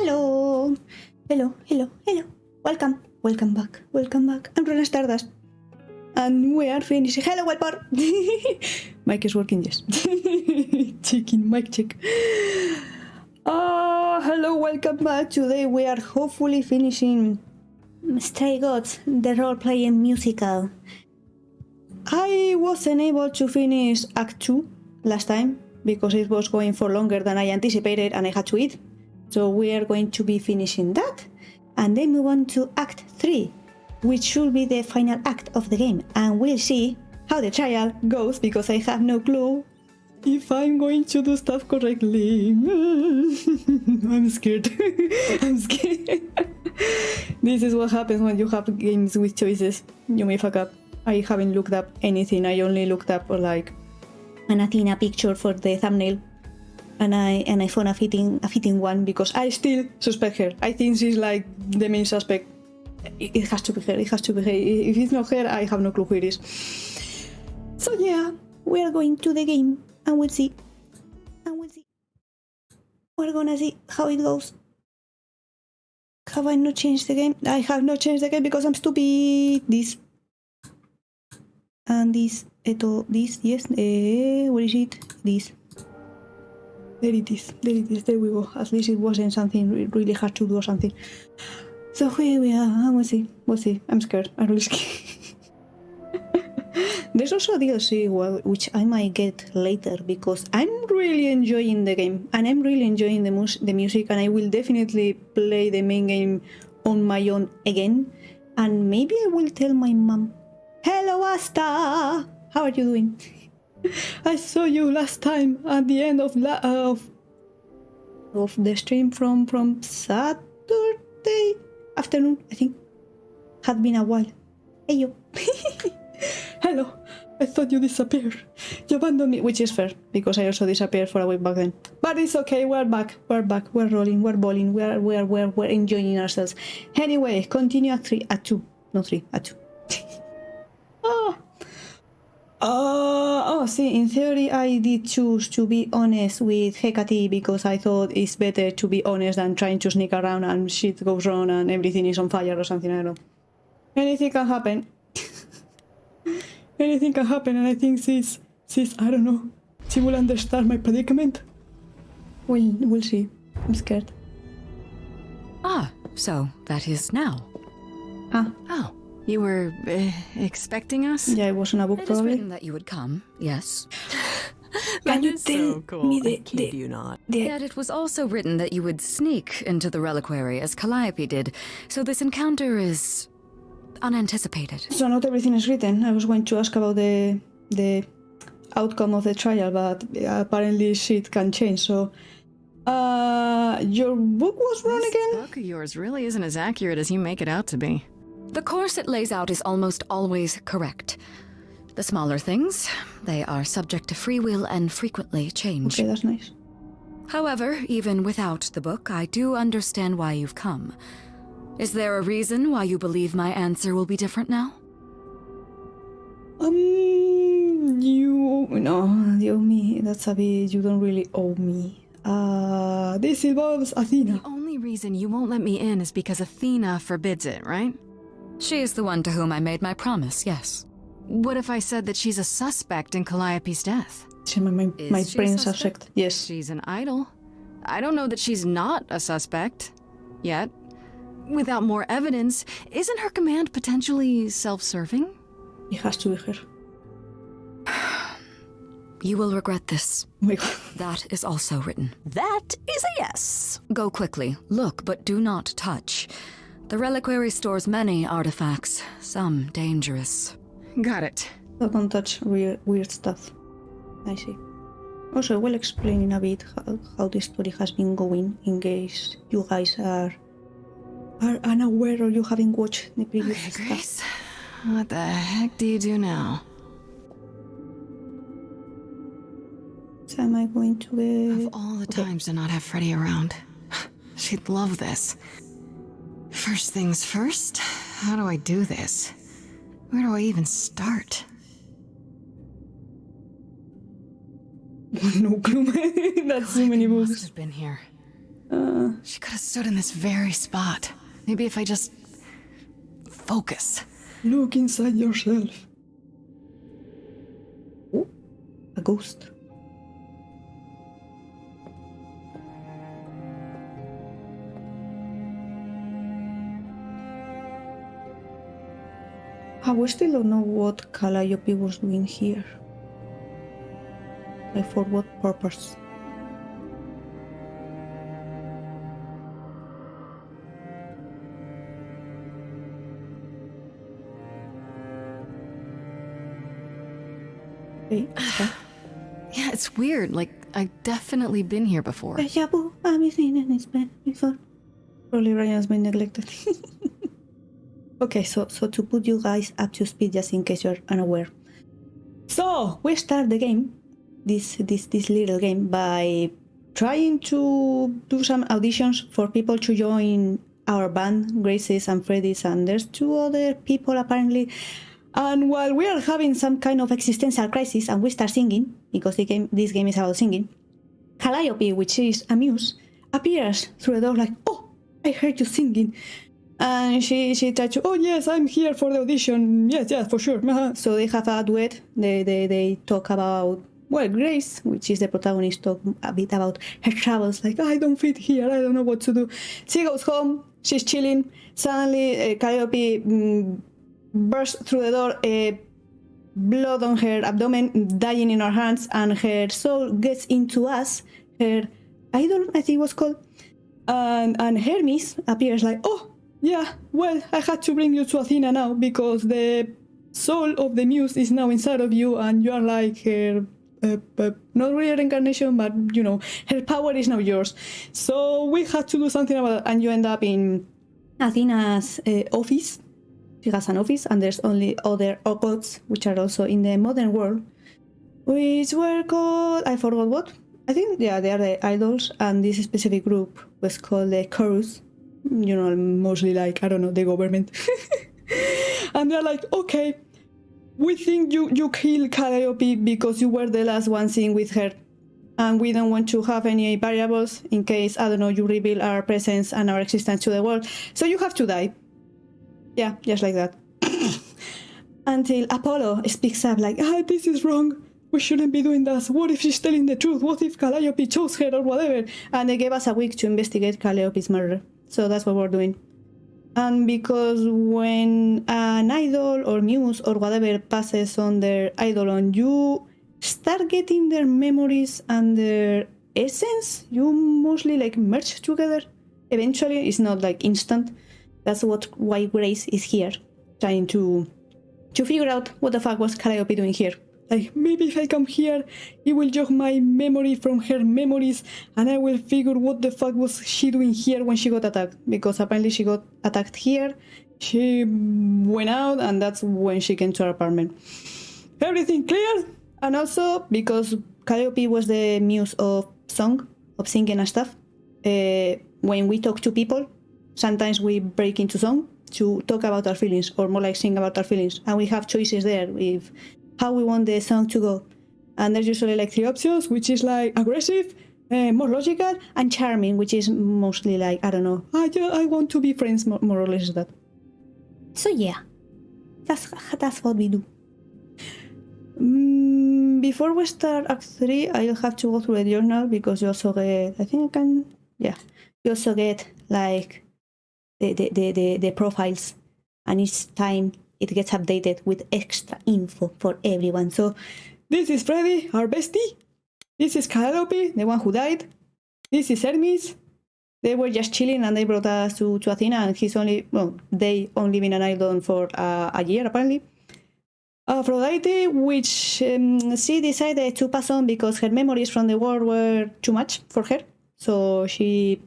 Hello. Hello, hello, hello. Welcome. Welcome back. Welcome back. I'm Rona Stardust. And we are finishing. Hello, Welpor. Mic is working, yes. Checking, mic check. Hello, welcome back. Today we are hopefully finishing Stray Gods, the role-playing musical. I wasn't able to finish Act 2 last time because it was going for longer than I anticipated and I had to eat. So we are going to be finishing that and then move on to Act 3, which should be the final act of the game, and we'll see how the trial goes because I have no clue if I'm going to do stuff correctly. I'm scared. I'm scared. This is what happens when you have games with choices. You may fuck up. I haven't looked up anything. I only looked up like an Athena picture for the thumbnail, and I found a fitting one because I still suspect her. I think she's like the main suspect. It has to be her. It has to be her. If it's not her, I have no clue who it is. So yeah, we are going to the game and we'll see. We're gonna see how it goes. Have I not changed the game? I have not changed the game because I'm stupid. This and this. This, yes. Where is it? This. There it is. There it is. There we go. At least it wasn't something really hard to do or something. So here we are. And we'll see. We'll see. I'm scared. I'm really scared. There's also a DLC which I might get later because I'm really enjoying the game and I'm really enjoying the music, and I will definitely play the main game on my own again. And maybe I will tell my mom, "Hello, Asta! How are you doing? I saw you last time at the end of the stream from Saturday afternoon, I think. Had been a while. Hey, you." "Hello, I thought you disappeared. You abandoned me," which is fair, because I also disappeared for a week back then. But it's okay, we're back, we're rolling, we're bowling, we're enjoying ourselves. Anyway, continue at 2. See, in theory I did choose to be honest with Hecate because I thought it's better to be honest than trying to sneak around and shit goes wrong and everything is on fire or something, I don't know. Anything can happen. Anything can happen, and I think she's I don't know, she will understand my predicament. We'll see. I'm scared. So that is now. Oh, you were expecting us? Yeah, it was in a book, probably. It is written that you would come, yes. Can you tell me Yet it was also written that you would sneak into the reliquary as Calliope did, so this encounter is unanticipated. So not everything is written. I was going to ask about the outcome of the trial, but apparently shit can change, so... your book was wrong again? This book of yours really isn't as accurate as you make it out to be. The course it lays out is almost always correct. The smaller things, they are subject to free will and frequently change. Okay, that's nice. However, even without the book, I do understand why you've come. Is there a reason why you believe my answer will be different now? You owe me. That's a bit, you don't really owe me. This involves Athena. The only reason you won't let me in is because Athena forbids it, right? She is the one to whom I made my promise, yes. What if I said that she's a suspect in Calliope's death? My brain suspect. Yes. She's an idol. I don't know that she's not a suspect. Yet. Without more evidence, isn't her command potentially self-serving? It has to be her. You will regret this. Oh my God. That is also written. That is a yes. Go quickly. Look, but do not touch. The reliquary stores many artifacts, some dangerous. Got it. So don't touch weird stuff. I see. Also, we'll explain in a bit how the story has been going, in case you guys are unaware or you haven't watched the previous stuff. Grace, what the heck do you do now? So am I going to get... Of all the times to not have Freddy around. She'd love this. First things first, how do I do this? Where do I even start? No clue. That's so many moves. Must have been here. She could have stood in this very spot. Maybe if I just focus. Look inside yourself. Oh, a ghost. We still don't know what Calliope was doing here. Like, for what purpose? Hey, Yeah, it's weird. Like, I've definitely been here before. Deja vu, I've seen it before. Probably Ryan's been neglected. Okay, so to put you guys up to speed, just in case you're unaware. So we start the game, this little game, by trying to do some auditions for people to join our band, Grace's and Freddy's, and there's 2 other people apparently. And while we are having some kind of existential crisis and we start singing, because this game is about singing, Calliope, which is a muse, appears through the door like, oh, I heard you singing. And she tried to, oh yes, I'm here for the audition. Yes, for sure. So they have a duet. They talk about, well, Grace, which is the protagonist, talk a bit about her travels. Like, I don't fit here. I don't know what to do. She goes home. She's chilling. Suddenly, Calliope bursts through the door. Blood on her abdomen, dying in her hands, and her soul gets into us. Her idol, I think it was called. And Hermes appears like, oh, yeah, well, I had to bring you to Athena now because the soul of the muse is now inside of you and you are like her, not really reincarnation, but, you know, her power is now yours. So we had to do something about it, and you end up in Athena's office. She has an office, and there's only other occults, which are also in the modern world, which were called, I forgot what. I think, yeah, they are the idols, and this specific group was called the chorus. You know, mostly like, I don't know, the government. And they're like, okay, we think you killed Calliope because you were the last one seen with her. And we don't want to have any variables in case, I don't know, you reveal our presence and our existence to the world. So you have to die. Yeah, just like that. Until Apollo speaks up like, this is wrong. We shouldn't be doing that. What if she's telling the truth? What if Calliope chose her or whatever? And they gave us a week to investigate Calliope's murder. So that's what we're doing. And because when an idol or muse or whatever passes on their eidolon, you start getting their memories and their essence. You mostly like merge together. Eventually, it's not like instant. That's why Grace is here, trying to figure out what the fuck was Calliope doing here. Like, maybe if I come here, it will jog my memory from her memories, and I will figure what the fuck was she doing here when she got attacked. Because apparently she got attacked here, she went out, and that's when she came to her apartment. Everything clear? And also, because Calliope was the muse of song, of singing and stuff, when we talk to people, sometimes we break into song to talk about our feelings, or more like sing about our feelings. And we have choices there with how we want the song to go. And there's usually like 3 options, which is like aggressive, more logical, and charming, which is mostly like, I don't know, I want to be friends, more or less that. So yeah, that's what we do. Before we start Act 3, I'll have to go through the journal, because you also get, I think I can, yeah, you also get like the profiles, and each time it gets updated with extra info for everyone. So this is Freddy, our bestie. This is Calliope, the one who died. This is Hermes. They were just chilling and they brought us to Athena, and they only been an idol for a year apparently. Aphrodite, which she decided to pass on because her memories from the war were too much for her. So she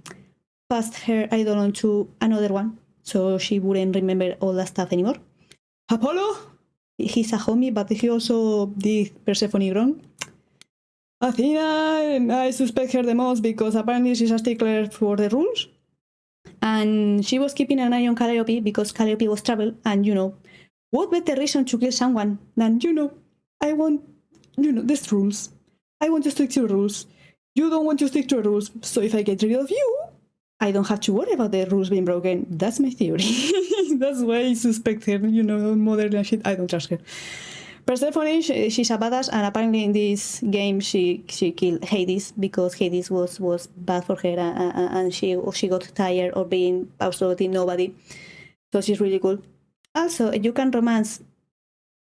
passed her idol on to another one, so she wouldn't remember all that stuff anymore. Apollo, he's a homie, but he also did Persephone wrong. Athena, I suspect her the most because apparently she's a stickler for the rules. And she was keeping an eye on Calliope because Calliope was trouble, and what better reason to kill someone than, I want, these rules. I want to stick to rules. You don't want to stick to rules, so if I get rid of you, I don't have to worry about the rules being broken. That's my theory. That's why I suspect her, modern and shit. I don't trust her. Persephone, she's a badass, and apparently in this game she killed Hades because Hades was bad for her, and she got tired of being absolutely nobody. So she's really cool. Also, you can romance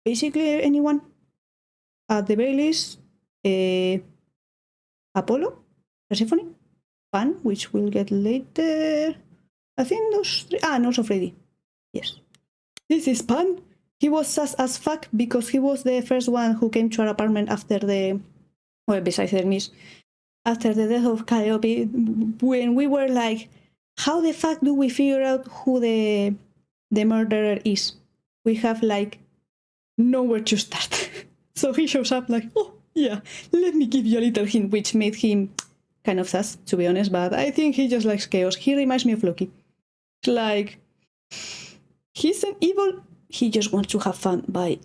basically anyone. At the very least, Apollo, Persephone, Pan, which we'll get later. I think those three. And also Freddy. Yes. This is Pan. He was sus as fuck because he was the first one who came to our apartment besides Hermes, after the death of Calliope, when we were like, how the fuck do we figure out who the murderer is? We have like nowhere to start. So he shows up like, oh yeah, let me give you a little hint, which made him kind of sus, to be honest, but I think he just likes chaos. He reminds me of Loki. It's like, he's an evil, he just wants to have fun by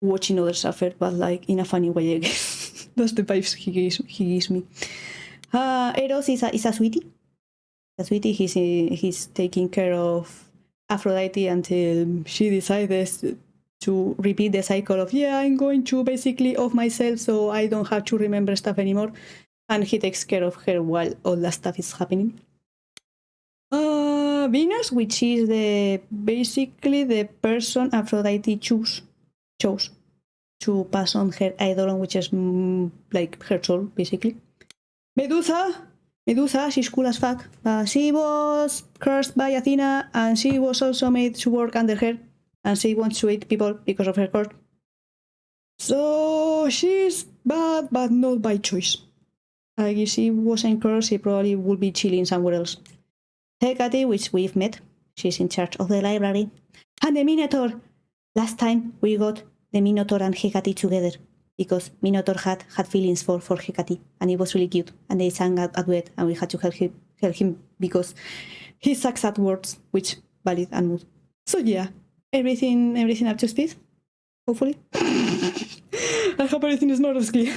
watching others suffer, but like in a funny way, I guess. That's the vibes he gives me. Eros is a sweetie. A sweetie, he's taking care of Aphrodite until she decides to repeat the cycle of, yeah, I'm going to basically off myself so I don't have to remember stuff anymore. And he takes care of her while all that stuff is happening. Venus, which is basically the person Aphrodite chose to pass on her idol, which is like her soul, basically. Medusa, she's cool as fuck. She was cursed by Athena, and she was also made to work under her, and she wants to eat people because of her curse. So she's bad, but not by choice. Like, if she wasn't cursed, she probably would be chilling somewhere else. Hecate, which we've met, she's in charge of the library. And the Minotaur! Last time we got the Minotaur and Hecate together, because Minotaur had feelings for Hecate, and it was really cute, and they sang a duet, and we had to help him because he sucks at words, which valid and mood. So yeah, everything up to speed, hopefully. I hope everything is more clear.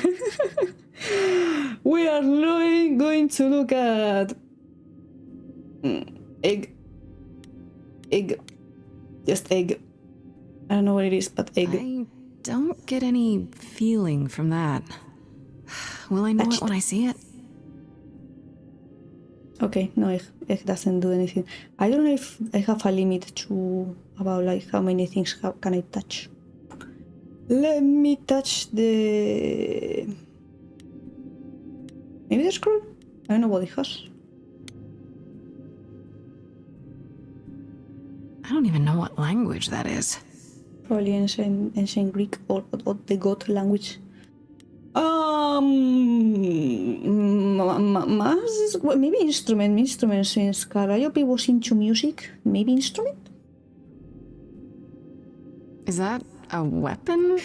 We are going to look at egg, just egg. I don't know what it is, but egg. I don't get any feeling from that. Will I know it when I see it? Okay, no, egg doesn't do anything. I don't know if I have a limit to about like how many things can I touch. Let me touch the... Maybe the scroll? I don't know what it has. I don't even know what language that is. Probably ancient Greek or the God language. Maybe instrument, since Calliope was into music. Maybe instrument? Is that a weapon?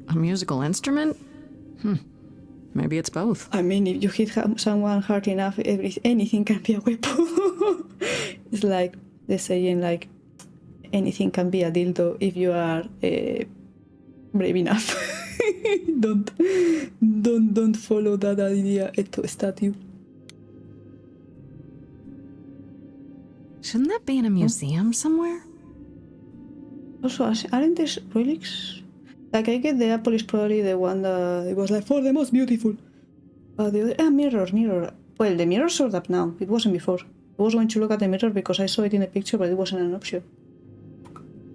A musical instrument? Maybe it's both. I mean, if you hit someone hard enough, anything can be a weapon. It's like the saying, like, anything can be a dildo if you are brave enough. Don't follow that idea to a statue. Shouldn't that be in a museum somewhere? Also, aren't these relics? Like, I get the apple is probably the one that it was like, for the most beautiful. But the other... mirror. Well, the mirror showed up now. It wasn't before. I was going to look at the mirror because I saw it in the picture, but it wasn't an option.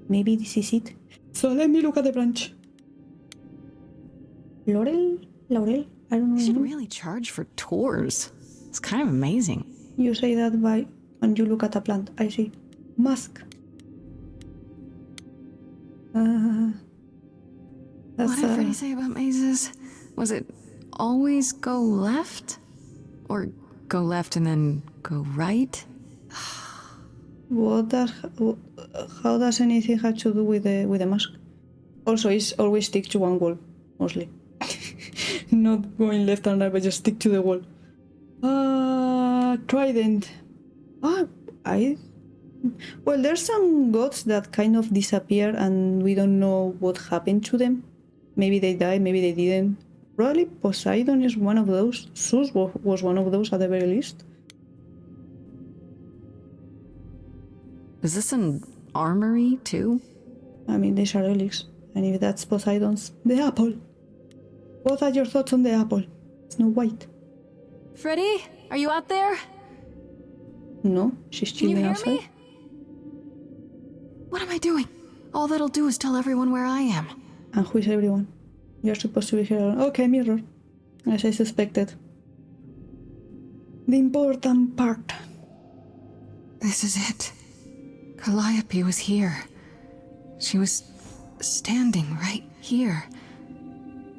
Maybe this is it. So let me look at the branch. Laurel? I don't know. You should really charge for tours. It's kind of amazing. You say that when you look at a plant. I see. Mask. What did Freddy say about mazes? Was it always go left? Or go left and then go right? How does anything have to do with the mask? Also, it's always stick to one wall, mostly. Not going left and right, but just stick to the wall. Trident. Well, there's some gods that kind of disappear and we don't know what happened to them. Maybe they died, maybe they didn't. Probably Poseidon is one of those. Zeus was one of those at the very least. Is this an armory, too? I mean, these are relics. And if that's Poseidon's... The apple! What are your thoughts on the apple? Snow White. Freddy, are you out there? No, she's Can you chilling hear outside. me? What am I doing? All that'll do is tell everyone where I am. And who is everyone? You're supposed to be here alone. Okay, mirror. As I suspected. The important part. This is it. Calliope was here. She was standing right here.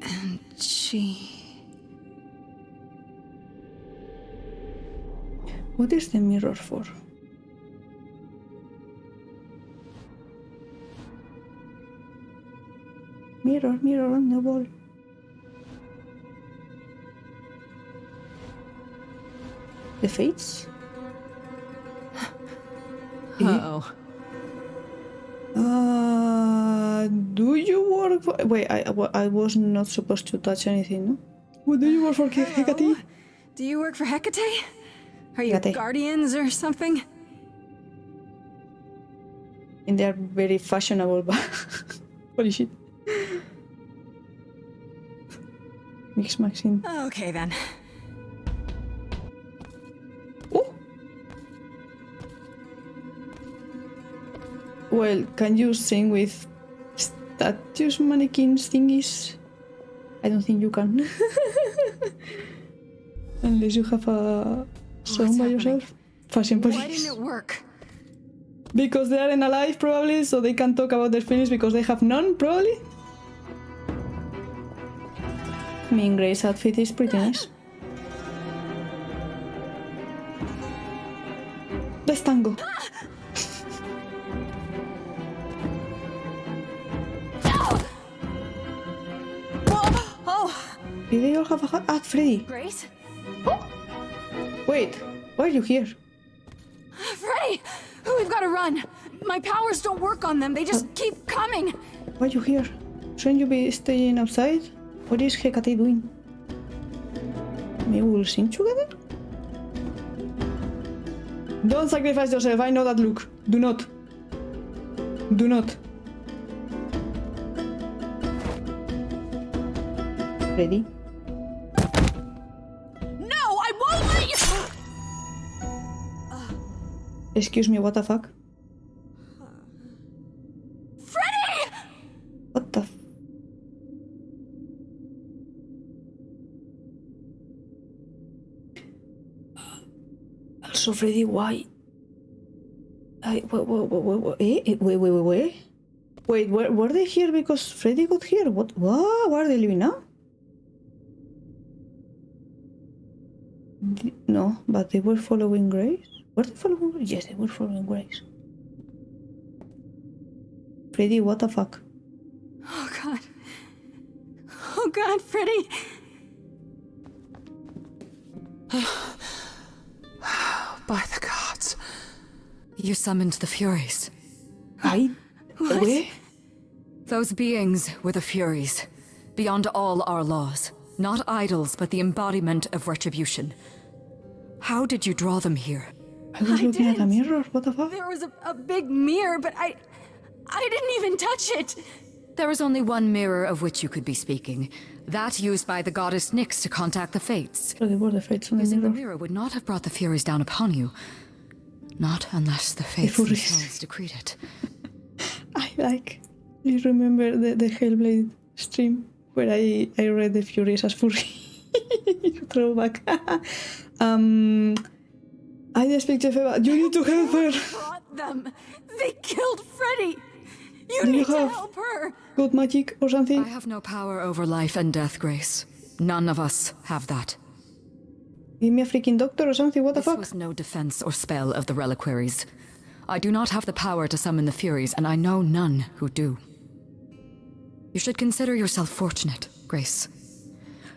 And she... What is the mirror for? Mirror, mirror on the wall. The fates? Uh-oh. Do you work for... Wait, I was not supposed to touch anything, no? What do you work for, Hecate? Do you work for Hecate? Are you Hecate. guardians or something? And they are very fashionable, but... Holy shit. Mix Maxine. Okay, then. Oh! Well, can you sing with statues, mannequins, thingies? I don't think you can. Unless you have a song by yourself. Fashion Why police. didn't it work? Because they aren't alive, probably, so they can talk about their feelings because they have none, probably. I mean, Grace's outfit is pretty nice. Let's tango. Oh! Did they all have a hat? Ah, Freddy. Grace? Wait, why are you here? Freddy! We've got to run. My powers don't work on them. They just keep coming. Why are you here? Shouldn't you be staying outside? What is Hecate doing? Maybe we'll sing together? Don't sacrifice yourself, I know that look. Do not. Do not. Ready? No, I won't let you! Excuse me, what the fuck? Freddy! What the Also, Freddy, why? Wait, were they here because Freddy got here? What? Where are they living now? No, but they were following Grace? Were they following Grace? Yes, they were following Grace. Freddy, what the fuck? Oh, God. Oh, God, Freddy. By the gods. You summoned the Furies. Where? Those beings were the Furies, beyond all our laws. Not idols, but the embodiment of retribution. How did you draw them here? I was looking at a mirror, what the fuck? There was a big mirror, but I didn't even touch it. There was only one mirror of which you could be speaking. That used by the goddess Nyx to contact the Fates. So they were the Fates on the Using the mirror. mirror would not have brought the Furies down upon you. Not unless the Fates Furies. themselves decreed it. You remember the Hellblade stream where I read the Furies as Fury. Throwback. I just speak to Feba. You need to help her. Brought them. They killed Freddy. You Do you need to have- help her. God magic or something? I have no power over life and death, Grace. None of us have that. Give me a freaking doctor or something, what the This fuck? was no defense or spell of the reliquaries. I do not have the power to summon the Furies, and I know none who do. You should consider yourself fortunate, Grace.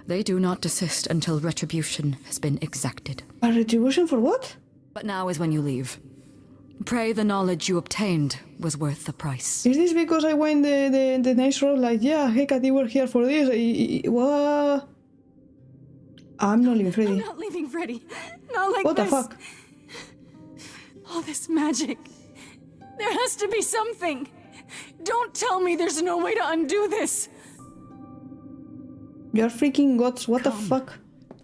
They do not desist until retribution has been exacted. A retribution for what? But now is when you leave. Pray the knowledge you obtained was worth the price. Is this because I went the nice road like, yeah, Hecate, we're here for this? What? I'm not leaving I'm Freddy. not leaving Freddy. Not like What the this. fuck? All this magic. There has to be something. Don't tell me there's no way to undo this. You're freaking gods, what the Come. fuck?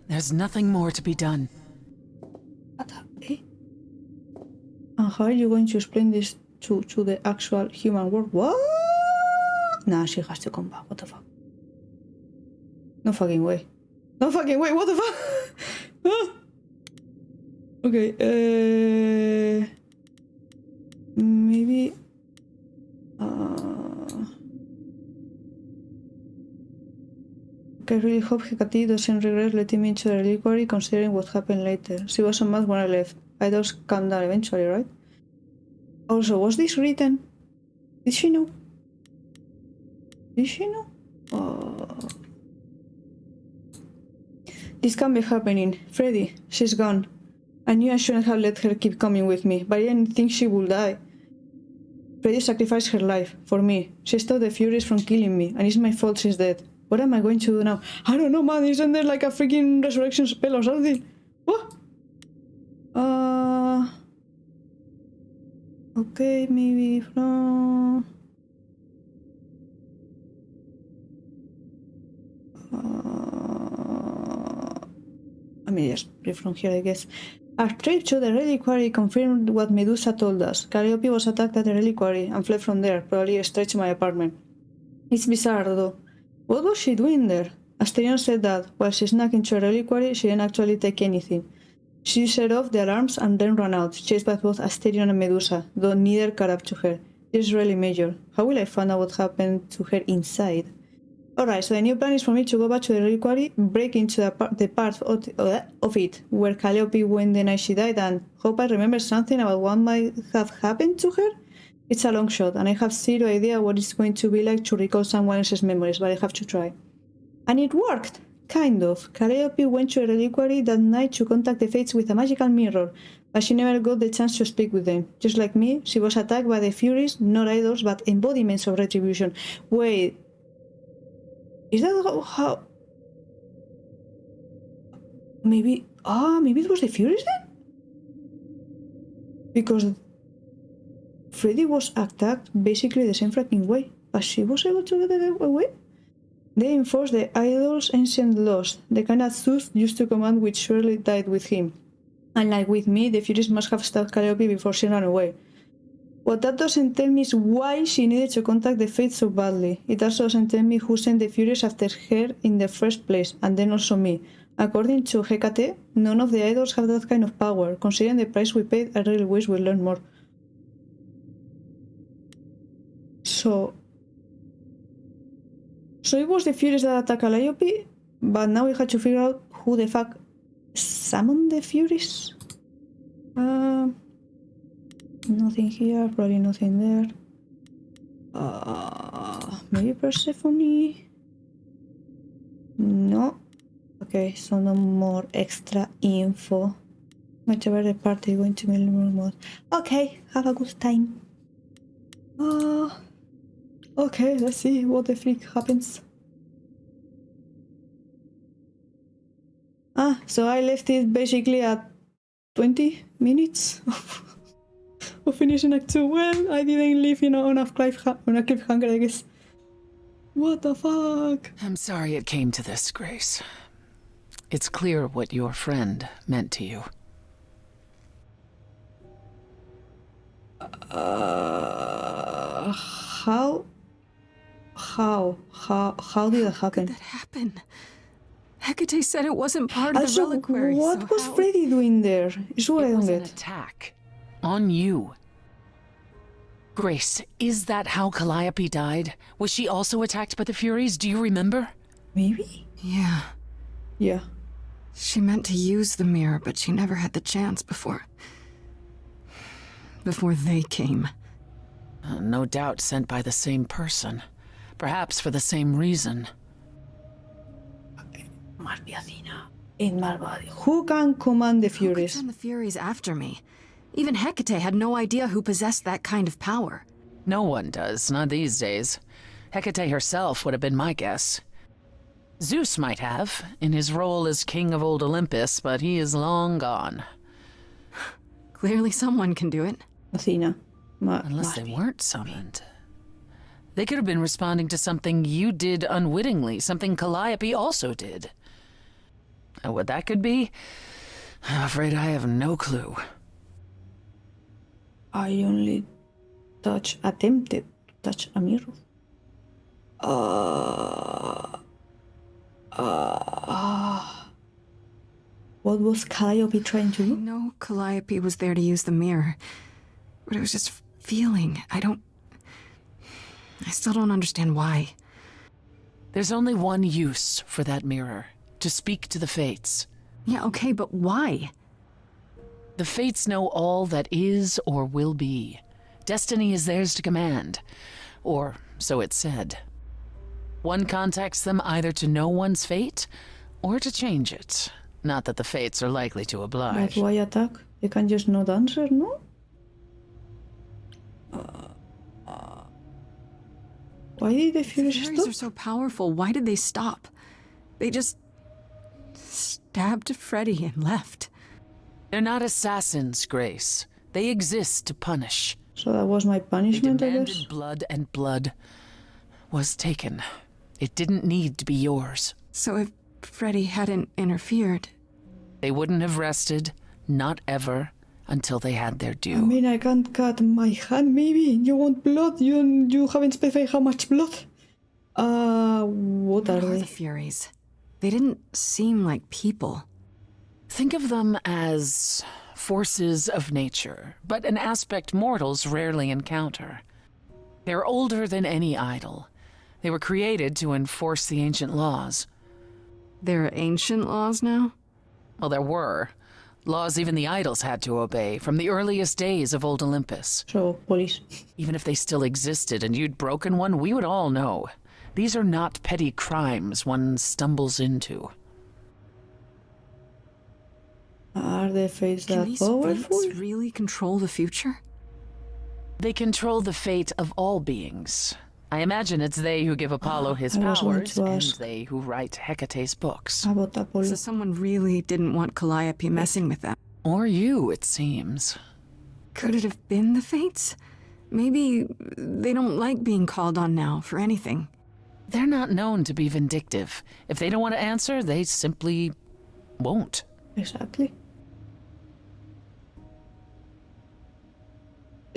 There's nothing more to be done. What the, And how are you going to explain this to the actual human world? What? Nah, she has to come back, what the fuck? No fucking way. No fucking way, what the fuck? Ah. Okay, maybe... I really hope Hecate doesn't regret letting me into the reliquary considering what happened later. She wasn't mad when I left. Idols calm down eventually, right? Also, was this written? Did she know? Did she know? This can't be happening. Freddy, she's gone. I knew I shouldn't have let her keep coming with me, but I didn't think she would die. Freddy sacrificed her life for me. She stopped the Furies from killing me, and it's my fault she's dead. What am I going to do now? I don't know, man. Isn't there like a freaking resurrection spell or something? What? Okay, maybe from... I mean, just read from here, I guess. Our trip to the reliquary confirmed what Medusa told us. Calliope was attacked at the reliquary and fled from there, probably straight to my apartment. It's bizarre, though. What was she doing there? Asterion said that, while she snuck into a reliquary, she didn't actually take anything. She set off the alarms and then ran out, chased by both Asterion and Medusa, though neither caught up to her. This is really major. How will I find out what happened to her inside? Alright, so the new plan is for me to go back to the reliquary, break into the part of it where Calliope went the night she died, and hope I remember something about what might have happened to her? It's a long shot, and I have zero idea what it's going to be like to recall someone else's memories, but I have to try. And it worked! Kind of. Calliope went to a reliquary that night to contact the Fates with a magical mirror, but she never got the chance to speak with them. Just like me, she was attacked by the Furies, not idols, but embodiments of retribution. Wait... Is that how... Maybe... maybe it was the Furies then? Because... Freddy was attacked basically the same fucking way, but she was able to get away? They enforced the idol's ancient laws, the kind that Zeus used to command, which surely died with him. Unlike with me, the Furies must have stopped Calliope before she ran away. What that doesn't tell me is why she needed to contact the Fates so badly. It also doesn't tell me who sent the Furies after her in the first place, and then also me. According to Hecate, none of the idols have that kind of power. Considering the price we paid, I really wish we'd learn more. So it was the Furies that attacked Calliope, but now we had to figure out who the fuck summoned the Furies? Nothing here, probably nothing there. Maybe Persephone? No. Okay, so no more extra info. Whichever the party going to be mode. Okay, have a good time. Okay, let's see what the freak happens. So I left it basically at 20 minutes of finishing Act 2. Well, I didn't leave, on a cliffhanger, I guess. What the fuck? I'm sorry it came to this, Grace. It's clear what your friend meant to you. How did that happen? That happened. Hecate said it wasn't part of the Also, reliquary. what was Freddy doing there? Is what I It don't was an get. attack. On you. Grace, is that how Calliope died? Was she also attacked by the Furies? Do you remember? Maybe? Yeah. Yeah. She meant to use the mirror, but she never had the chance before they came. No doubt sent by the same person. Perhaps for the same reason. It must be Athena. In my body. Who can command the Who could Furies? send the Furies after me? Even Hecate had no idea who possessed that kind of power. No one does, not these days. Hecate herself would have been my guess. Zeus might have, in his role as king of old Olympus, but he is long gone. Clearly someone can do it. Athena. Unless they weren't summoned. They could have been responding to something you did unwittingly, something Calliope also did. And what that could be, I'm afraid I have no clue. I only attempted to touch a mirror. What was Calliope trying to I do? know Calliope was there to use the mirror, but it was just feeling. I still don't understand why. There's only one use for that mirror, to speak to the Fates. Yeah, okay, but why? The Fates know all that is or will be. Destiny is theirs to command, or so it's said. One contacts them either to know one's fate, or to change it. Not that the Fates are likely to But oblige. why attack? They can just not answer, no? Why did the Furies Furies stop? are so powerful. Why did they stop? They just stabbed Freddy and left. They're not assassins, Grace. They exist to punish. So that was my They punishment, I guess. demanded blood, and blood was taken. It didn't need to be yours. So if Freddy hadn't interfered, They wouldn't have rested, not ever, until they had their due. I mean, I can't cut my hand, maybe. You want blood? You haven't specified how much blood? What are what are they? the Furies? They didn't seem like people. Think of them as forces of nature, but an aspect mortals rarely encounter. They're older than any idol. They were created to enforce the ancient laws. There are ancient laws now? Well, there were. Laws even the idols had to obey from the earliest days of old Olympus. So, police. Even if they still existed and you'd broken one, we would all know. These are not petty crimes one stumbles into. Are the Fates Can that these powerful? Fates really control the future? They control the fate of all beings. I imagine it's they who give Apollo his I was going powers, to and ask. they who write Hecate's books. About Apollo. So someone really didn't want Calliope messing with them. Or you, it seems. Could it have been the Fates? Maybe they don't like being called on now for anything. They're not known to be vindictive. If they don't want to answer, they simply won't. Exactly.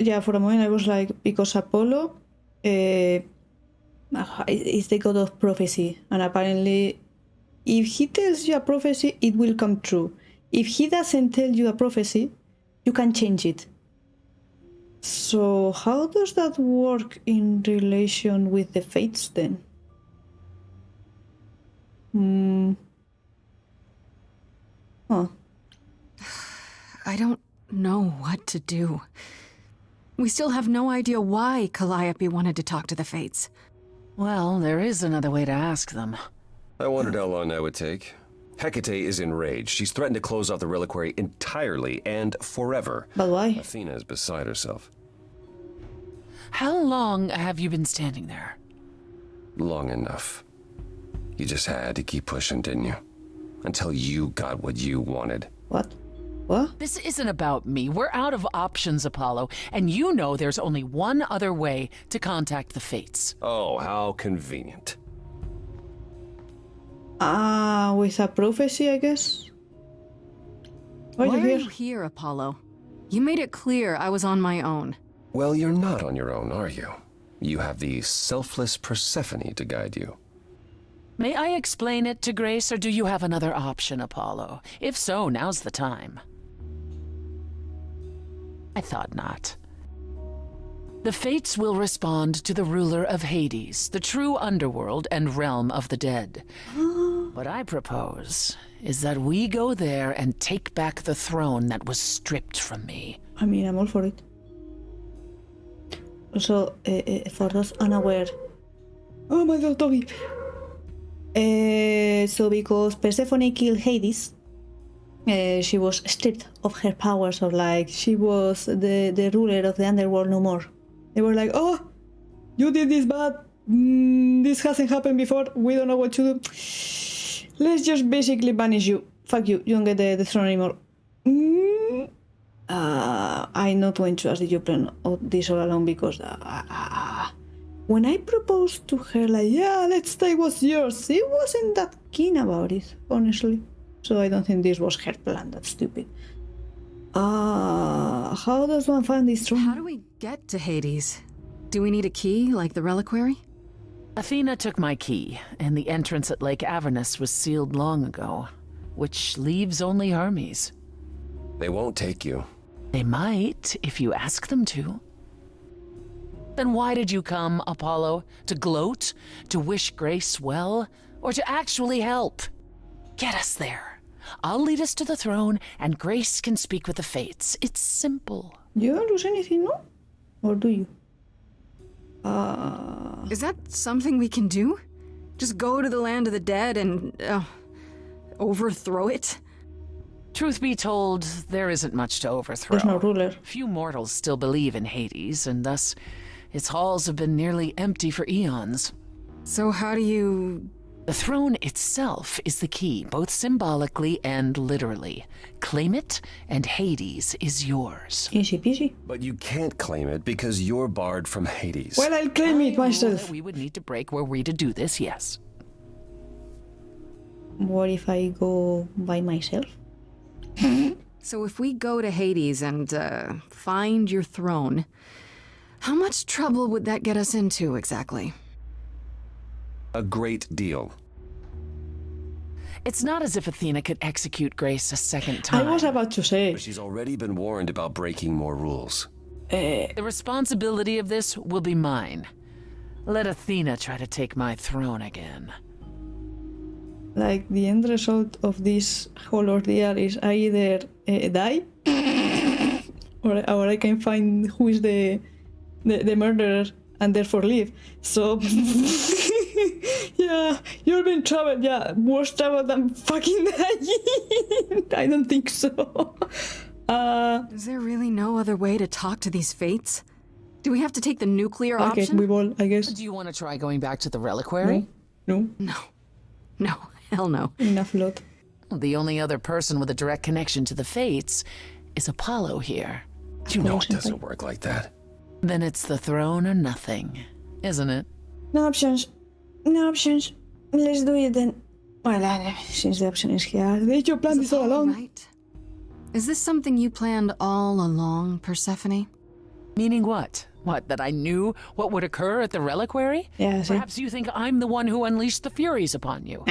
Yeah, for a moment I was like, because Apollo is the god of prophecy, and apparently if he tells you a prophecy, it will come true. If he doesn't tell you a prophecy, you can change it. So how does that work in relation with the Fates then? Huh. I don't know what to do. We still have no idea why Calliope wanted to talk to the Fates. Well, there is another way to ask them. I wondered how long that would take. Hecate is enraged. She's threatened to close off the reliquary entirely and forever. But why? Athena is beside herself. How long have you been standing there? Long enough. You just had to keep pushing, didn't you? Until you got what you wanted. What? What? This isn't about me. We're out of options, Apollo, and you know there's only one other way to contact the Fates. Oh, how convenient. With a prophecy, I guess? Why Why are are you you here? here, Apollo? You made it clear I was on my own. Well, you're not on your own, are you? You have the selfless Persephone to guide you. May I explain it to Grace, or do you have another option, Apollo? If so, now's the time. I thought not. The Fates will respond to the ruler of Hades, the true underworld and realm of the dead. What I propose is that we go there and take back the throne that was stripped from me. I mean, I'm all for it. Also, for those unaware... Oh my god, doggy! So because Persephone killed Hades, she was stripped of her powers, or like, she was the ruler of the underworld no more. They were like, oh, you did this bad, this hasn't happened before, we don't know what to do. Let's just basically banish you. Fuck you, you don't get the throne anymore. I not want to ask you plan this all along because when I proposed to her, like, yeah, let's take what's yours, she wasn't that keen about it, honestly. So I don't think this was her plan. That's stupid. How does one find this room? How do we get to Hades? Do we need a key, like the reliquary? Athena took my key, and the entrance at Lake Avernus was sealed long ago, which leaves only Hermes. They won't take you. They might, if you ask them to. Then why did you come, Apollo? To gloat? To wish Grace well? Or to actually help? Get us there. I'll lead us to the throne, and Grace can speak with the Fates. It's simple. You don't lose anything, no? Or do you? Is that something we can do? Just go to the land of the dead and overthrow it? Truth be told, there isn't much to overthrow. There's no ruler. Few mortals still believe in Hades, and thus its halls have been nearly empty for eons. So how do you... The throne itself is the key, both symbolically and literally. Claim it, and Hades is yours. Easy peasy. But you can't claim it because you're barred from Hades. Well, I'll claim it myself. We would need to break were we to do this, yes. What if I go by myself? So if we go to Hades and find your throne, how much trouble would that get us into exactly? A great deal. It's not as if Athena could execute Grace a second time. I was about to say. But she's already been warned about breaking more rules. The responsibility of this will be mine. Let Athena try to take my throne again. Like, the end result of this whole ordeal is I either die, or I can find who is the murderer and therefore leave. So, yeah, you've been trouble. Yeah, worse trouble than fucking dying. I don't think so. Is there really no other way to talk to these fates? Do we have to take the nuclear Okay, option? we will, I guess. Do you want to try going back to the reliquary? No, No, hell no. enough lot. The only other person with a direct connection to the Fates is Apollo here. You know it doesn't work like that. Then it's the throne or nothing, isn't it? No options. No options. Let's do it then. Well, since the option is here, they should plan this all along. Right. Is this something you planned all along, Persephone? Meaning what? What, that I knew what would occur at the reliquary? Yeah, see? Perhaps you think I'm the one who unleashed the Furies upon you.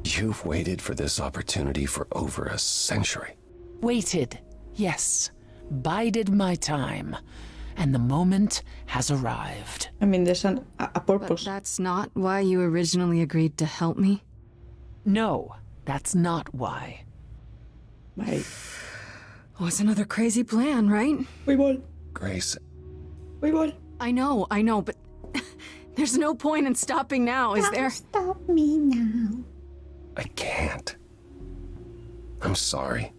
You've waited for this opportunity for over a century. Waited, yes. Bided my time. And the moment has arrived. I mean, there's a But purpose. that's not why you originally agreed to help me? No, that's not why. Right. Oh, it's another crazy plan, right? We will. Grace, We will. I know, but there's no point in stopping now, is there? Stop me now. I can't. I'm sorry,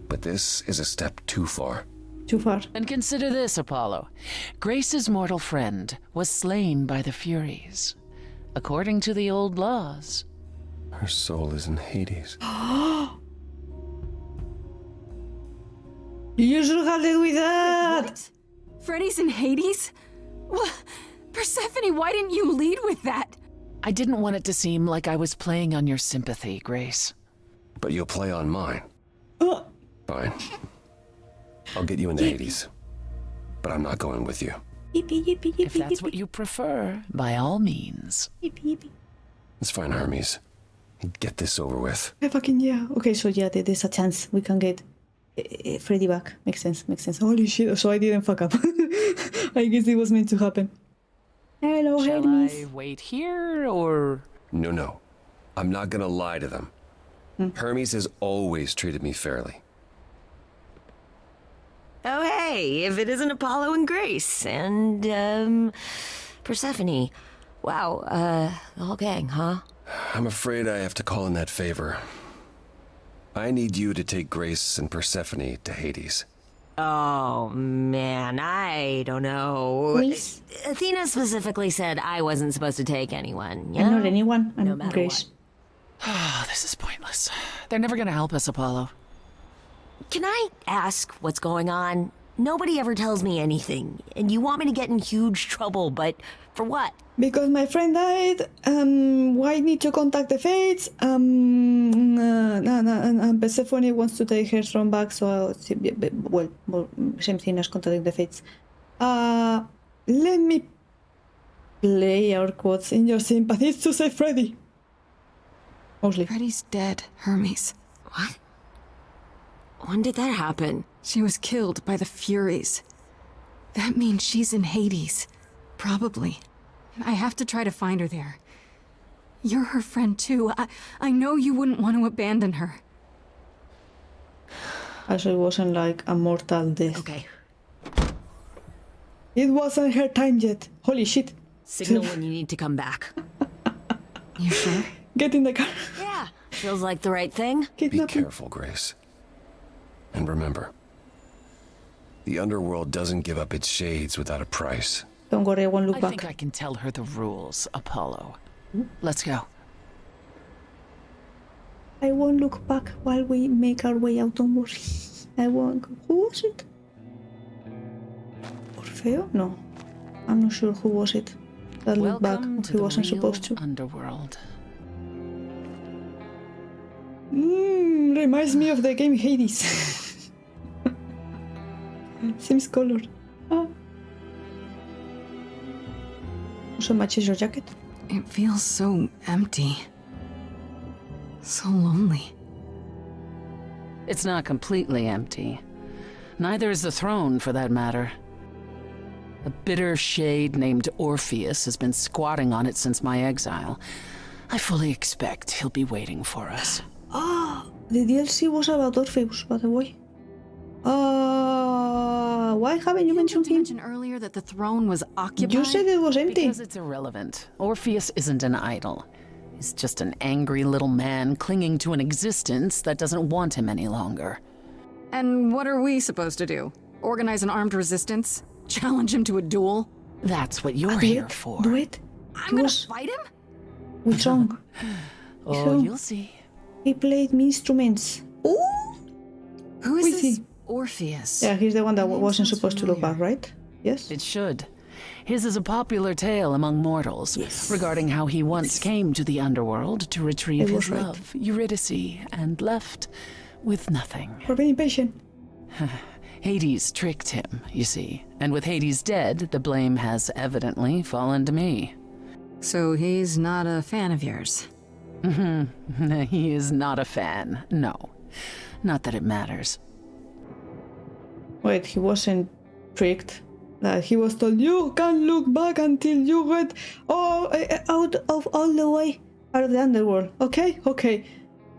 but this is a step too far. Too far. And consider this, Apollo. Grace's mortal friend was slain by the Furies. According to the old laws. Her soul is in Hades. You should have led with that. What? Freddy's in Hades? What? Persephone, why didn't you lead with that? I didn't want it to seem like I was playing on your sympathy, Grace. But you'll play on mine. Oh, Fine. I'll get you into Hades. But I'm not going with you. yippee, yippee, yippee, If that's yippee, what you prefer, by all means. yippee, yippee. It's fine, Hermes. Get this over with. Yeah, fucking yeah. Okay, so yeah, there's a chance we can get Freddy back. Makes sense, makes sense. Holy shit, so I didn't fuck up. I guess it was meant to happen. Hello, Shall Hermes. I wait here, or... No. I'm not gonna lie to them. Hermes has always treated me fairly. Oh, hey, if it isn't Apollo and Grace and, Persephone. Wow, the whole gang, huh? I'm afraid I have to call in that favor. I need you to take Grace and Persephone to Hades. Oh, man, I don't know. Grace? Athena specifically said I wasn't supposed to take anyone, you I'm know? not anyone. I'm No matter Grace. Oh, this is pointless. They're never gonna help us, Apollo. Can I ask what's going on? Nobody ever tells me anything, and you want me to get in huge trouble, but for what? Because my friend died, I need to contact the Fates, Persephone wants to take her throne back, so, well, same thing as contacting the Fates. Let me play our quotes in your sympathies to save Freddy. Mostly. Freddy's dead, Hermes. What? When did that happen? She was killed by the Furies. That means she's in Hades. Probably. I have to try to find her there. You're her friend too. I know you wouldn't want to abandon her. Also, it wasn't like a mortal death. Okay. It wasn't her time yet. Holy shit. Signal when you need to come back. You sure? Get in the car. Yeah. Feels like the right thing. Be Kidnapping. careful, Grace. And remember, the underworld doesn't give up its shades without a price. Don't worry, I won't look I back. think I can tell her the rules, Apollo. Let's go. I won't look back while we make our way out, don't worry. I won't. Who was it? Orfeo? No. I'm not sure who was it that looked back. Welcome to He the wasn't real supposed to. underworld. Reminds me of the game Hades. Seems color. So much is your jacket? It feels so empty. So lonely. It's not completely empty. Neither is the throne, for that matter. A bitter shade named Orpheus has been squatting on it since my exile. I fully expect he'll be waiting for us. The DLC was about Orpheus, by the way. Why haven't you mentioned Did you him? mention earlier that the throne was occupied? You said it was empty. Because it's irrelevant. Orpheus isn't an idol. He's just an angry little man clinging to an existence that doesn't want him any longer. And what are we supposed to do? Organize an armed resistance? Challenge him to a duel? That's what you're Do here it. for. Do it. I'm He gonna was fight him? with song. Oh, So- you'll see. He played instruments. Ooh! Who is Who this is he? Orpheus? Yeah, he's the one that Name wasn't sounds supposed to look familiar. back, right? Yes? It should. His is a popular tale among mortals Yes. regarding how he once came to the underworld to retrieve It was his right. love, Eurydice, and left with nothing. For being impatient. Hades tricked him, you see, and with Hades dead, the blame has evidently fallen to me. So he's not a fan of yours? He is not a fan, no. Not that it matters. Wait, he wasn't tricked. That he was told, you can't look back until you get out of all the way out of the underworld. Okay? Okay.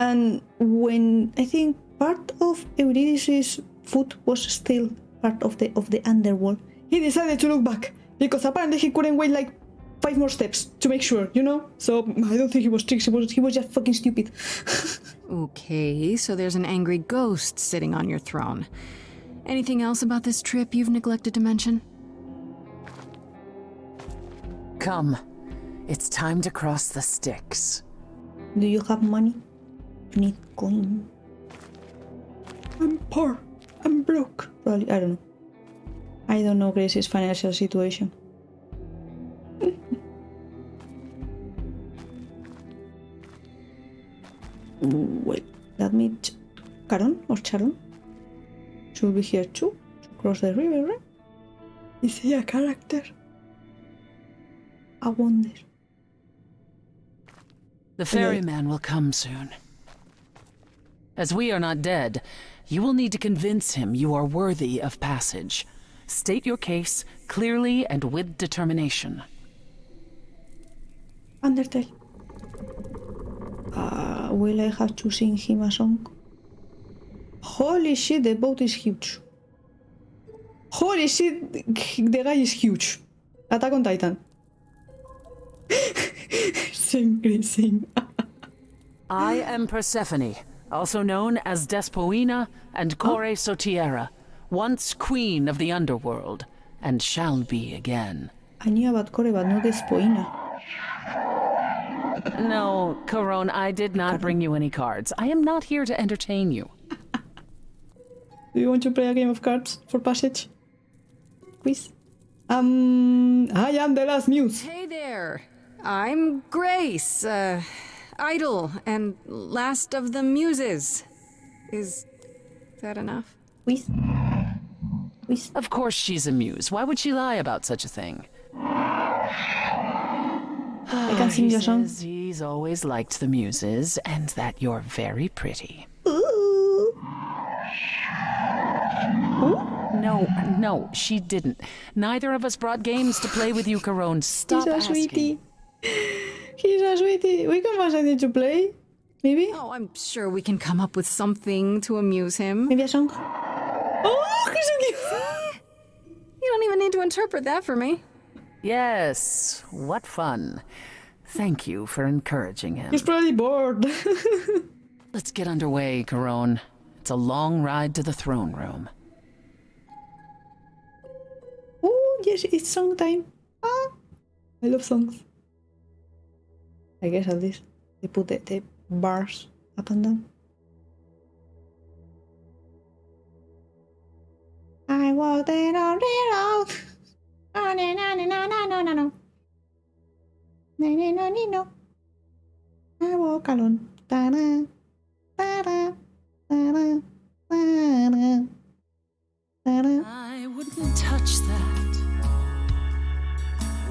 And when I think part of Eurydice's foot was still part of the underworld, he decided to look back. Because apparently he couldn't wait like 5 more steps to make sure, you know? So I don't think he was tricked, he was just fucking stupid. Okay, so there's an angry ghost sitting on your throne. Anything else about this trip you've neglected to mention? Come. It's time to cross the Styx. Do you have money? I need coin. I'm poor. I'm broke. Probably, I don't know. I don't know Grace's financial situation. Wait, let me... Caron or Charon? Should be here too, to cross the river, right? Is he a character? I wonder. The ferryman will come soon. As we are not dead, you will need to convince him you are worthy of passage. State your case clearly and with determination. Undertale. Will I have to sing him a song? Holy shit, the boat is huge. Holy shit, the guy is huge. Attack on Titan. Sing, Grace, sing. I am Persephone, also known as Despoina and Kore Sotiera, once queen of the underworld, and shall be again. I knew about Kore, but not Despoina. No, Coron, I did not bring you any cards. I am not here to entertain you. Do you want to play a game of cards for passage? Quiz? I am the last muse. Hey there. I'm Grace, idol and last of the muses. Is that enough? Quiz? Quiz? Of course she's a muse. Why would she lie about such a thing? I can sing your song. Says he's always liked the muses and that you're very pretty. Ooh. No, she didn't. Neither of us brought games to play with you, Caron. Stop He's a asking. sweetie. He's a sweetie. We can find something to play. Maybe? Oh, I'm sure we can come up with something to amuse him. Maybe a song? Oh, he's so cute. You don't even need to interpret that for me. Yes, what fun. Thank you for encouraging him. He's probably bored. Let's get underway, Caron. It's a long ride to the throne room. Oh, yes, it's song time. Ah, I love songs. I guess at least they put the bars up and down. I walked in on the road. No, no, no, no, no, no, no, no. No, no, no, no, no. I walk alone. Ta-da, ta-da, ta-da, ta-da, ta-da. I wouldn't touch that.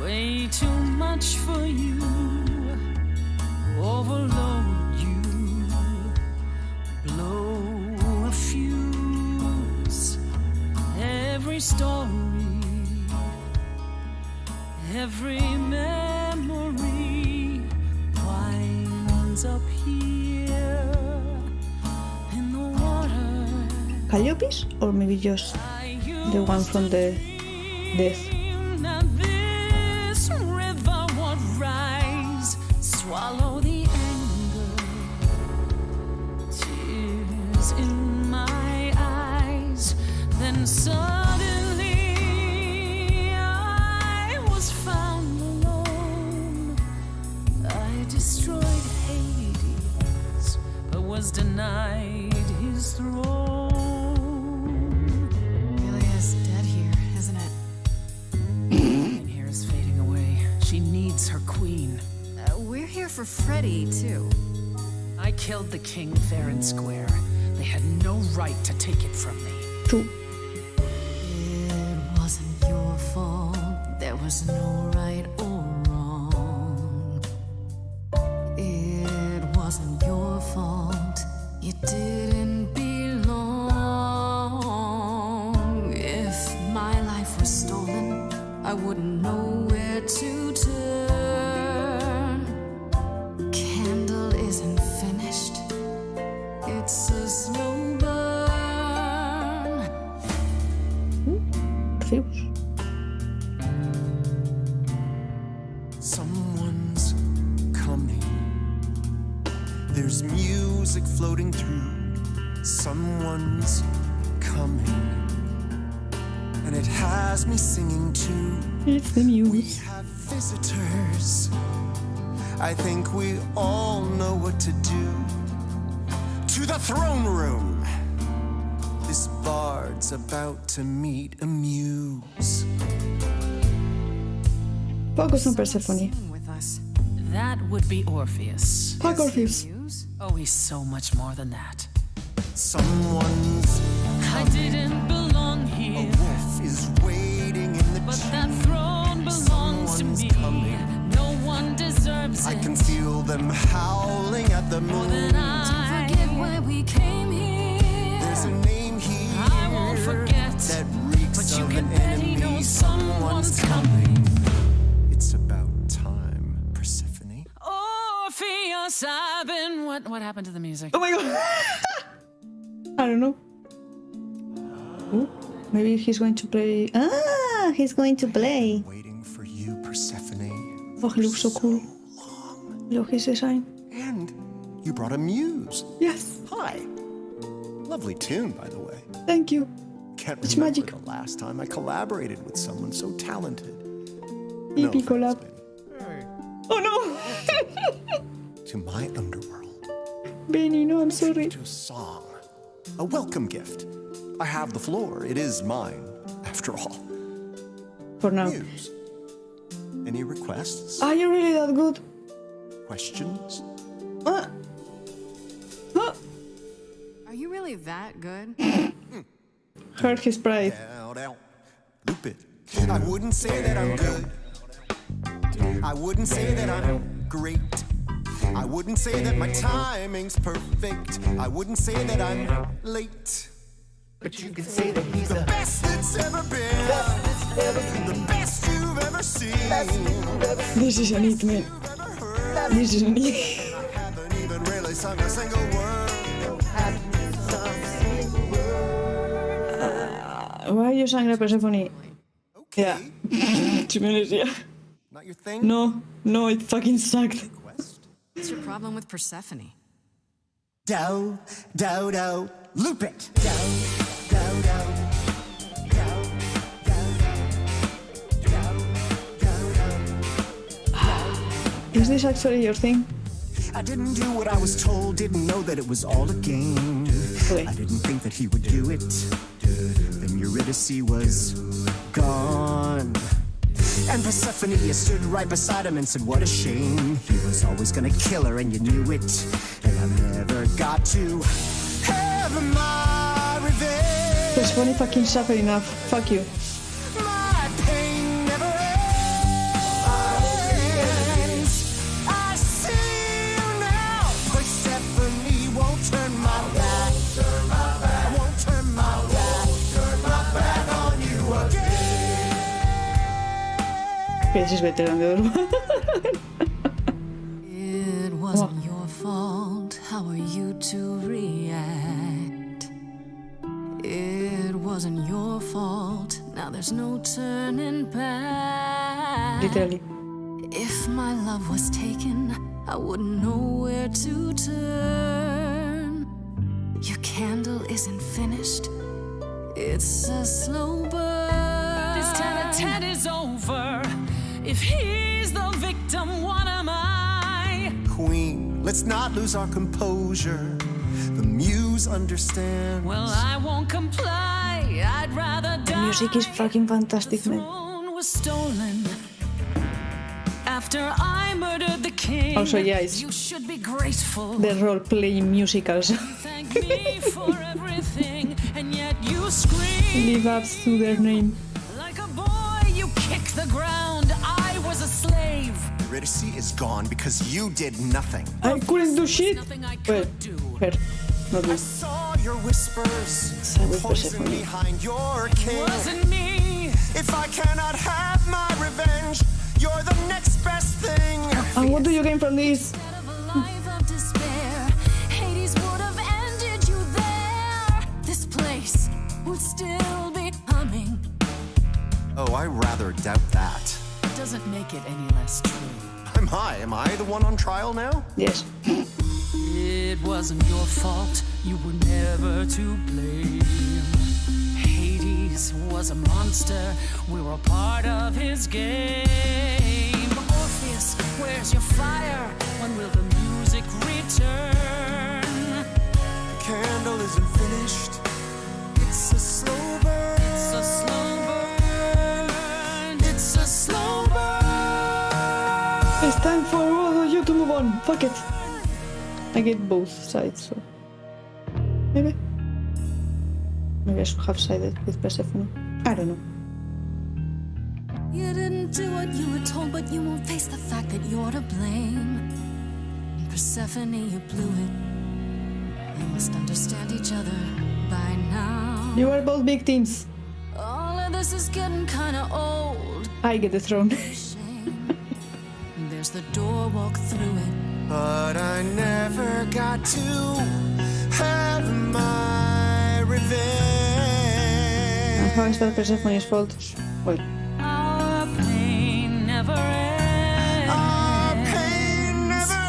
Way too much for you. Overload you. Blow a fuse. Every story. Every memory winds up here in the water. Calliopes? Or maybe just the one from the death? Now this river would rise, swallow the anger, tears in my eyes. Then suddenly I was found alone. I destroyed Hades, but was denied his throne. Really is dead here, isn't it? Queen here is fading away. She needs her queen. We're here for Freddy, too. I killed the king fair and square. They had no right to take it from me. True. It wasn't your fault. There was no right or wrong. It wasn't your fault. You didn't belong. If my life was stolen, I wouldn't know where to turn. Candle isn't finished. It's a slow burn. Feels. Someone's coming. There's music floating through. Someone's coming. And it has me singing too. It's the We muse. have visitors. I think we all know what to do. To the throne room. This bard's about to meet a muse. Focus on Persephone. Singing with us. That would be Orpheus. Fuck Orpheus. Muse? Oh, he's so much more than that. Someone's I didn't belong a here, wolf is waiting in the but tree. that throne belongs to Someone's me. coming. No one deserves I it can feel them howling at the more moon. than I. Forget why we came here. There's a name here I won't forget, that reeks but you of can an bet he enemy. knows someone's coming. It's about time, Persephone. Orpheus, I've been What happened to the music? Oh my god! I don't know. Ooh, maybe he's going to play. Ah, he's going to play. Waiting for you, Persephone. Oh, he looks so cool. Look his design. And you brought a muse. Yes, Hi. Lovely tune, by the way. thank you. Can't It's remember magic. the last time I collaborated with someone so talented. EP thanks, collab. baby. Oh no! To my underworld. Benny, no, I'm sorry. To a song. A welcome gift. I have the floor. It is mine, after all. For now. Muse, any requests? Are you really that good? Questions? Huh? Are you really that good? Hurt his pride. Down. Loop it. I wouldn't say that I'm good. I wouldn't say that I'm great. I wouldn't say that my timing's perfect. I wouldn't say that I'm late. But you can say that he's the best that's ever been. The best you've ever seen. This is an it, man. This is an it. I haven't even really sung a single word. Why you sang the Persephone? Okay. Yeah. 2 minutes, yeah. Not your thing? No, it fucking sucked. Request? What's your problem with Persephone? Dow, dow, dow. Loop it. Dow, dow, dow. Is this actually your thing? I didn't do what I was told, didn't know that it was all a game. Wait. I didn't think that he would do it. Then Eurydice was gone. And Persephone stood right beside him and said, what a shame. He was always gonna kill her and you knew it. And I never got to have my revenge. Persephone fucking suffer enough. Fuck you. My pain never ends. I see you now. Persephone won't turn my back. I won't turn my back on you again. This is better than the other one. It wasn't your fault. How are you to react? It wasn't your fault. Now there's no turning back. Literally. If my love was taken, I wouldn't know where to turn. Your candle isn't finished. It's a slow burn. This tete-a-tete is over. If he's the victim, what am I? Queen, let's not lose our composure. The muse understands. Well, I won't comply. I'd rather die. The music is fucking fantastic, The man. throne was stolen after I murdered the king. Also, yeah, it's You should be grateful. the role-playing musicals. Thank me for everything, and yet you scream Live up to their name. like a boy. You kick the ground. I was a slave. Eurydice is gone because you did nothing. I couldn't do shit. Nothing I Well, could do. her. Not I me. saw your whispers, Side with poison Persephone. behind your king. Wasn't me. If I cannot have my revenge, you're the next best thing. And what do you gain from this? Instead of a life of despair, Hades would have ended you there. This place would still be humming. Oh, I rather doubt that. Doesn't make it any less true. Am I the one on trial now? Yes. It wasn't your fault. You were never to blame. Hades was a monster. We were a part of his game. Orpheus, where's your fire? When will the music return? The candle isn't finished. It's a slow burn. It's a slow burn. It's a slow burn. It's time for all of you to move on. Fuck it. I get both sides, so maybe I should have sided with Persephone. I don't know. You didn't do what you were told, but you won't face the fact that you're to blame. Persephone, you blew it. You must understand each other by now. You are both victims. All of this is getting kinda old. I get the throne. Shame. There's the door, walk through it. But I never got to have my revenge. And how is that Persephone's fault? Well, Our pain never ends. Our pain never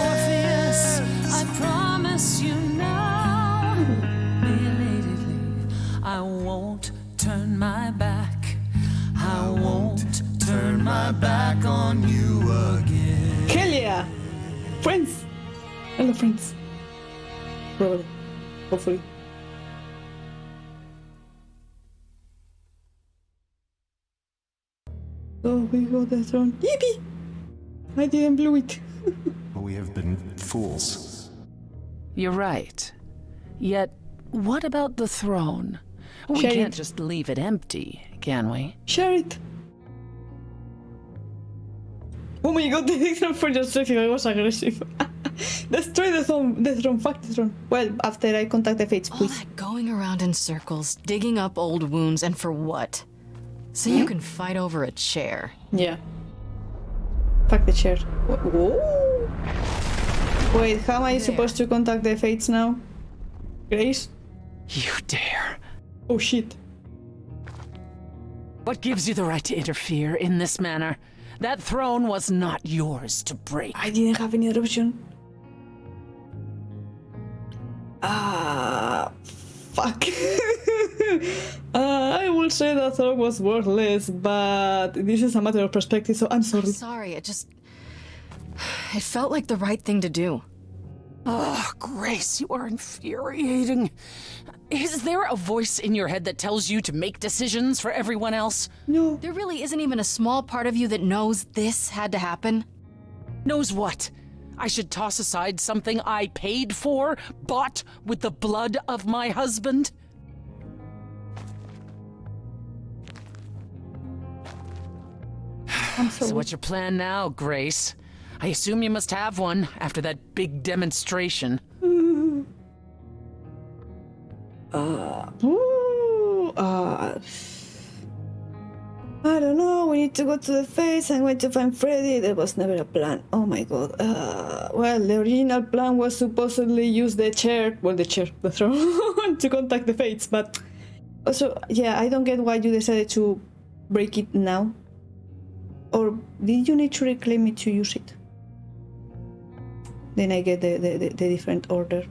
Orpheus, ends. I promise you now. Belatedly, I won't turn my back. I won't turn my back on you again. hell yeah! Friends! I love friends. Probably. Hopefully. Oh, we got the throne. Yippee! I didn't blow it. We have been fools. You're right. Yet, what about the throne? We Share can't it. just leave it empty, can we? Share it. Oh my god, the throne for just checking, I was aggressive. Destroy the throne, fuck the throne. Well, after I contact the fates, All please. that going around in circles, digging up old wounds, and for what? So you can fight over a chair. Yeah. Fuck the chair. Whoa. Wait, how am I supposed to contact the fates now? Grace? You dare. Oh shit. What gives you the right to interfere in this manner? That throne was not yours to break. I didn't have any other option. Fuck. I will say that throne was worthless, but this is a matter of perspective, so I'm sorry. Sorry, it felt like the right thing to do. Oh, Grace, you are infuriating. Is there a voice in your head that tells you to make decisions for everyone else? No. There really isn't even a small part of you that knows this had to happen. Knows what? I should toss aside something I paid for, bought with the blood of my husband? I'm sorry. So what's your plan now, Grace? I assume you must have one after that big demonstration. I don't know, we need to go to the face, I'm going to find Freddy. There was never a plan. Oh my god. Well, the original plan was supposedly use the throne, to contact the fates, but also, yeah, I don't get why you decided to break it now. Or did you need to reclaim it to use it? Then I get the different order.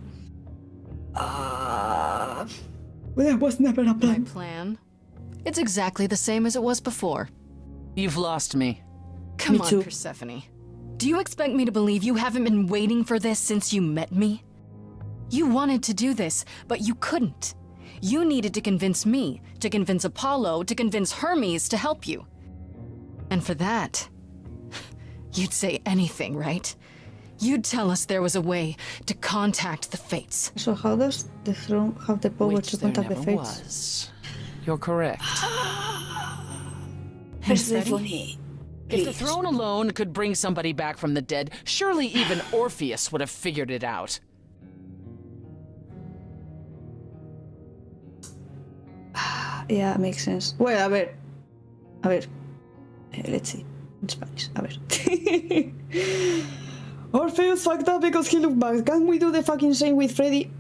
There was never a My plan. plan? It's exactly the same as it was before. You've lost me. Come Me on, too. Persephone. Do you expect me to believe you haven't been waiting for this since you met me? You wanted to do this, but you couldn't. You needed to convince me, to convince Apollo, to convince Hermes to help you. And for that, you'd say anything, right? You'd tell us there was a way to contact the fates. So how does the throne have the power Which to there contact the never fates? was. You're correct. Persephone. If the throne alone could bring somebody back from the dead, surely even Orpheus would have figured it out. Yeah, makes sense. Well, a ver. Let's see. In Spanish. A ver. Orpheus fucked up because he looked back. Can we do the fucking same with Freddy?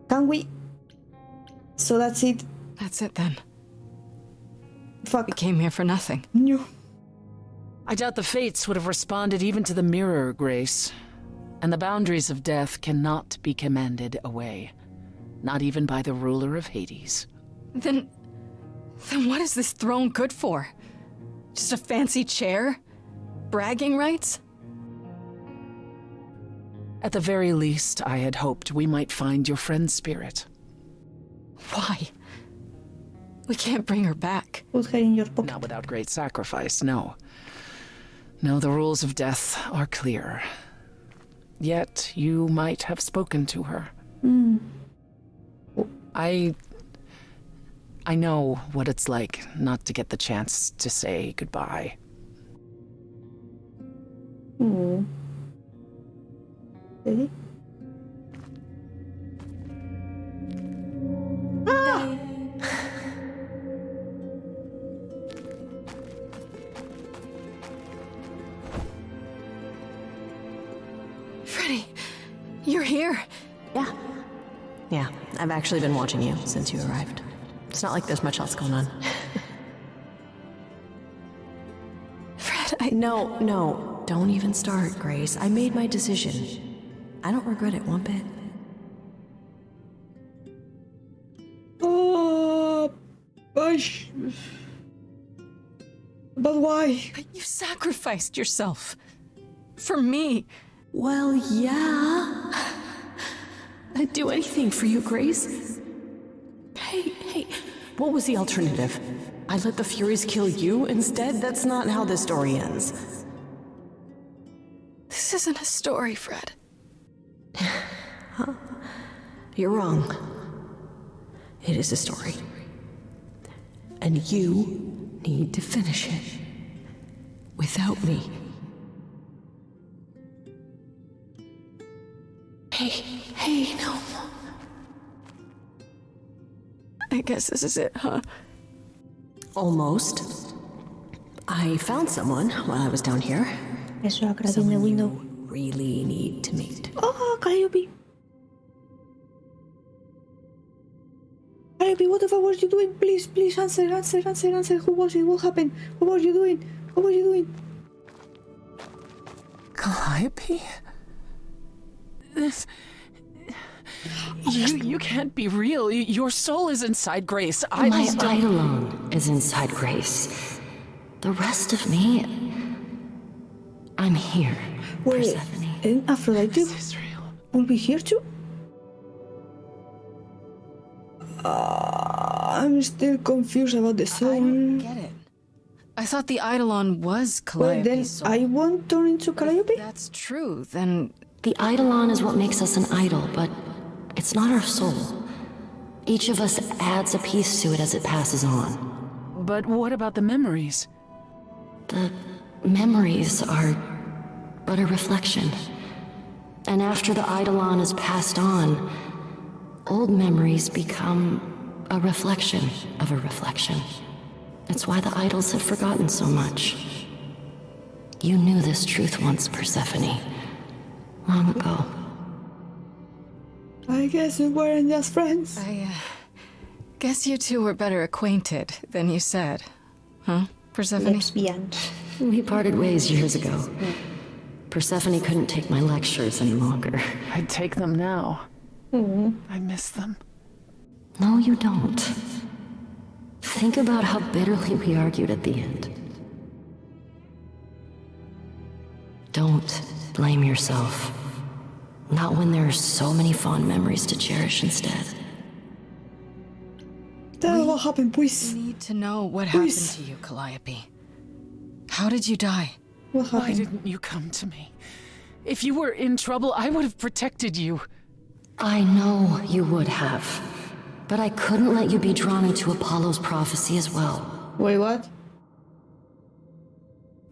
Can we? So that's it. That's it then. Fuck. We came here for nothing. No. I doubt the fates would have responded even to the mirror, Grace. And the boundaries of death cannot be commanded away. Not even by the ruler of Hades. Then what is this throne good for? Just a fancy chair? Bragging rights? At the very least, I had hoped we might find your friend's spirit. Why? We can't bring her back. Put her in your pocket. Not without great sacrifice, no. No, the rules of death are clear. Yet, you might have spoken to her. I know what it's like not to get the chance to say goodbye. Ready? Freddy, you're here. Yeah, I've actually been watching you since you arrived. It's not like there's much else going on. Fred, No, don't even start, Grace. I made my decision. I don't regret it one bit. But why? you sacrificed yourself. For me. Well, yeah. I'd do anything for you, Grace. Hey, what was the alternative? I let the Furies kill you instead? That's not how the story ends. This isn't a story, Fred. You're wrong. It is a story. And you need to finish it. Without me. Hey, no. I guess this is it, huh? Almost. I found someone while I was down here. I saw a crack in the Someone window. you really need to meet. Oh, Calliope. Calliope, what the fuck were you doing? Please, please, answer. Who was it? What happened? What were you doing? What were you doing? Calliope? This... You can't be real. Your soul is inside Grace. My don't... Eidolon is inside Grace. The rest of me... I'm here, Wait, Persephone. and Aphrodite Israel. will be here too? I'm still confused about the I soul. don't get it. I thought the Eidolon was Well, then Calliope's soul. I won't turn into But if Calliope? that's true, then The Eidolon is what makes us an idol, but it's not our soul. Each of us adds a piece to it as it passes on. But what about the memories? The memories are but a reflection. And after the Eidolon is passed on, old memories become a reflection of a reflection. It's why the idols have forgotten so much. You knew this truth once, Persephone. Long ago. I guess we weren't just friends. I guess you two were better acquainted than you said. Huh, Persephone? Lesbian. We parted ways years ago. Persephone couldn't take my lectures any longer. I'd take them now. I miss them. No, you don't. Think about how bitterly we argued at the end. Don't blame yourself. Not when there are so many fond memories to cherish instead. Tell us what happened, please. I need to know what happened Please. to you, Calliope. How did you die? What Why happened? didn't you come to me? If you were in trouble, I would have protected you. I know you would have. But I couldn't let you be drawn into Apollo's prophecy as well. Wait, what?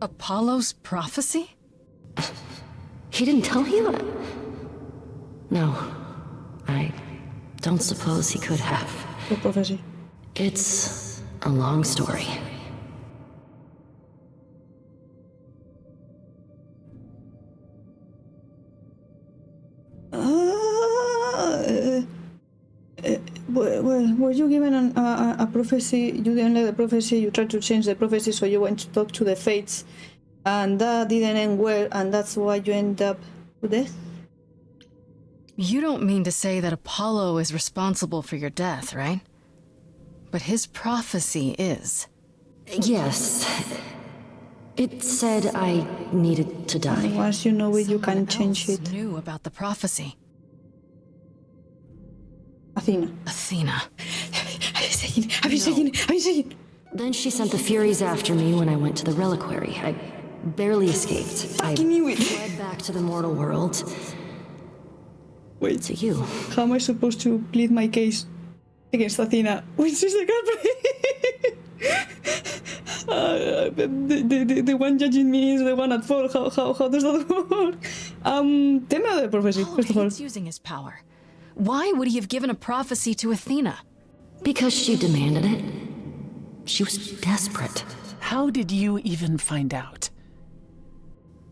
Apollo's prophecy? He didn't tell you that? No. I don't suppose he could have. What prophecy? It's a long story. Well, were you given a prophecy? You didn't like the prophecy, you tried to change the prophecy, so you went to talk to the fates, and that didn't end well, and that's why you end up to death? You don't mean to say that Apollo is responsible for your death, right? But his prophecy is. Yes. It said I needed to die. Once you know it, you can change Someone it. else knew about the prophecy. Athena. Athena. I've been saying. Then she sent the Furies after me when I went to the reliquary. I barely escaped. I knew it. fled back to the mortal world. Wait, To you. how am I supposed to plead my case against Athena when she's the culprit? The one judging me is the one at fault. How does that work? Tell me about the prophecy, Apollo first of all. hates using his power. Why would he have given a prophecy to Athena? Because she demanded it. She was desperate. How did you even find out?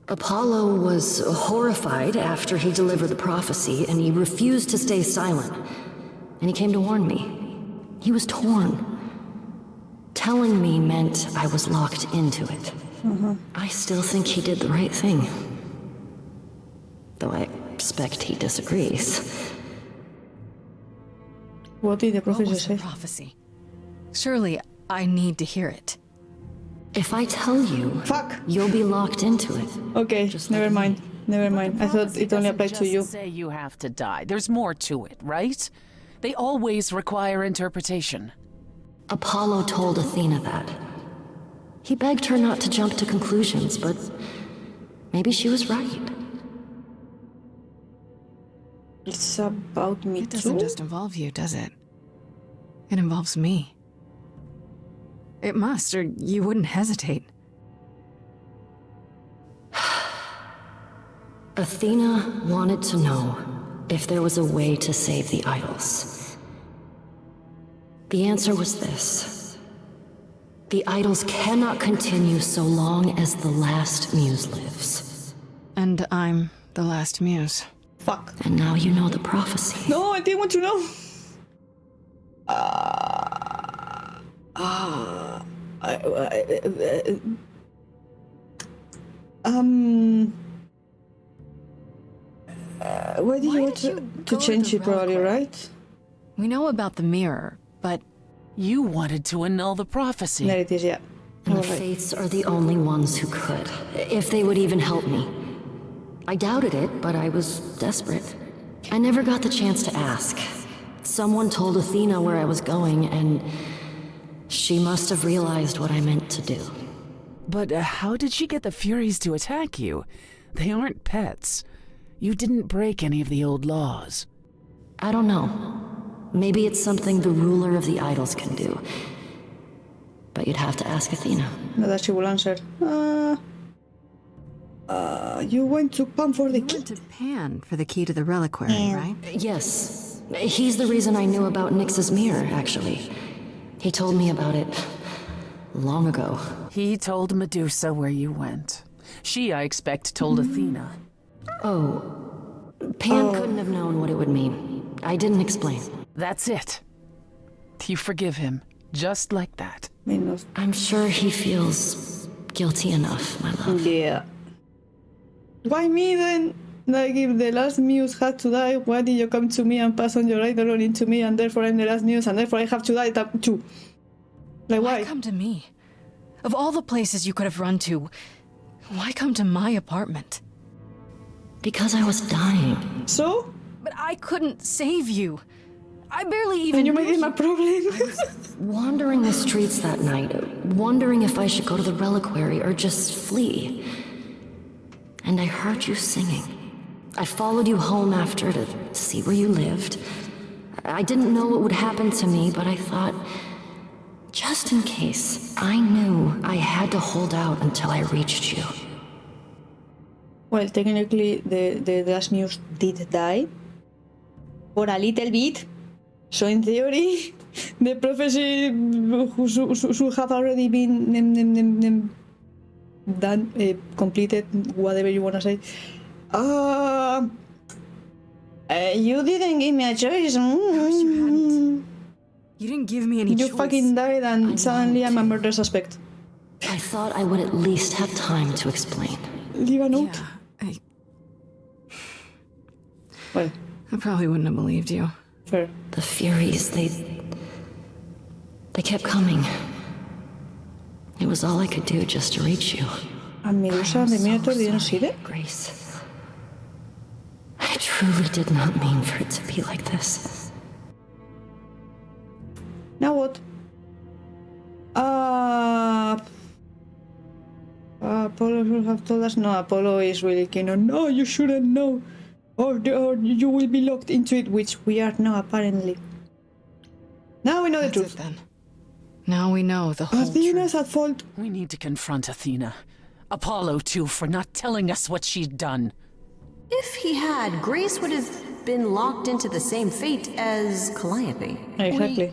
Apollo was horrified after he delivered the prophecy, and he refused to stay silent. And he came to warn me. He was torn. Telling me meant I was locked into it. I still think he did the right thing. Though I expect he disagrees. What did the What prophecy was the say? prophecy? Surely I need to hear it. If I tell you, Fuck! you'll be locked into it. Okay, never mind. Never mind. I thought it only applied to you. Say you have to die. There's more to it, right? They always require interpretation. Apollo told Athena that. He begged her not to jump to conclusions, but maybe she was right. It's about me It doesn't too? just involve you, does it? It involves me. It must, or you wouldn't hesitate. Athena wanted to know if there was a way to save the idols. The answer was this. The idols cannot continue so long as the last muse lives. And I'm the last muse. Fuck. And now you know the prophecy. No, I didn't want to know. Why did you want to change it, probably, right? We know about the mirror, but You wanted to annul the prophecy. There it is, yeah. And the Alright. Fates are the only ones who could, if they would even help me. I doubted it, but I was desperate. I never got the chance to ask. Someone told Athena where I was going, and she must have realized what I meant to do. But how did she get the Furies to attack you? They aren't pets. You didn't break any of the old laws. I don't know. Maybe it's something the ruler of the idols can do. But you'd have to ask Athena. No, that she will answer. You went to Pan for the you key. went to Pan for the key to the reliquary, right? Yes. He's the reason I knew about Nyx's mirror, actually. He told me about it long ago. He told Medusa where you went. She, I expect, told Athena. Oh. Pan couldn't have known what it would mean. I didn't explain. That's it. You forgive him, just like that. Menos. I'm sure he feels guilty enough, my love. Yeah. Why me then? Like, if the last muse had to die, why did you come to me and pass on your idol into me, and therefore I'm the last muse, and therefore I have to die too? Like, Why why? come to me? Of all the places you could have run to, why come to my apartment? Because I was dying. So? But I couldn't save you. I barely even And you knew made it my problem. Wandering the streets that night, wondering if I should go to the reliquary or just flee. And I heard you singing. I followed you home after to see where you lived. I didn't know what would happen to me, but I thought, just in case, I knew I had to hold out until I reached you. Well, technically, the last muse did die. For a little bit. So in theory, the prophecy should have already been done, completed, whatever you want to say. You didn't give me a choice. course you hadn't. You didn't give me any You choice. fucking died, and suddenly I'm a murder suspect. I thought I would at least have time to explain. Leave a note. Yeah, Well, I probably wouldn't have believed you. fair. The Furies, they kept coming. It was all I could do just to reach you. And Medusa and the Minotaur didn't see that? Grace. I truly did not mean for it to be like this. Now what? Apollo should have told us. No, Apollo is really keen on, no, you shouldn't know. Or you will be locked into it, which we are now, apparently. Now we know the That's truth. it then. Now we know the whole Athena's truth. at fault. We need to confront Athena. Apollo, too, for not telling us what she'd done. If he had, Grace would have been locked into the same fate as Calliope. Exactly.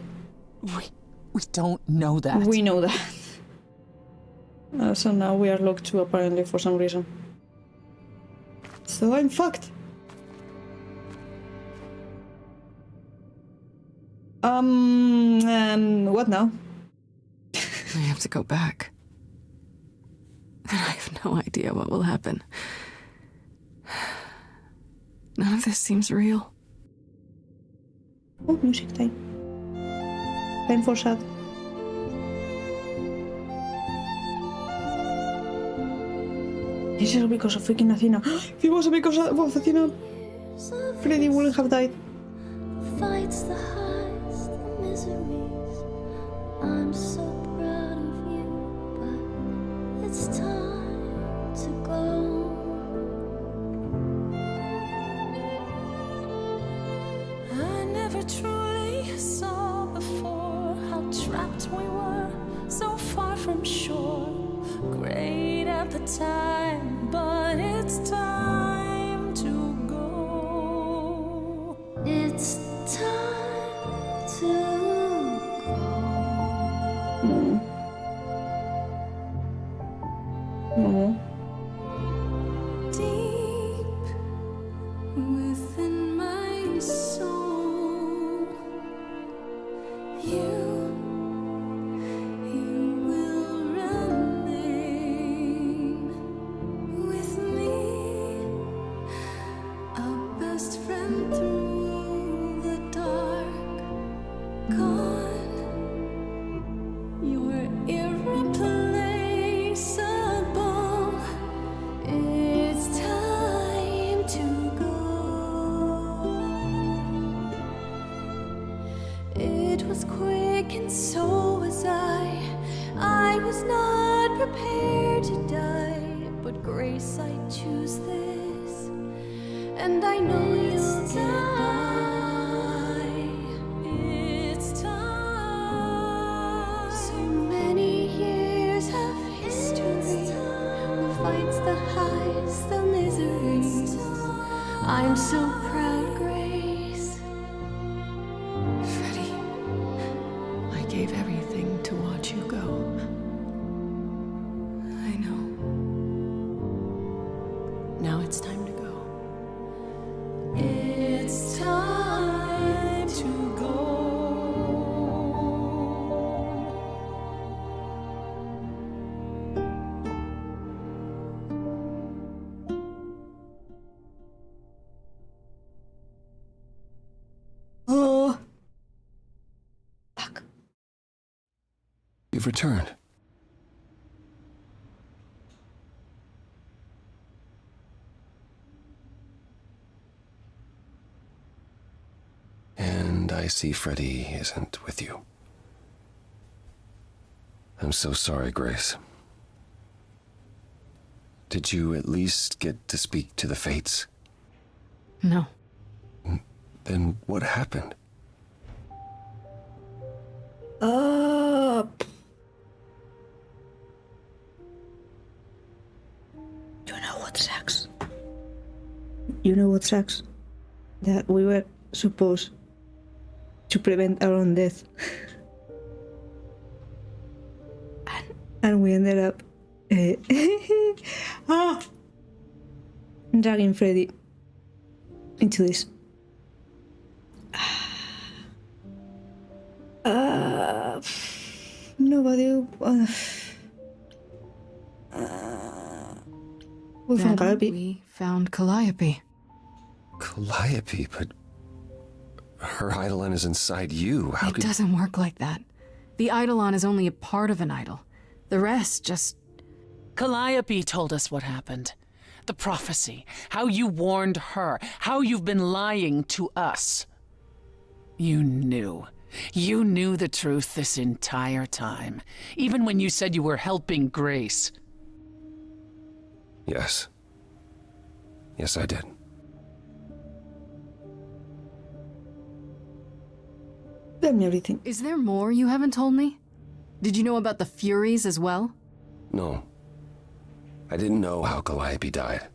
We don't know that. We know that. So now we are locked too, apparently, for some reason. So I'm fucked. What now? I have to go back. And I have no idea what will happen. None of this seems real. Oh, music time. Time for sad. This is because of freaking Athena. If it wasn't because of Athena, Freddy wouldn't have died. Fights the highs, the miseries. It's time to go. I never truly saw before how trapped we were, so far from shore. Great at the time, but it's time to go. It's time to go. No. Deep within my soul, you will remain with me, a best friend through the dark. Gone, you're irreplaceable. It's time to go. It was quick and so was I was not prepared to die, but Grace, I choose this, and I know you'll get by. It's time. So many years of history, who fights the highs, the miseries. I'm so proud, Grace. Freddie, I gave everything to watch you go. I know. Now it's time to go. It's time to go. Oh. Fuck. You've returned. And I see Freddie isn't with you. I'm so sorry, Grace. Did you at least get to speak to the Fates? No. Then what happened? You know what sucks? You know what sucks? That we were supposed to prevent our own death. and we ended up dragging Freddy into this. Nobody. We found Then Calliope. we found Calliope. Calliope, but her Eidolon is inside you. How It could... doesn't work like that. The Eidolon is only a part of an idol. The rest just... Calliope told us what happened. The prophecy, how you warned her, how you've been lying to us. You knew. You knew the truth this entire time, even when you said you were helping Grace. Yes. Yes, I did. Tell me everything. Is there more you haven't told me? Did you know about the Furies as well? No. I didn't know how Calliope died.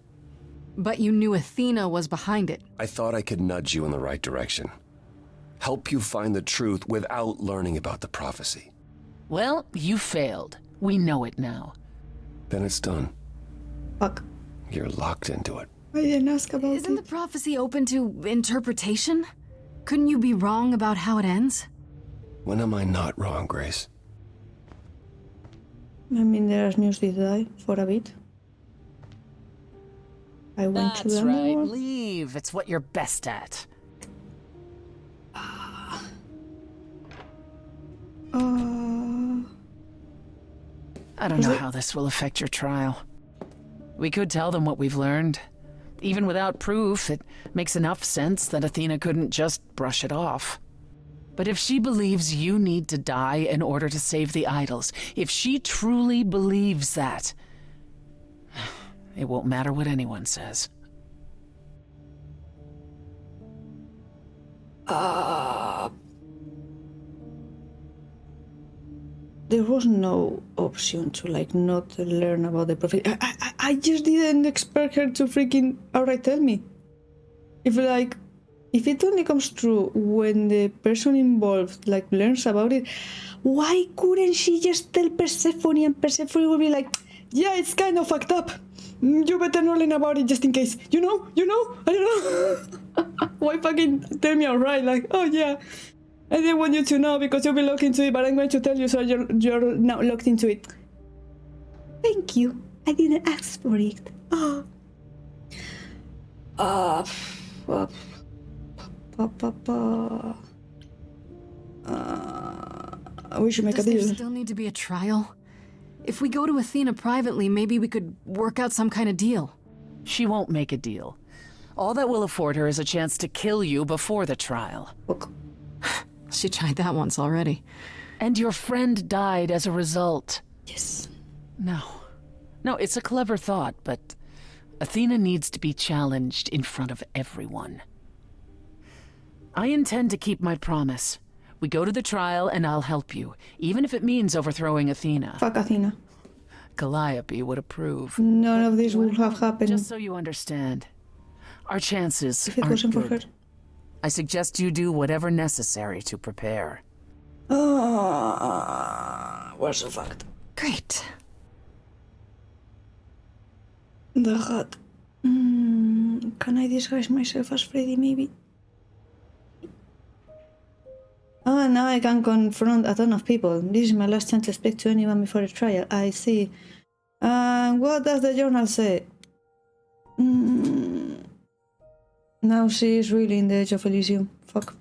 But you knew Athena was behind it. I thought I could nudge you in the right direction. Help you find the truth without learning about the prophecy. Well, you failed. We know it now. Then it's done. Fuck. You're locked into it. I didn't ask about Isn't the it. prophecy open to interpretation? Couldn't you be wrong about how it ends? When am I not wrong, Grace? I mean, there's news did die for a bit. I went to That's the right. underworld. Leave. It's what you're best at. I don't know how this will affect your trial. We could tell them what we've learned. Even without proof, it makes enough sense that Athena couldn't just brush it off. But if she believes you need to die in order to save the idols, if she truly believes that, it won't matter what anyone says. There was no option to like not learn about the prophet. I just didn't expect her to freaking outright tell me. If it only comes true when the person involved like learns about it, why couldn't she just tell Persephone and Persephone would be like, yeah, it's kind of fucked up. You better not learn about it just in case. You know? I don't know. Why fucking tell me outright like, oh yeah, I didn't want you to know because you'll be locked into it, but I'm going to tell you so you're now locked into it. Thank you. I didn't ask for it. We should make Does a there deal. still need to be a trial? If we go to Athena privately, maybe we could work out some kind of deal. She won't make a deal. All that will afford her is a chance to kill you before the trial. Okay. She tried that once already. And your friend died as a result. Yes. No, it's a clever thought, but Athena needs to be challenged in front of everyone. I intend to keep my promise. We go to the trial and I'll help you, even if it means overthrowing Athena. Fuck Athena. Calliope would approve. None of this would have happened Just so you understand, our chances if it aren't wasn't for her. good. I suggest you do whatever necessary to prepare. We're so fucked. Great. The hat. Can I disguise myself as Freddy, maybe? Now I can confront a ton of people. This is my last chance to speak to anyone before a trial. I see. What does the journal say? Now she is really in the edge of Elysium. Fuck.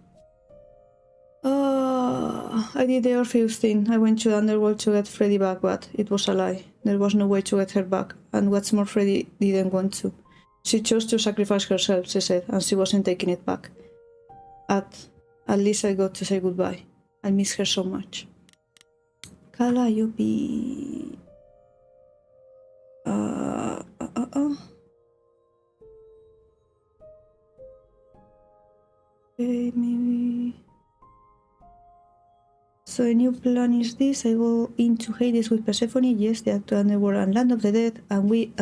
I did the Orpheus thing. I went to the underworld to get Freddy back, but it was a lie. There was no way to get her back, and what's more, Freddy didn't want to. She chose to sacrifice herself, she said, and she wasn't taking it back. At least I got to say goodbye. I miss her so much. Calliope. Okay, maybe. So a new plan is this. I go into Hades with Persephone, yes, the actual underworld and land of the dead, and we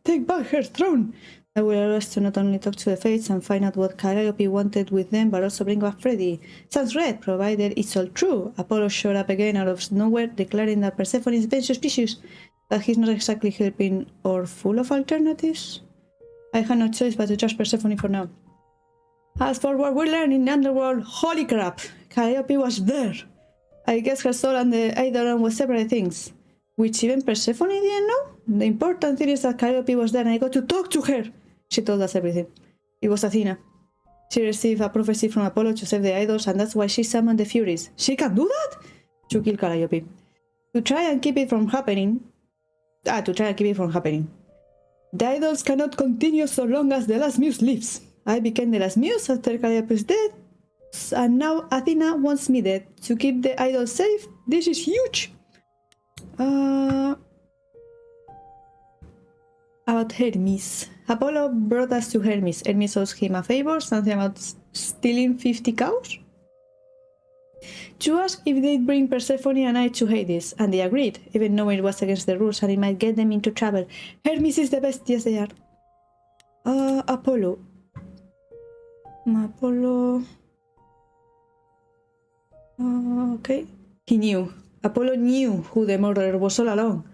take back her throne. I will allow us to not only talk to the Fates and find out what Calliope wanted with them, but also bring back Freddy. Sounds right, provided it's all true. Apollo showed up again out of nowhere, declaring that Persephone is very suspicious, that he's not exactly helping or full of alternatives. I had no choice but to trust Persephone for now. As for what we learned in the underworld, holy crap, Calliope was there. I guess her soul and the Eidolon were separate things, which even Persephone didn't know. The important thing is that Calliope was there and I got to talk to her. She told us everything. It was Athena. She received a prophecy from Apollo to save the idols, and that's why she summoned the Furies. She can do that? To kill Calliope. To try and keep it from happening. The idols cannot continue so long as the last muse lives. I became the last muse after Calliope is dead, and now Athena wants me dead. To keep the idols safe, this is huge. About Hermes. Apollo brought us to Hermes. Hermes owes him a favor, something about stealing 50 cows? To ask if they'd bring Persephone and I to Hades, and they agreed, even knowing it was against the rules and it might get them into trouble. Hermes is the best, yes they are. Apollo. Okay. He knew. Apollo knew who the murderer was all along.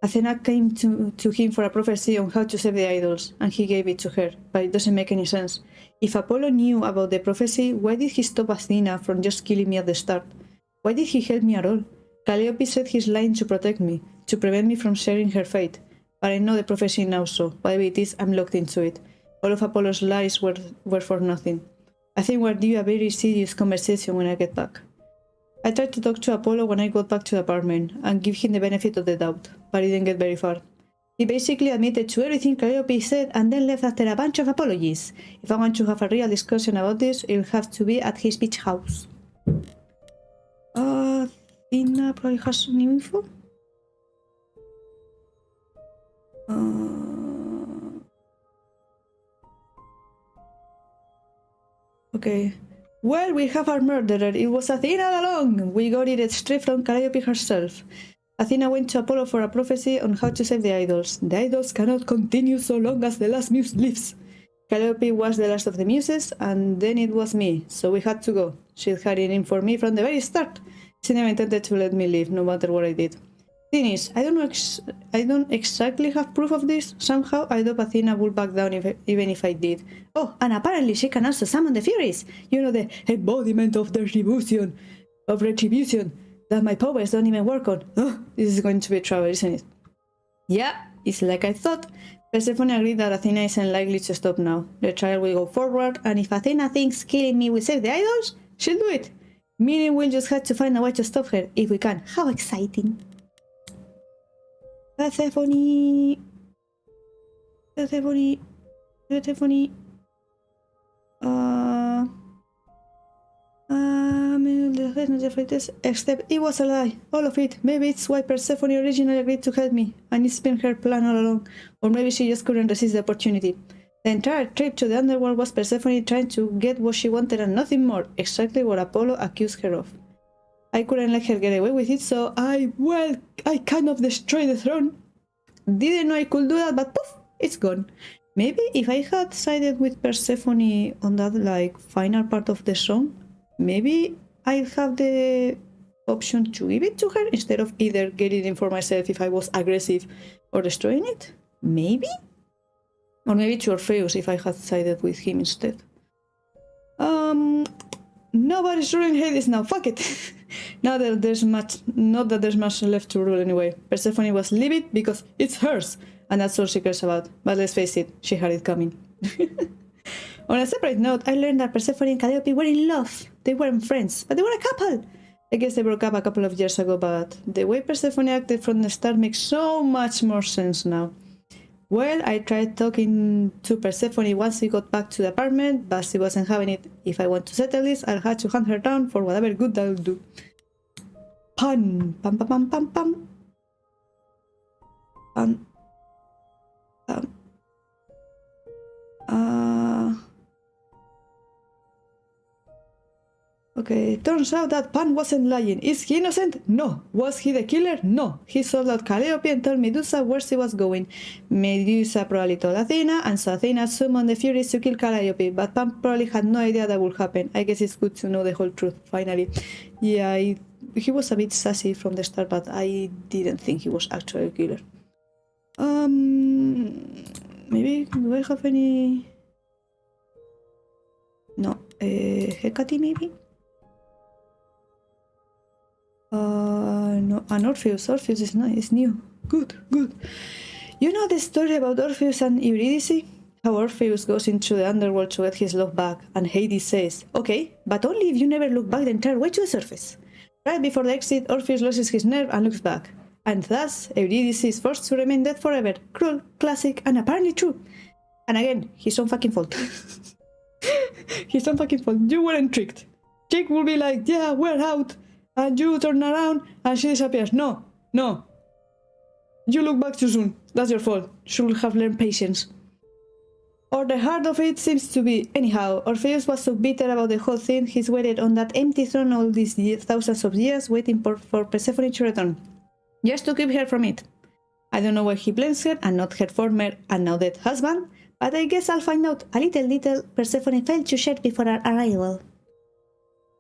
Athena came to him for a prophecy on how to save the idols, and he gave it to her, but it doesn't make any sense. If Apollo knew about the prophecy, why did he stop Athena from just killing me at the start? Why did he help me at all? Calliope said he's lying to protect me, to prevent me from sharing her fate. But I know the prophecy now, so whatever it is, I'm locked into it. All of Apollo's lies were for nothing. I think we're due a very serious conversation when I get back. I tried to talk to Apollo when I got back to the apartment and give him the benefit of the doubt, but I didn't get very far. He basically admitted to everything Calliope said and then left after a bunch of apologies. If I want to have a real discussion about this, it will have to be at his beach house. Athena probably has new info. Okay. Well, we have our murderer. It was Athena all along. We got it straight from Calliope herself. Athena went to Apollo for a prophecy on how to save the idols. The idols cannot continue so long as the last muse lives. Calliope was the last of the muses, and then it was me, so we had to go. She had it in for me from the very start. She never intended to let me leave, no matter what I did. Thing is, I don't exactly have proof of this. Somehow, I doubt Athena would back down even if I did. Oh, and apparently she can also summon the Furies. You know, the embodiment of the retribution that my powers don't even work on. Oh, this is going to be trouble, isn't it? Yeah, it's like I thought. Persephone agreed that Athena isn't likely to stop now. The trial will go forward, and if Athena thinks killing me will save the idols, she'll do it. Meaning we'll just have to find a way to stop her, if we can. How exciting. Persephone. Except it was a lie, all of it. Maybe it's why Persephone originally agreed to help me, and it's been her plan all along. Or maybe she just couldn't resist the opportunity. The entire trip to the underworld was Persephone trying to get what she wanted and nothing more, exactly what Apollo accused her of. I couldn't let her get away with it, so I kind of destroyed the throne. Didn't know I could do that, but poof, it's gone. Maybe if I had sided with Persephone on that, final part of the song, maybe I'd have the option to give it to her instead of either getting it for myself if I was aggressive or destroying it? Maybe? Or maybe to Orpheus if I had sided with him instead. Nobody's ruling Hades now, fuck it! Not that there's much left to rule anyway. Persephone was livid because it's hers, and that's all she cares about. But let's face it, she had it coming. On a separate note, I learned that Persephone and Calliope were in love. They weren't friends, but they were a couple. I guess they broke up a couple of years ago, but the way Persephone acted from the start makes so much more sense now. Well, I tried talking to Persephone once we got back to the apartment, but she wasn't having it. If I want to settle this, I'll have to hunt her down for whatever good that'll do. Pun. Pam pam pam pam pam. Okay, turns out that Pan wasn't lying. Is he innocent? No. Was he the killer? No. He sold out Calliope and told Medusa where she was going. Medusa probably told Athena, and so Athena summoned the Furies to kill Calliope, but Pan probably had no idea that would happen. I guess it's good to know the whole truth, finally. Yeah, he was a bit sassy from the start, but I didn't think he was actually a killer. Maybe, do I have any... No, Hecate maybe? No, and Orpheus. Orpheus is nice, it's new. Good, good. You know the story about Orpheus and Eurydice? How Orpheus goes into the underworld to get his love back, and Hades says, okay, but only if you never look back the entire way to the surface. Right before the exit, Orpheus loses his nerve and looks back. And thus, Eurydice is forced to remain dead forever. Cruel, classic, and apparently true. And again, his own fucking fault. His own fucking fault. You weren't tricked. Jake will be like, yeah, we're out. And you turn around and she disappears. No, no. You look back too soon. That's your fault. Should have learned patience. Or the heart of it seems to be. Anyhow, Orpheus was so bitter about the whole thing, he's waited on that empty throne all these thousands of years, waiting for Persephone to return. Just to keep her from it. I don't know where he blames her, and not her former and now dead husband, but I guess I'll find out. A little Persephone failed to shed before our arrival.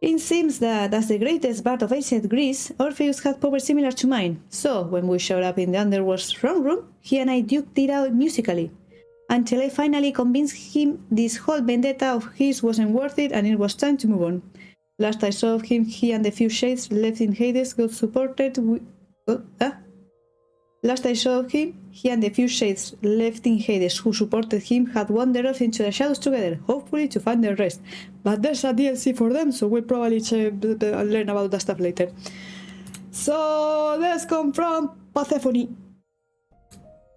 It seems that, as the greatest bard of ancient Greece, Orpheus had powers similar to mine, so when we showed up in the underworld's throne room, he and I duked it out musically, until I finally convinced him this whole vendetta of his wasn't worth it and it was time to move on. Last I saw of him, he and the few shades left in Hades got supported Last I saw him, he and the few shades left in Hades who supported him had wandered off into the shadows together, hopefully to find their rest. But there's a DLC for them, so we'll probably learn about that stuff later. So let's come from Persephone.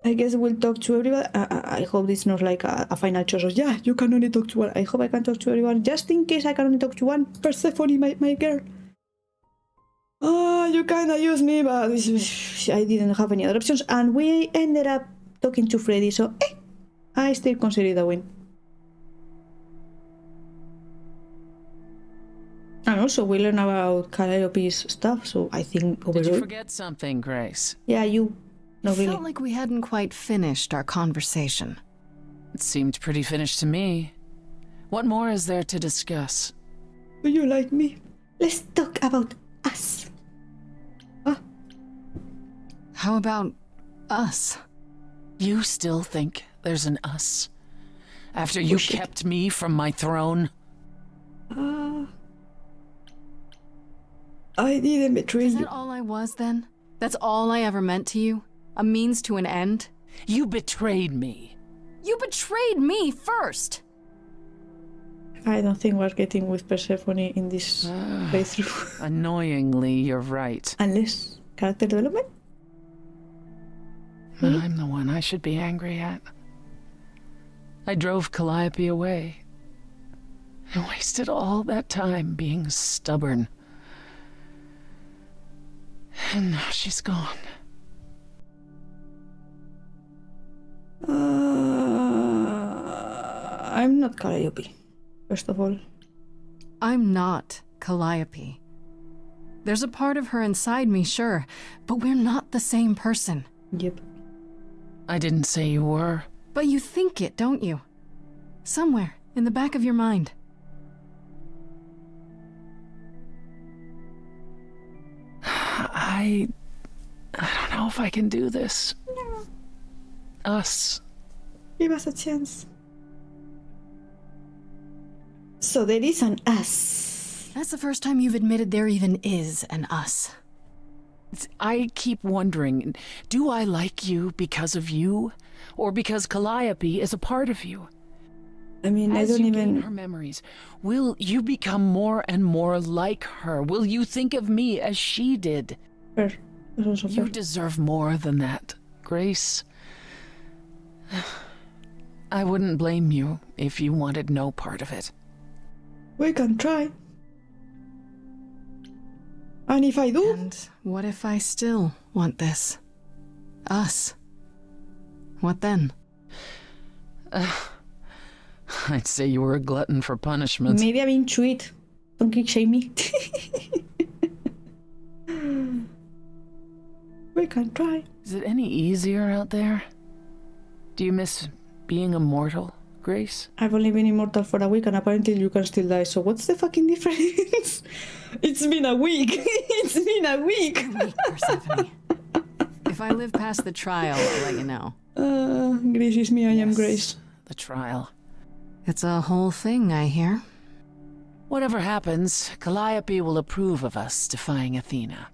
I guess we'll talk to everybody. I hope it's not like a final choice. Yeah, you can only talk to one. I hope I can talk to everyone. Just in case I can only talk to one. Persephone, my girl. you kinda used me, but I didn't have any other options, and we ended up talking to Freddy, so I still consider it a win. And also, we learn about Calliope's stuff, so I think overall... Did you forget something, Grace? Yeah, you. Not It really. felt like we hadn't quite finished our conversation. It seemed pretty finished to me. What more is there to discuss? Do you like me? Let's talk about us. How about us? You still think there's an us? After you kept me from my throne? I didn't betray Is you. that all I was then? That's all I ever meant to you? A means to an end? You betrayed me. You betrayed me first! I don't think we're getting with Persephone in this playthrough. Annoyingly, you're right. Unless character development? I'm the one I should be angry at. I drove Calliope away. I wasted all that time being stubborn. And now she's gone. I'm not Calliope, first of all. I'm not Calliope. There's a part of her inside me, sure, but we're not the same person. Yep. I didn't say you were. But you think it, don't you? Somewhere in the back of your mind. I don't know if I can do this. No. Us. Give us a chance. So there is an us. That's the first time you've admitted there even is an us. I keep wondering, do I like you because of you? Or because Calliope is a part of you? I mean, As I don't you even... gain her memories, will you become more and more like her? Will you think of me as she did? Fair. That's also You fair. deserve more than that, Grace. I wouldn't blame you if you wanted no part of it. We can try. And if I do... And what if I still want this? Us? What then? I'd say you were a glutton for punishment. Maybe I'm into it. Don't kick shame me. We can try. Is it any easier out there? Do you miss being immortal, Grace? I've only been immortal for a week and apparently you can still die, so what's the fucking difference? It's been a week. It's been a week. Persephone. If I live past the trial, I'll let you know. Grace is me, I am Grace. The trial. It's a whole thing, I hear. Whatever happens, Calliope will approve of us defying Athena.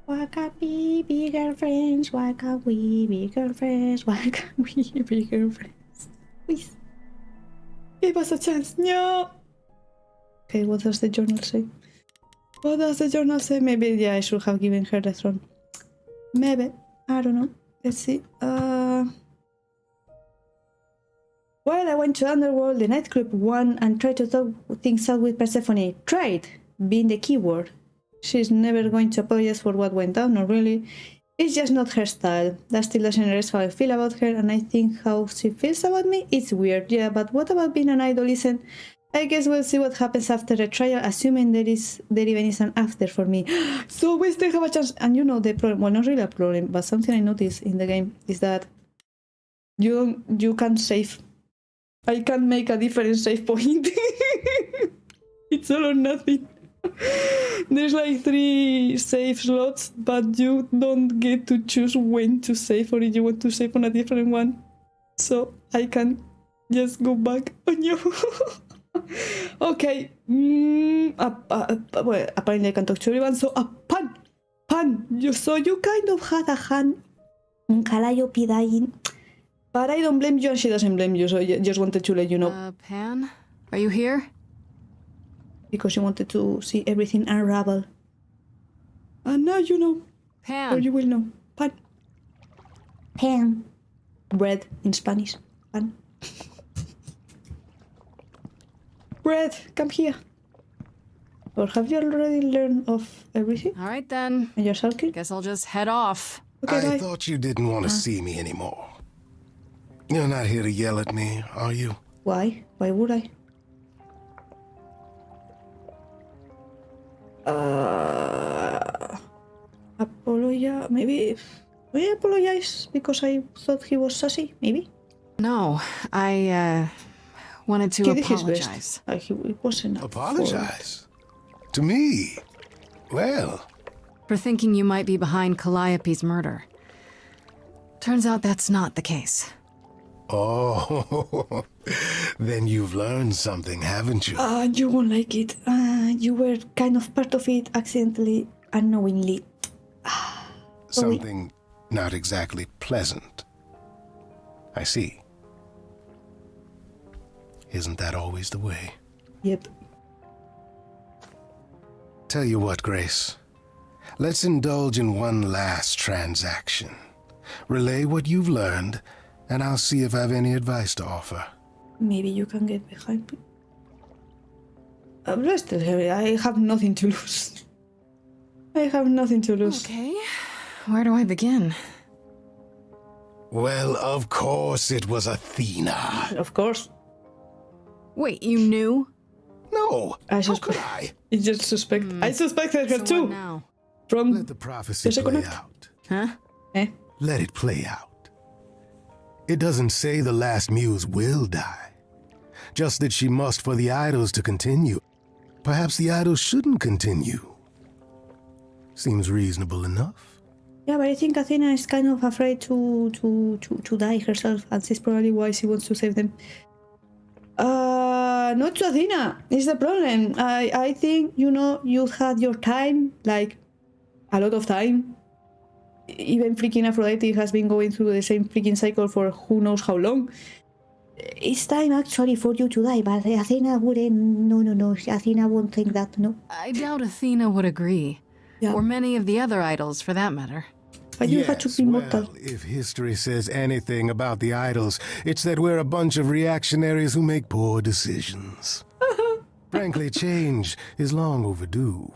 Why can't we be girlfriends? Why can't we be girlfriends? Why can't we be girlfriends? Please. Give us a chance. No. Okay, what does the journal say? What does the journal say? Maybe, yeah, I should have given her the throne. Maybe. I don't know. Let's see. Well, I went to Underworld, the nightclub one, and tried to talk things out with Persephone. Tried, being the key word. She's never going to apologize for what went down, not really. It's just not her style. That still doesn't erase how I feel about her, and I think how she feels about me, it's weird. Yeah, but what about being an idol? Listen, I guess we'll see what happens after the trial, assuming there even is an after for me. So we still have a chance. And you know the problem, well, not really a problem, but something I noticed in the game is that you can't save. I can't make a different save point. It's all or nothing. There's like 3 save slots, but you don't get to choose when to save or if you want to save on a different one. So I can just go back on you. Okay. Well, apparently I can talk to everyone. So, Pan. So you kind of had a hand on Calliope dying. But I don't blame you and she doesn't blame you. So I just wanted to let you know. Pan? Are you here? Because you wanted to see everything unravel. And now you know. Pan. Or you will know. Pan. bread in Spanish. Pan. Bread, come here. Or have you already learned of everything? All right then. And you're sulking? Guess I'll just head off. Okay, I bye. thought you didn't want to see me anymore. You're not here to yell at me, are you? Why? Why would I? Apologize. Maybe. Will I apologize because I thought he was sassy? Maybe. No, I wanted to He did his apologize. best. It wasn't. Apologize? To me? Well, For thinking you might be behind Calliope's murder. Turns out that's not the case. oh, then you've learned something, haven't you? You won't like it. You were kind of part of it accidentally, unknowingly. Something not exactly pleasant. I see. Isn't that always the way? Yep. Tell you what, Grace. Let's indulge in one last transaction. Relay what you've learned, and I'll see if I have any advice to offer. Maybe you can get behind me. Rest assured, I have nothing to lose. I have nothing to lose. Okay, where do I begin? Well, of course it was Athena. Of course. Wait, you knew? No, I how suspect. could I? You just suspect. I suspected her So too. what now? From Let the prophecy the second play act. out. Huh? Let it play out. It doesn't say the last muse will die. Just that she must for the idols to continue. Perhaps the idols shouldn't continue. Seems reasonable enough. Yeah, but I think Athena is kind of afraid to die herself, and that's probably why she wants to save them. Not to Athena is the problem. I think, you had your time, like a lot of time. Even freaking Aphrodite has been going through the same freaking cycle for who knows how long. It's time actually for you to die, but Athena wouldn't. No. Athena won't think that, no. I doubt Athena would agree. Yeah. Or many of the other idols, for that matter. But you had to be mortal. Well, if history says anything about the idols, it's that we're a bunch of reactionaries who make poor decisions. Frankly, change is long overdue.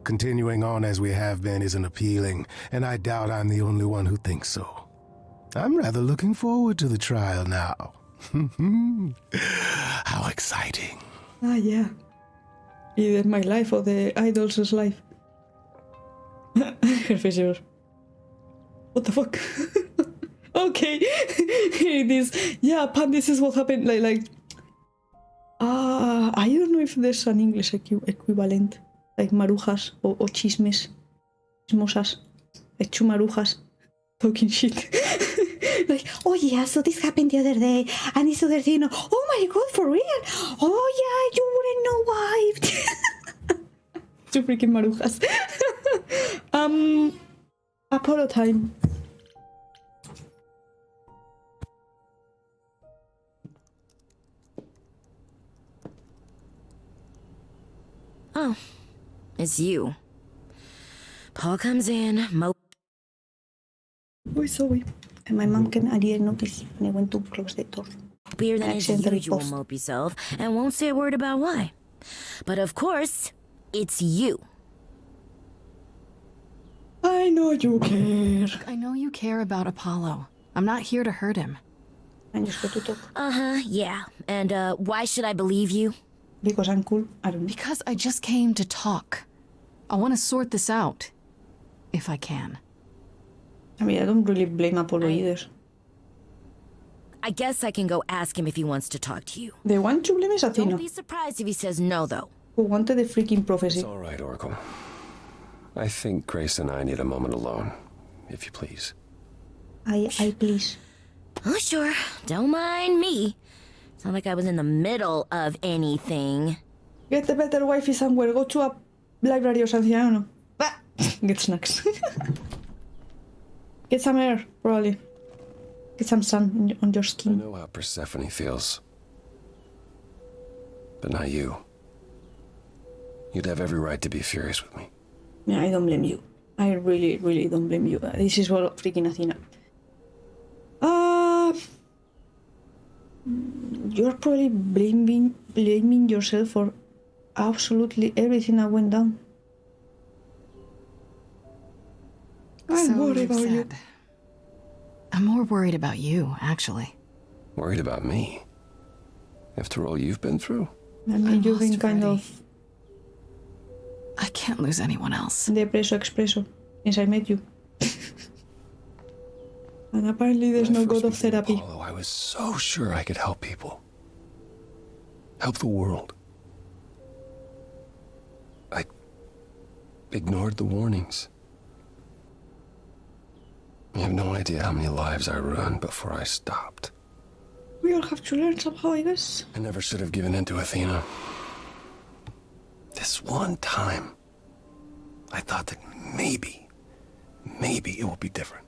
Continuing on as we have been isn't appealing, and I doubt I'm the only one who thinks so. I'm rather looking forward to the trial now. How exciting. Yeah. Either my life or the idol's life. Her face is... What the fuck? Okay. Here it is. Yeah, Pan, this is what happened. I don't know if there's an English equivalent. Like marujas or chismes. Chismosas. Like chumarujas. Talking shit. Like, oh yeah, so this happened the other day. And this other thing. Oh my god, for real? Oh yeah, you wouldn't know why. Two freaking marujas. Apollo time. Oh, it's you. Paul comes in, Oh, sorry. And my mom I didn't notice when I went to close the door. mopier than his Accidentally usual paused. mopey self, and won't say a word about why. But of course, it's you. I know you care. I know you care about Apollo. I'm not here to hurt him. I'm just going to talk. Yeah. And, why should I believe you? Because I'm cool. I don't know. Because I just came to talk. I want to sort this out. If I can. I mean, I don't really blame Apollo either. I guess I can go ask him if he wants to talk to you. The one to blame is Athena, Don't be surprised if he says no, though. who wanted the freaking prophecy. It's all right, Oracle. I think Grace and I need a moment alone, if you please. I please. Oh, sure. Don't mind me. It's not like I was in the middle of anything. Get a better wifey somewhere. Go to a library or something. I don't know. Ah, get snacks. Get some air, probably. Get some sun on your I skin. know how Persephone feels. But not you. You'd have every right to be furious with me. Yeah, I don't blame you. I really, really don't blame you. This is all freaking Athena. you're probably blaming yourself for absolutely everything that went down. I'm So worried you've about you. said. I'm more worried about you, actually. Worried about me? After all you've been through? I mean, you've been lost kind Freddy. of I can't lose anyone else. depresso expresso since I met you. And apparently there's When I no first god of became therapy. Apollo, I was so sure I could help people. Help the world. I ignored the warnings. You have no idea how many lives I ruined before I stopped. We all have to learn somehow, I guess. I never should have given in to Athena. This one time, I thought that maybe it will be different.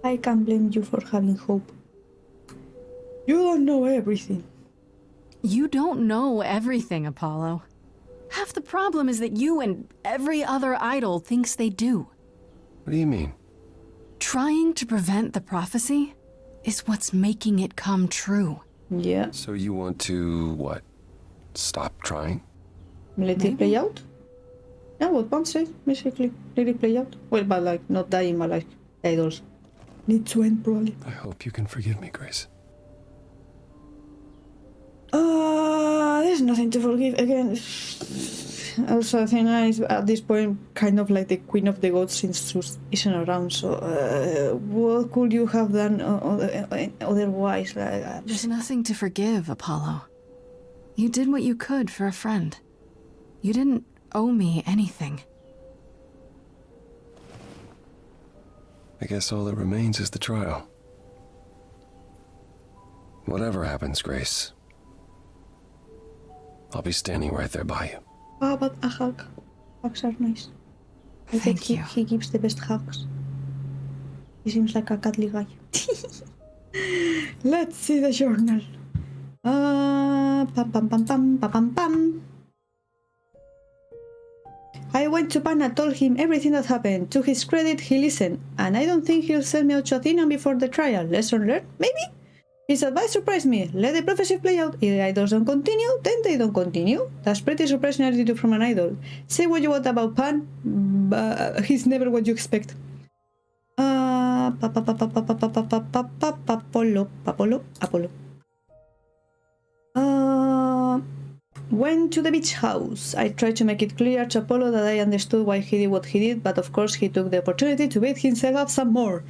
I can't blame you for having hope. You don't know everything. You don't know everything, Apollo. Half the problem is that you and every other idol thinks they do. What do you mean? Trying to prevent the prophecy is what's making it come true. Yeah. So you want to, what? Stop trying? Let it play out? Yeah, what Pam said, basically. Let it play out. Well, but like, not dying, but like, idols. Need to end, probably. I hope you can forgive me, Grace. There's nothing to forgive. Again, also Athena is at this point kind of like the queen of the gods since Zeus isn't around, so what could you have done otherwise? There's nothing to forgive, Apollo. You did what you could for a friend. You didn't owe me anything. I guess all that remains is the trial. Whatever happens, Grace, I'll be standing right there by you. How about a hug? Hugs are nice. I Thank bet you. He gives the best hugs. He seems like a cuddly guy. Let's see the journal. Pam pam pam pam pam pam pam. I went to Pan and told him everything that happened. To his credit, he listened, and I don't think he'll send me out to Athena before the trial. Lesson learned? Maybe? His advice surprised me. Let the prophecy play out. If the idols don't continue, then they don't continue. That's pretty surprising attitude from an idol. Say what you want about Pan, but he's never what you expect. Apollo. Went to the beach house. I tried to make it clear to Apollo that I understood why he did what he did, but of course he took the opportunity to beat himself up some more.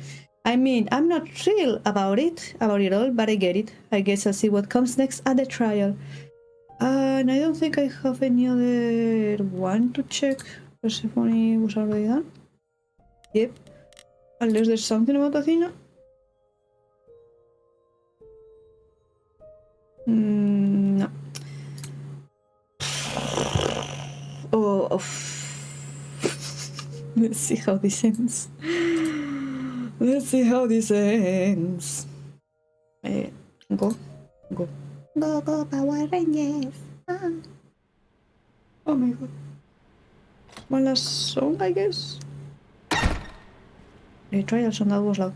I mean, I'm not thrilled about it all, but I get it. I guess I'll see what comes next at the trial. And I don't think I have any other one to check. Persephone was already done. Yep. Unless there's something about Athena. No. Oh. Let's see how this ends. Let's see how this ends. Go, Power Rangers. Oh my god. One last song, I guess. The trial song that was loud.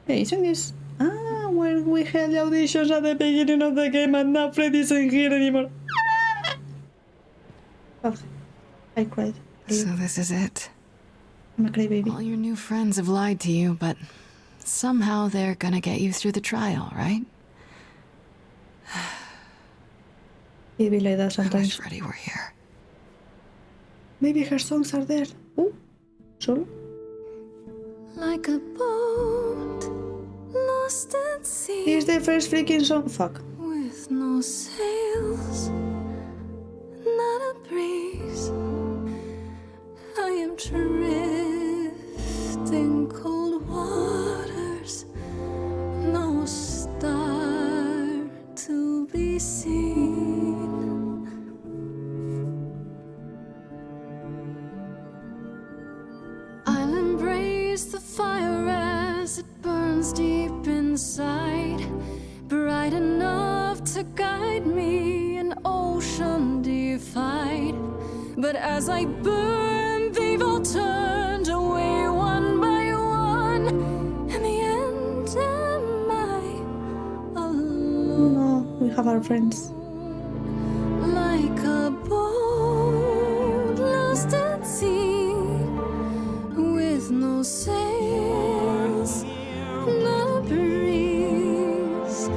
Hey, isn't this? Well, we had the auditions at the beginning of the game and now Fred isn't here anymore. Oh, I cried. So this is it. I'm a crybaby. All your new friends have lied to you, but somehow they're gonna get you through the trial, right? It'd be like that I wish sometimes. Freddy were here. Maybe her songs are there. Oh, solo? Like a boat lost at sea Here's the first freaking song. Fuck. with no sails, not a breeze. I am drifting cold waters, no star to be seen. I'll embrace the fire as it burns deep inside, bright enough to guide me, an ocean defied. But as I burn, they've all turned away one by one. In the end, am I alone? have our friends. Like a boat lost at sea, with no sails, not a breeze.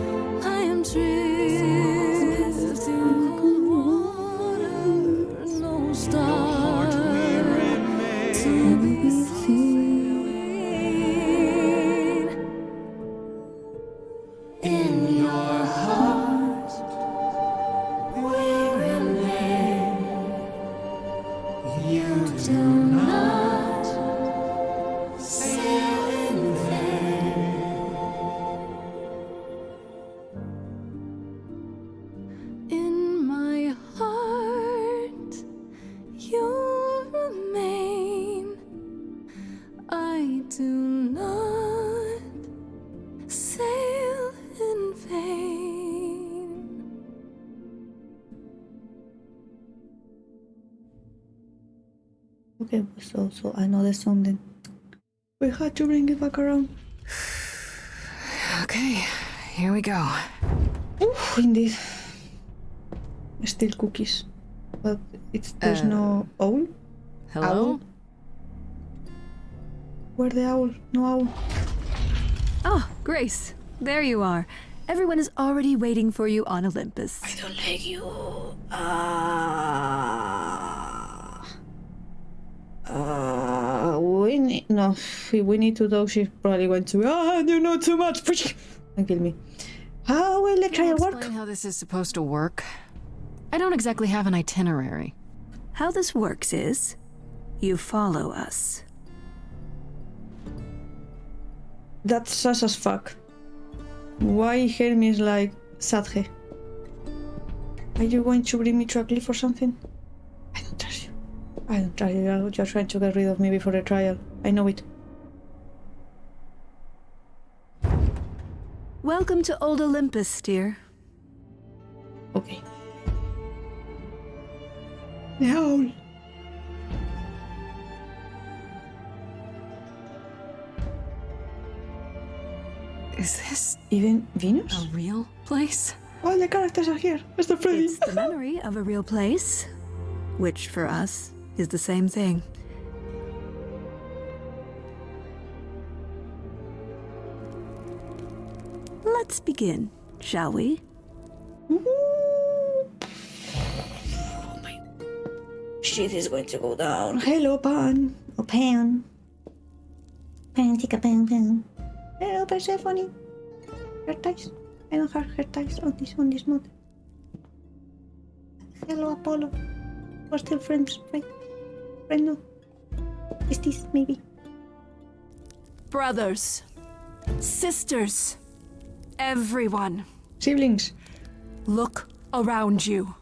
I am drifting cold water, no star to be seen. In your heart we remain. You do not sail in vain. In my heart you remain. I do not sail in vain. Okay, so I know there's something. We had to bring it back around. Okay, here we go. Oof, indeed. Still cookies. But there's no owl? Hello? Owl? Where the owl? No owl. Oh, Grace, there you are. Everyone is already waiting for you on Olympus. I don't like you. We need to though. She's probably going to. You know too much. And kill me. How will the trial work? Explain how this is supposed to work. I don't exactly have an itinerary. How this works is, you follow us. That's sus as fuck. Why Hermes like Sadhe? Are you going to bring me to a cliff or something? I don't trust you. I don't trust you. You're trying to get rid of me before the trial. I know it. Welcome to Old Olympus, dear. Okay. The owl. Is this Even Venus? a real place? All the characters are here. Mr. Freddy. It's the memory of a real place, which for us is the same thing. Let's begin, shall we? Oh my shit is going to go down. Hello, Pan. Oh, Pan. Pan, tika, pan, pan. Hello, Persephone. Her ties. I don't have her ties on this note. Hello, Apollo. We're still friends, right? Friend, no. Is this, maybe? Brothers, sisters, everyone, Siblings. look around you.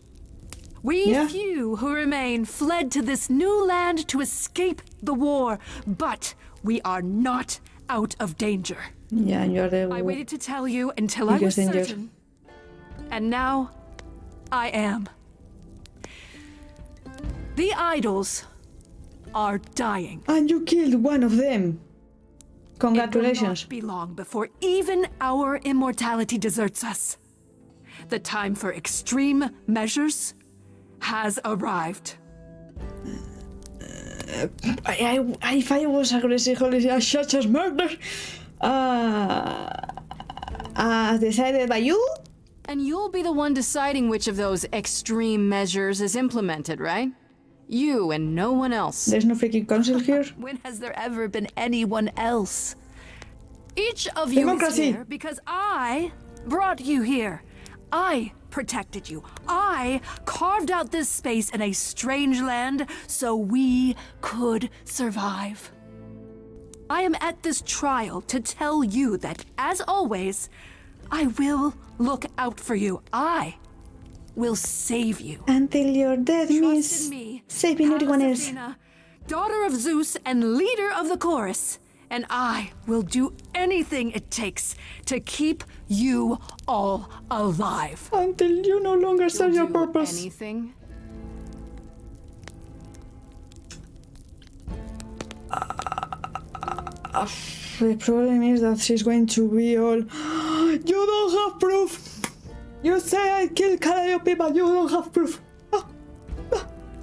We Yeah. few who remain fled to this new land to escape the war, but we are not out of danger. Yeah, and you're the... I waited to tell you until I was Biggest danger. certain. And now, I am. The idols are dying. And you killed one of them. It will Congratulations. not be long before even our immortality deserts us. The time for extreme measures has arrived. If I was aggressive, such as murder, decided by you? And you'll be the one deciding which of those extreme measures is implemented, right? You and no one else. There's no freaking council here. When has there ever been anyone else? Each of you Democracy. is here because I brought you here. I protected you. I carved out this space in a strange land so we could survive. I am at this trial to tell you that, as always, I will look out for you. I will save you. Until your death Trust means in me, saving Pallas everyone else. Athena, daughter of Zeus and leader of the chorus, and I will do anything it takes to keep you all alive. Until you no longer serve your Do purpose. anything? The problem is that she's going to be all. You don't have proof. You say I killed Calliope, but you don't have proof.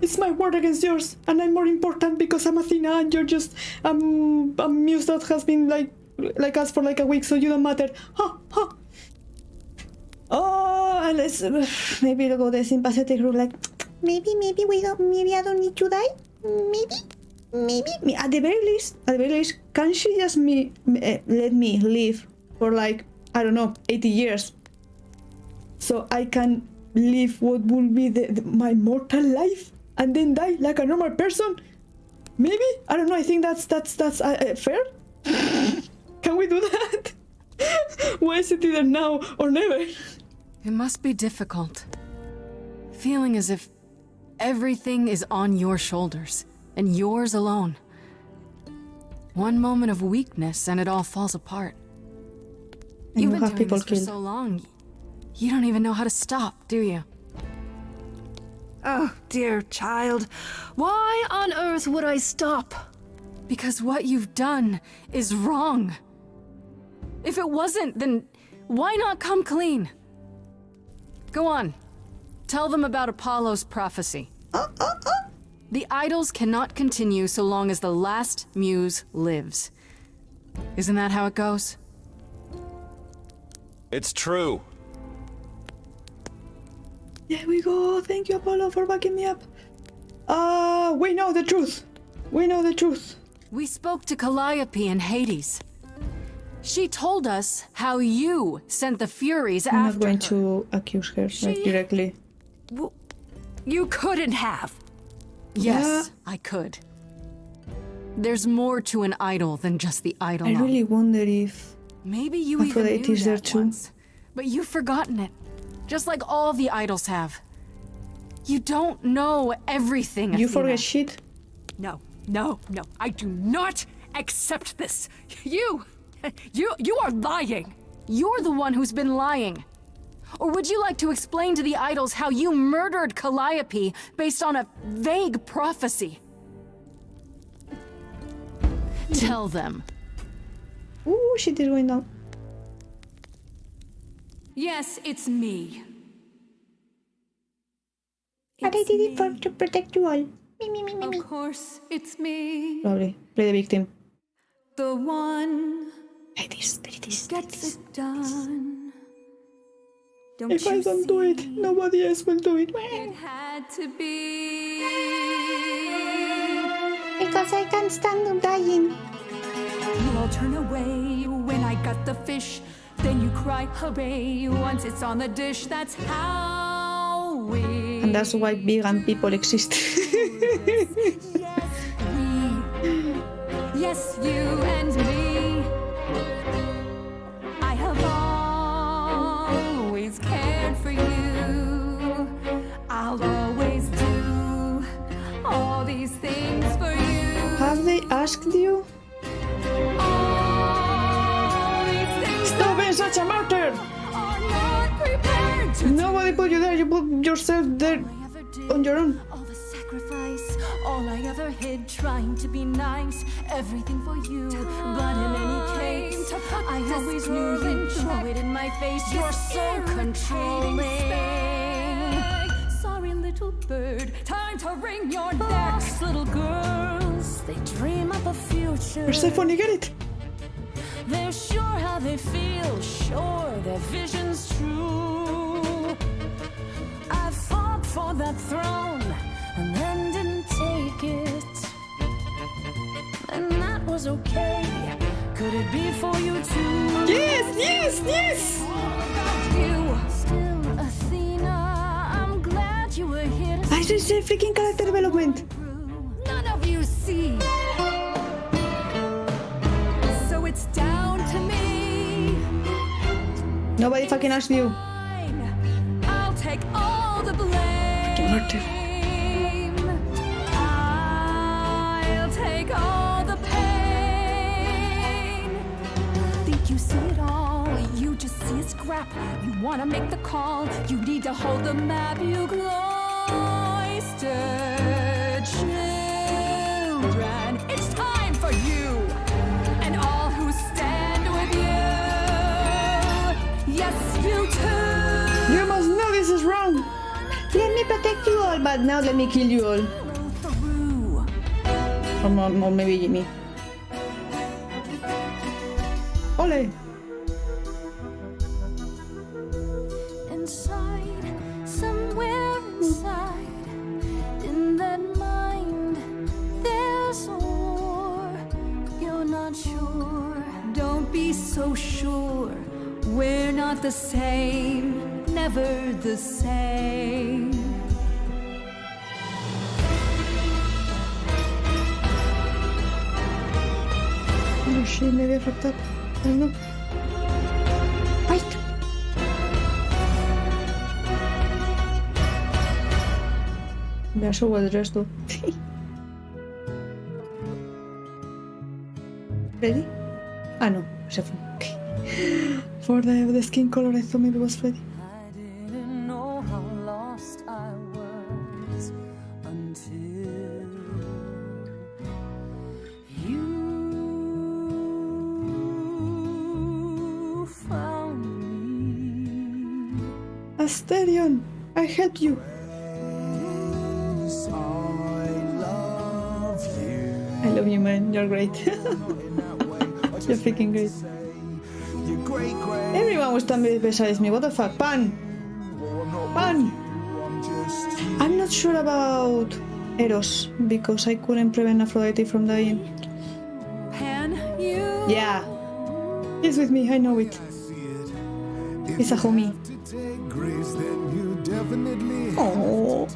It's my word against yours, and I'm more important because I'm Athena and you're just a muse that has been like us for like a week, so you don't matter. Oh, and let's maybe go the sympathetic route, like maybe I don't need to die. Maybe at the very least, can she just let me live for like, I don't know, 80 years, so I can live what will be my mortal life and then die like a normal person? Maybe, I don't know. I think that's fair. Can we do that? Why is it either now or never? It must be difficult. Feeling as if everything is on your shoulders, and yours alone. One moment of weakness and it all falls apart. And You've you been have doing people this for killed. so long, you don't even know how to stop, do you? Oh, dear child. Why on earth would I stop? Because what you've done is wrong. If it wasn't, then why not come clean? Go on. Tell them about Apollo's prophecy. The idols cannot continue so long as the last muse lives. Isn't that how it goes? It's true. There we go. Thank you, Apollo, for backing me up. We know the truth. We spoke to Calliope and Hades. She told us how you sent the Furies I'm after not going her. to accuse her like, directly. You couldn't have. Yes, I could. There's more to an idol than just the idol. I really wonder if maybe you even Aphrodite knew is there that too. once, but you've forgotten it, just like all the idols have. You don't know everything, You Athena. forget shit. No. I do not accept this. You are lying. You're the one who's been lying. Or would you like to explain to the idols how you murdered Calliope based on a vague prophecy? Tell them. Ooh, shit is going down. Yes, it's me. But I did it to protect you all. Of course, it's me. Probably. Play the victim. The one Like this. gets it done. Don't If I you don't do it, see? nobody else will do it. It had to be. Because I can't stand dying. You all turn away when I got the fish. Then you cry hooray once it's on the dish. That's how we. And that's why vegan people exist. Yes, you and me. I have always cared for you. I'll always do all these things for you. Have they asked you? All these things Stop being such a martyr! are not prepared to Nobody put you there. You put yourself there on your own. all the sacrifice, all I ever hid, trying to be nice, everything for you. But in any case, I always knew you'd throw it in my face. You're so controlling. Sorry, little bird, time to wring your necks. Little girls, they dream up a future. Persephone, get it? They're sure how they feel, sure their vision's true. I fought for that throne and then didn't take it. And that was okay. Could it be for you too? Yes! About you, still Athena. I'm glad you were here to I just say freaking character development. none of you see. So it's down to me. Nobody fucking asked you. I'll take all the blame. Martyr. I'll take all the pain. Think you see it all? You just see a scrap. You wanna make the call. You need to hold the map. You cloistered children. It's time for you and all who stand with you. Yes, you too. You protect you all, but now let me kill you all. Or maybe me. Ole! Inside, somewhere inside, in that mind, there's a war. You're not sure. Don't be so sure. We're not the same, never the same. Oh shit, maybe I fucked up. I don't know. Fight! They're so well dressed though. Ready? Ah no, se fue. Okay. For the skin color I thought maybe it was Freddy. I didn't know how lost I was until you found me. Asterion, I helped you. I love you, man. You're great. You're freaking great. Everyone was standing beside me. What the fuck? Pan! Pan! I'm not sure about Eros because I couldn't prevent Aphrodite from dying. Pan, you? Yeah. He's with me. I know it. He's a homie. Oh.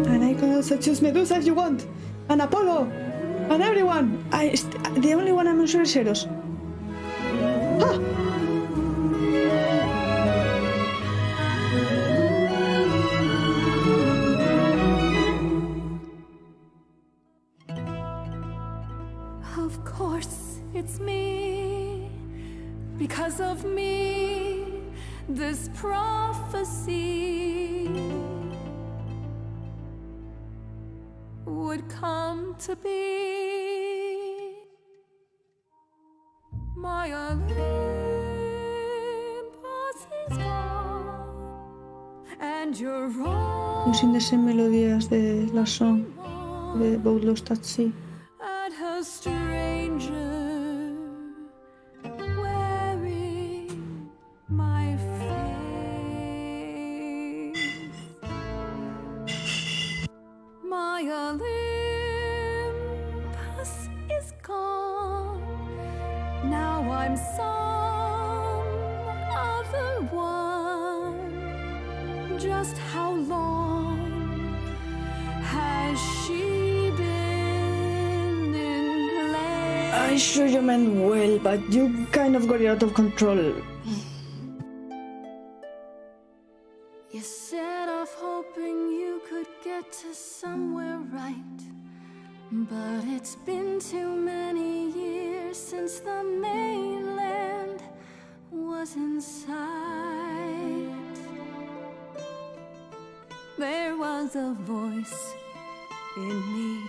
And I can also choose Medusa if you want, and Apollo, and everyone. The only one I'm unsure is Eros. Ah! Of course, it's me. Because of me, this prophecy would come to be. My Olympus is gone, and you're wrong. Using the same melodies the last song, the boat lost at sea. At a stranger wearing my face. My Olympus is gone. Now I'm some other one. Just how long has she been in place? I'm sure you meant well, but you kind of got it out of control. You set off hoping you could get to somewhere right. But it's been too many years since the mainland was in sight. There was a voice in me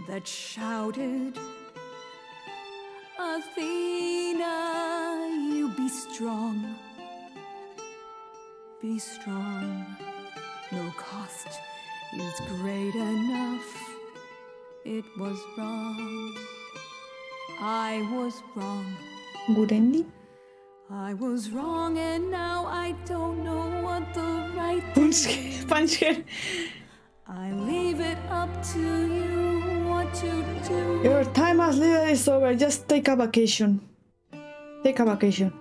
that shouted, Athena, you be strong. Be strong. No cost is great enough. It was wrong. I was wrong. Good ending. I was wrong, and now I don't know what the right thing is. Punch her. I leave it up to you what to do. Your time as leader is over. Just take a vacation. Take a vacation.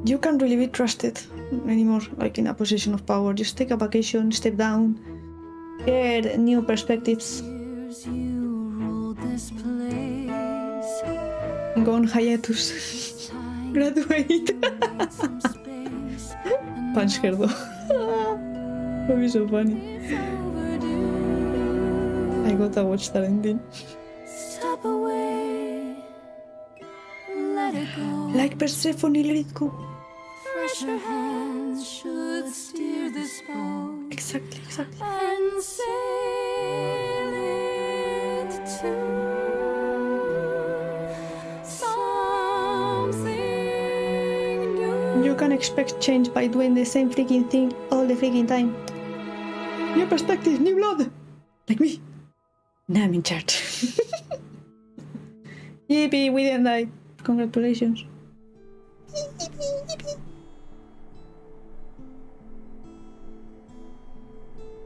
You can't really be trusted anymore, like in a position of power. Just take a vacation, step down, get new perspectives. You ruled this place. Go on hiatus. Graduate. Punch her though. That would be so funny. I gotta watch that ending. Step away. Let it go. Like Persephone, let it go. Fresher hands should steer this boat. Exactly, exactly. And sail it to You can expect change by doing the same freaking thing all the freaking time. New perspective, new blood! Like me. Now I'm in charge. Yippee, we didn't die. Congratulations.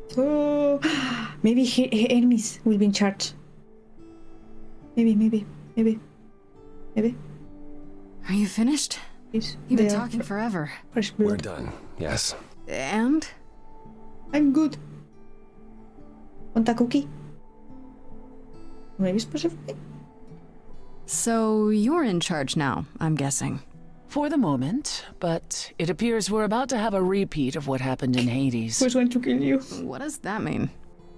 So, maybe Hermes will be in charge. Maybe. Are you finished? Yes, You've been talking forever. We're done, yes. And? I'm good. Want a cookie? Maybe specifically? So you're in charge now, I'm guessing. For the moment, but it appears we're about to have a repeat of what happened in Hades. Who's going to kill you? What does that mean?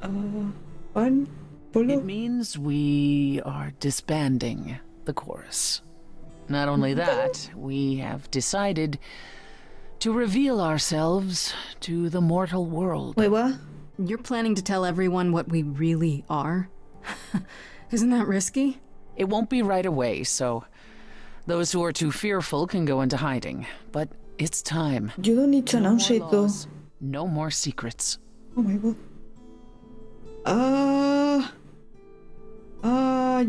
One? Polo? It means we are disbanding the chorus. Not only that, we have decided to reveal ourselves to the mortal world. Wait, what? You're planning to tell everyone what we really are? Isn't that risky? It won't be right away, so those who are too fearful can go into hiding. But it's time. You don't need to announce it, though. No more secrets. Oh my god.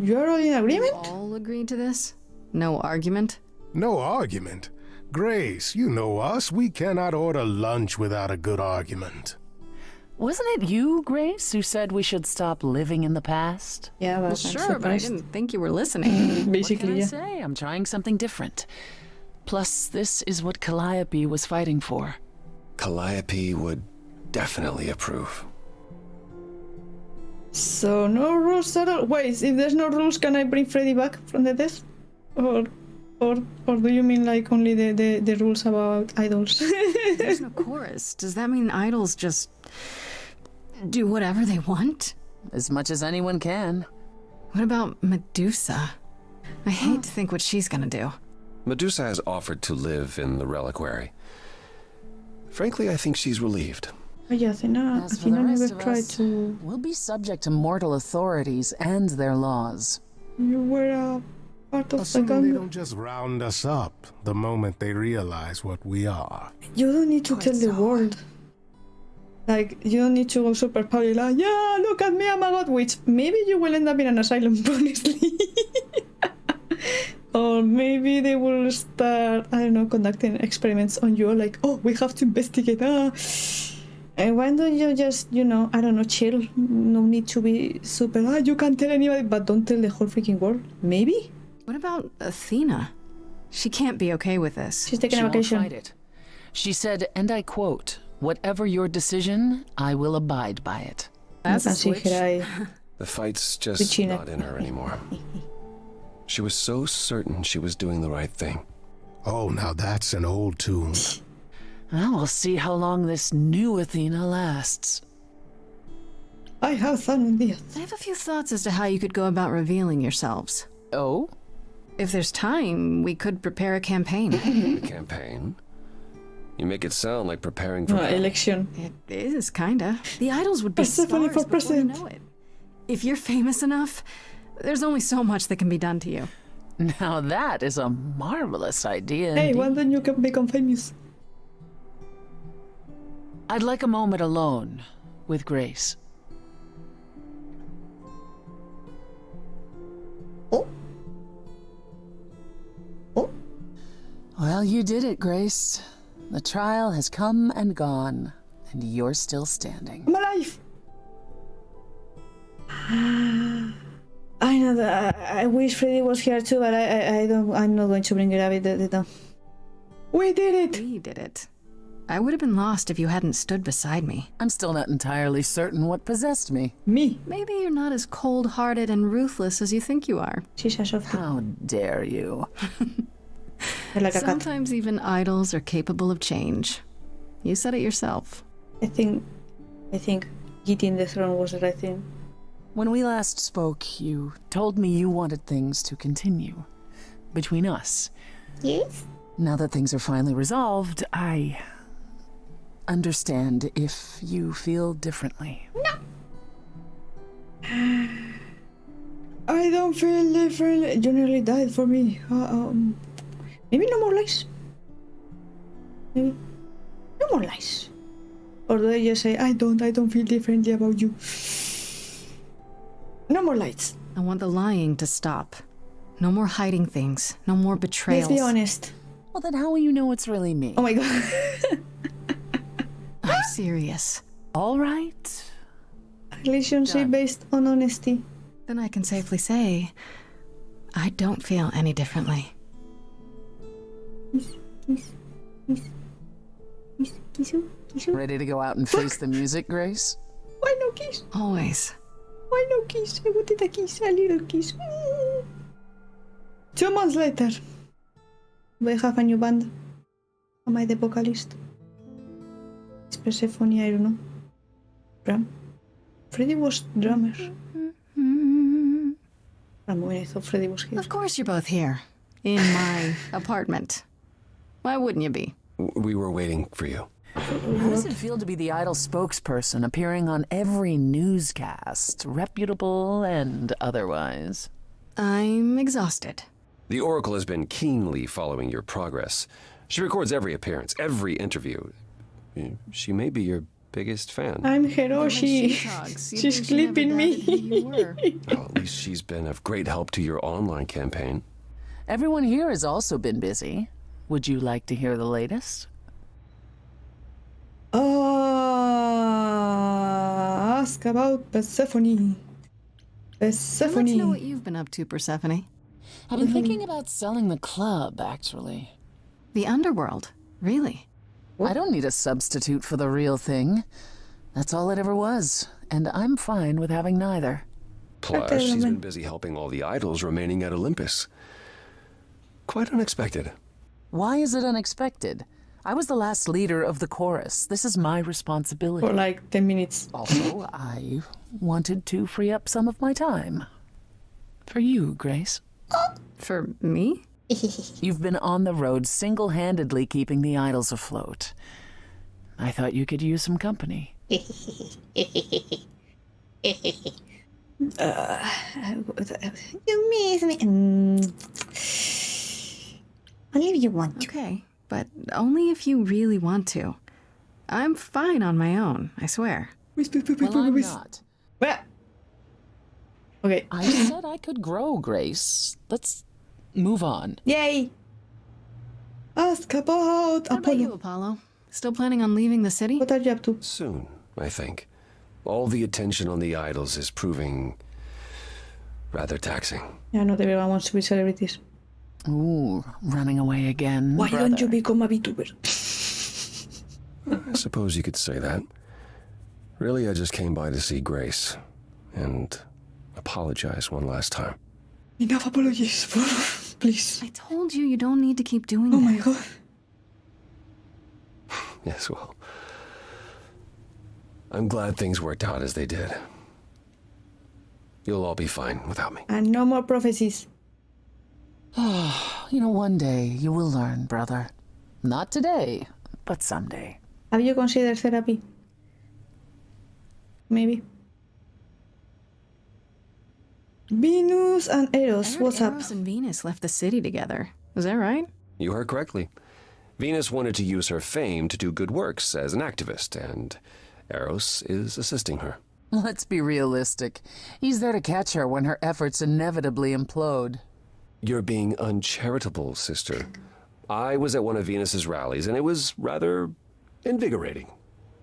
You're all in agreement? All agreed to this? No argument? No argument? Grace, you know us. We cannot order lunch without a good argument. Wasn't it you, Grace, who said we should stop living in the past? Yeah, well, Sure, but I didn't think you were listening. Basically, What can I say? I'm trying something different. Plus, this is what Calliope was fighting for. Calliope would definitely approve. So, no rules at all? Wait, if there's no rules, can I bring Freddy back from the death? Or do you mean like only the rules about idols? There's no chorus. Does that mean idols just do whatever they want? As much as anyone can. What about Medusa? I hate to think what she's gonna do. Medusa has offered to live in the reliquary. Frankly, I think she's relieved. Oh yeah, Athena As for the rest never of tried us, to... we'll be subject to mortal authorities and their laws. You were a part of the Assuming they gang. don't just round us up the moment they realize what we are. You don't need to tell the world. Like, you don't need to go super public, like, yeah, look at me, I'm a god, which maybe you will end up in an asylum, honestly. Or maybe they will start, I don't know, conducting experiments on you, like, oh, we have to investigate, And why don't you just, you know, I don't know, chill? No need to be super, you can't tell anybody, but don't tell the whole freaking world. Maybe? What about Athena? She can't be okay with this. She's taking She a won't vacation. fight it. She said, and I quote, "Whatever your decision, I will abide by it." That's a Así switch. que The fight's just Regina. not in her anymore. She was so certain she was doing the right thing. Oh, now that's an old tune. Well, we'll see how long this new Athena lasts. I have fun with I have a few thoughts as to how you could go about revealing yourselves. Oh? If there's time, we could prepare a campaign. A campaign? You make it sound like preparing for election. It is, kinda. The idols would be Persephone stars for before you president. know it. If you're famous enough, there's only so much that can be done to you. Now that is a marvelous idea. Hey, indeed. why don't you can become famous? I'd like a moment alone with Grace. Oh? Oh? Well, you did it, Grace. The trial has come and gone, and you're still standing. I'm alive! I know that I wish Freddy was here too, but I'm not going to bring it up. We did it! We did it. I would have been lost if you hadn't stood beside me. I'm still not entirely certain what possessed me. Me. Maybe you're not as cold-hearted and ruthless as you think you are. She's a softie. How dare you? Like a cat. Sometimes even idols are capable of change. You said it yourself. I think getting the throne was the right thing. When we last spoke, you told me you wanted things to continue between us. Yes? Now that things are finally resolved, I understand if you feel differently. No. I don't feel different. You nearly died for me. Maybe no more lies. Maybe. No more lies. Or do they just say, I don't feel differently about you. No more lies. I want the lying to stop. No more hiding things. No more betrayals. Let's be honest. Well, then how will you know it's really me? Oh my god. I'm serious. All right. Relationship based on honesty. Then I can safely say, I don't feel any differently. Kiss. Ready to go out and face the music, Grace? Why no kiss? Always. Why no kiss? I wanted a kiss, a little kiss. 2 months later, we have a new band. Am I the vocalist? It's Persephone, I don't know. Drum. Freddy was drummer. I thought Freddy was here. Of course you're both here. In my apartment. Why wouldn't you be? We were waiting for you. How does it feel to be the Idol spokesperson, appearing on every newscast, reputable and otherwise? I'm exhausted. The Oracle has been keenly following your progress. She records every appearance, every interview. She may be your biggest fan. I'm Hiroshi. She's clipping me. Well, at least she's been of great help to your online campaign. Everyone here has also been busy. Would you like to hear the latest? Ask about Persephone. I'd like to know what you've been up to, Persephone. I've been thinking about selling the club, actually. The underworld? Really? I don't need a substitute for the real thing. That's all it ever was, and I'm fine with having neither. Plus, she's been busy helping all the idols remaining at Olympus. Quite unexpected. Why is it unexpected? I was the last leader of the chorus. This is my responsibility. For like 10 minutes. Also, I wanted to free up some of my time. For you, Grace. For me? You've been on the road single-handedly keeping the idols afloat. I thought you could use some company. You miss me. Only if you want to. Okay, but only if you really want to. I'm fine on my own, I swear. Well, I'm not. Okay. I said I could grow, Grace. Let's move on. Yay! Ask about What about you, Apollo? Still planning on leaving the city? What are you up to? Soon, I think. All the attention on the idols is proving rather taxing. Yeah, not everyone wants to be celebrities. Ooh, running away again. Why brother. don't you become a VTuber? I suppose you could say that. Really, I just came by to see Grace and apologize one last time. Enough apologies, please. I told you don't need to keep doing Oh that. my god. Yes, well, I'm glad things worked out as they did. You'll all be fine without me. And no more prophecies. You know, one day you will learn, brother. Not today, but someday. Have you considered therapy? Maybe. Venus and Eros, what's up? Eros and Venus left the city together. Is that right? You heard correctly. Venus wanted to use her fame to do good works as an activist, and Eros is assisting her. Let's be realistic. He's there to catch her when her efforts inevitably implode. You're being uncharitable, sister. I was at one of Venus's rallies, and it was rather invigorating.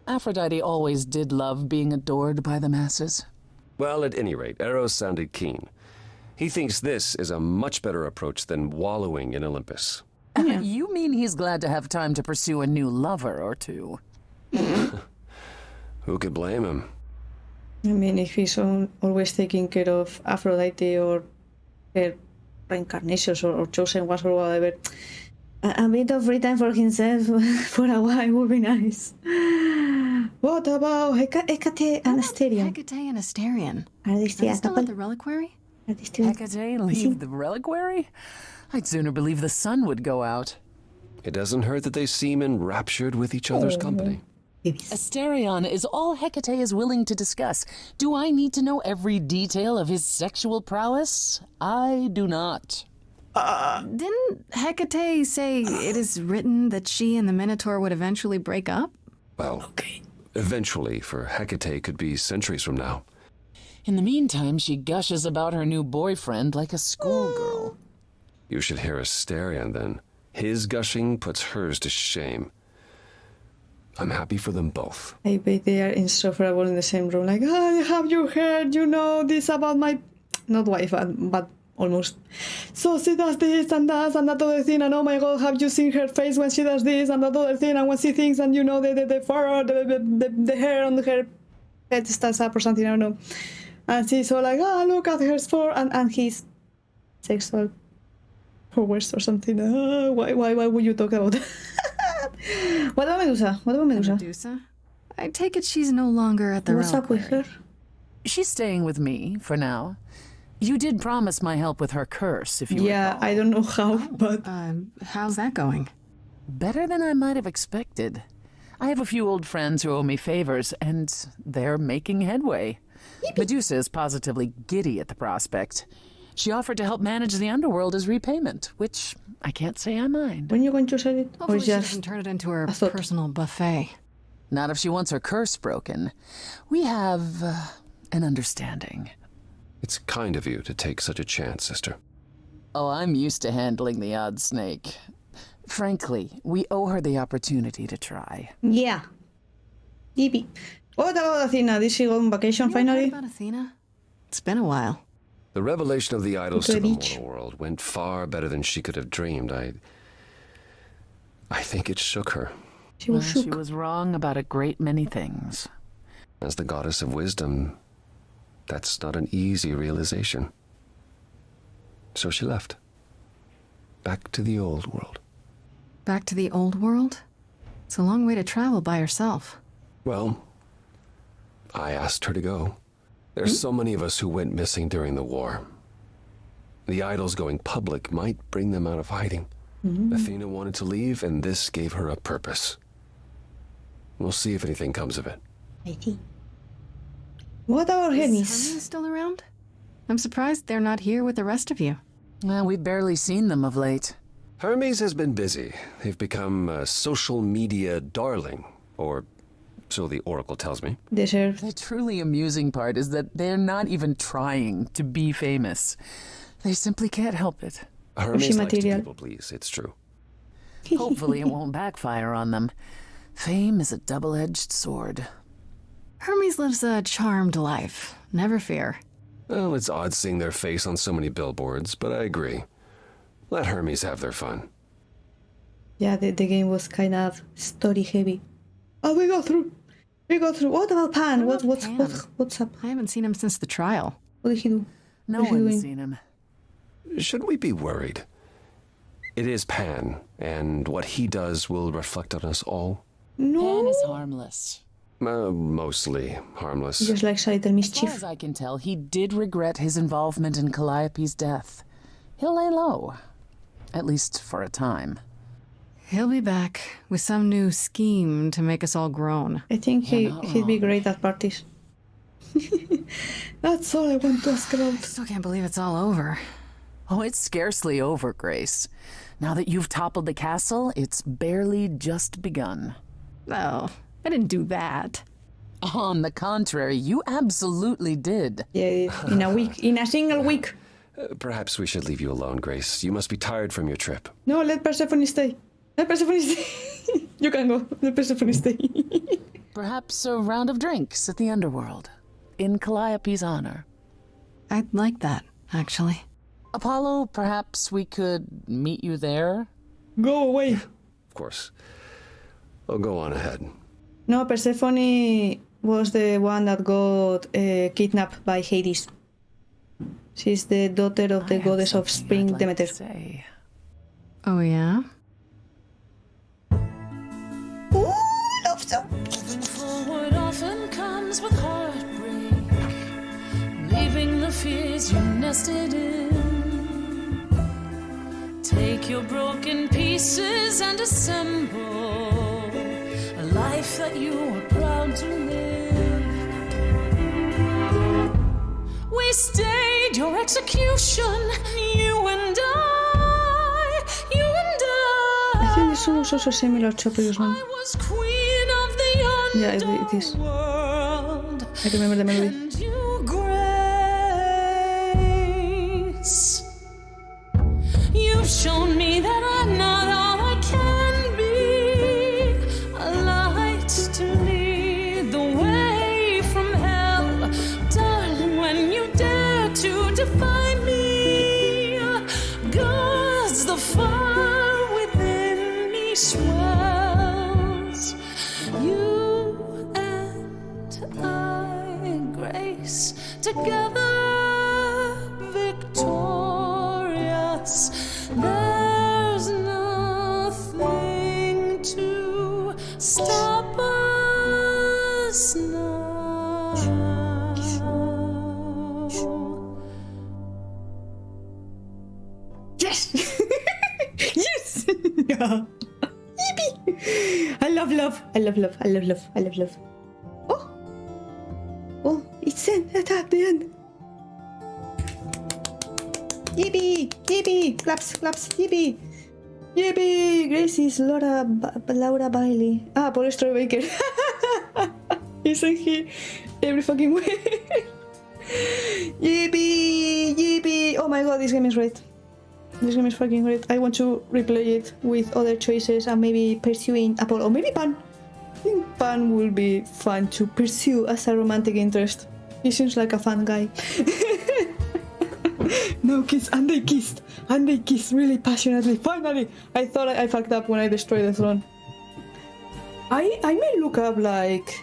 Aphrodite always did love being adored by the masses. Well, at any rate, Eros sounded keen. He thinks this is a much better approach than wallowing in Olympus. Yeah. You mean he's glad to have time to pursue a new lover or two? Who could blame him? I mean, if he's always taking care of Aphrodite or her reincarnations or chosen ones or whatever, a bit of free time for himself for a while would be nice. What about Hecate and Asterion? Hecate and Asterion. Are they still Are they a still couple? at the reliquary? Are they still? Hecate leave the reliquary? I'd sooner believe the sun would go out. It doesn't hurt that they seem enraptured with each other's company. Asterion is all Hecate is willing to discuss. Do I need to know every detail of his sexual prowess? I do not. Didn't Hecate say it is written that she and the Minotaur would eventually break up? Well, eventually, for Hecate could be centuries from now. In the meantime, she gushes about her new boyfriend like a schoolgirl. You should hear Asterion then. His gushing puts hers to shame. I'm happy for them both. I bet they are insufferable in the same room. Like, oh, have you heard, this about my... Not wife, but almost. So she does this and that other thing, and oh my god, have you seen her face when she does this and that other thing, and when she thinks, and the fur, the hair on her head stands up or something, I don't know. And she's all like, look at her fur, and his sexual powers or something. Why would you talk about that? What about Medusa? Medusa? I take it she's no longer at the What's up with her? She's staying with me for now. You did promise my help with her curse, if you recall. I don't know how, but... how's that going? Better than I might have expected. I have a few old friends who owe me favors, and they're making headway. Medusa is positively giddy at the prospect. She offered to help manage the underworld as repayment, which I can't say I mind. When are you going to sell it? Hopefully or she just doesn't turn it into her personal buffet. Not if she wants her curse broken. We have an understanding. It's kind of you to take such a chance, sister. Oh, I'm used to handling the odd snake. Frankly, we owe her the opportunity to try. Yeah. Yippee. What about Athena? Did she go on vacation finally? What about Athena? It's been a while. The revelation of the idols to the mortal world went far better than she could have dreamed. I think it shook her. She was shook. She was wrong about a great many things. As the goddess of wisdom, that's not an easy realization. So she left. Back to the old world. Back to the old world? It's a long way to travel by herself. Well, I asked her to go. There's so many of us who went missing during the war. The idols going public might bring them out of hiding. Athena wanted to leave, and this gave her a purpose. We'll see if anything comes of it. I see. What about Hermes? Is Hermes still around? I'm surprised they're not here with the rest of you. Well, we've barely seen them of late. Hermes has been busy. They've become a social media darling, or so the Oracle tells me. Deserved. The truly amusing part is that they're not even trying to be famous. They simply can't help it. Hermes likes to people please, it's true. Hopefully it won't backfire on them. Fame is a double-edged sword. Hermes lives a charmed life. Never fear. Well, it's odd seeing their face on so many billboards, but I agree. Let Hermes have their fun. Yeah, the game was kind of story heavy. Oh, we go through. What about Pan? What's up? I haven't seen him since the trial. What did he do? No one's seen him. Shouldn't we be worried? It is Pan, and what he does will reflect on us all. No. Pan is harmless. Mostly harmless. Just like a little As mischief. far as I can tell, he did regret his involvement in Calliope's death. He'll lay low. At least for a time. He'll be back with some new scheme to make us all groan. I think he'd be great at parties. That's all I want to ask about. I still can't believe it's all over. Oh, it's scarcely over, Grace. Now that you've toppled the castle, it's barely just begun. Oh, I didn't do that. On the contrary, you absolutely did. Yeah, in a single week. Perhaps we should leave you alone, Grace. You must be tired from your trip. No, let Persephone stay. Let Persephone stay. You can go. Let Persephone stay. Perhaps a round of drinks at the underworld, in Calliope's honor. I'd like that, actually. Apollo, perhaps we could meet you there? Go away. Of course. Oh, go on ahead. No, Persephone was the one that got kidnapped by Hades. She's the daughter of the goddess of spring, Demeter. Oh, yeah? Ooh, love song. Moving forward often comes with heartbreak, leaving the fears you nested in. Take your broken pieces and assemble a life that you are proud to live. We stayed your execution, you and I. think this song was also similar to a previous one. was queen of the Yeah, it is. underworld. I remember the melody. And you, Grace, you've shown me that I'm not all I can be. A light to lead the way from hell. Darling, when you dare to defy me, God's the fire within me swells. You and I, Grace, together victorious. There's nothing to stop us now. Yes! Yes! Yippee! I love love. I love love. I love love. I love love. Oh! Oh, it's in at the end. Yippee! Yippee! Claps, claps, yippee! Yippee! Grace is Laura Bailey. Ah, Paul Stroy Baker. Isn't he every fucking way? Yippee! Yippee! Oh my god, this game is great. This game is fucking great. I want to replay it with other choices and maybe pursuing Apple or maybe Pan. I think Pan will be fun to pursue as a romantic interest. He seems like a fun guy. No kiss, and they kissed really passionately. Finally, I thought I fucked up when I destroyed the throne. I may look up like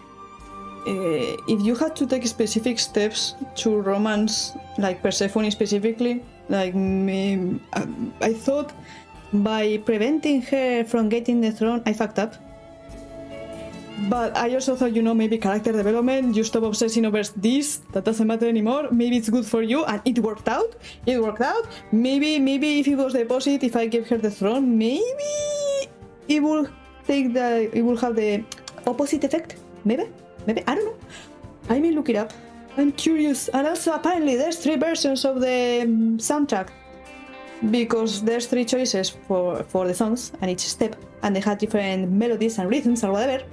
if you had to take specific steps to romance, like Persephone specifically. Like me, I thought by preventing her from getting the throne, I fucked up. But I also thought, maybe character development, you stop obsessing over this, that doesn't matter anymore, maybe it's good for you, and it worked out. Maybe if it was the opposite, if I gave her the throne, maybe it will have the opposite effect. Maybe, I don't know. I may look it up. I'm curious. And also apparently there's 3 versions of the soundtrack, because there's 3 choices for the songs and each step, and they have different melodies and rhythms or whatever.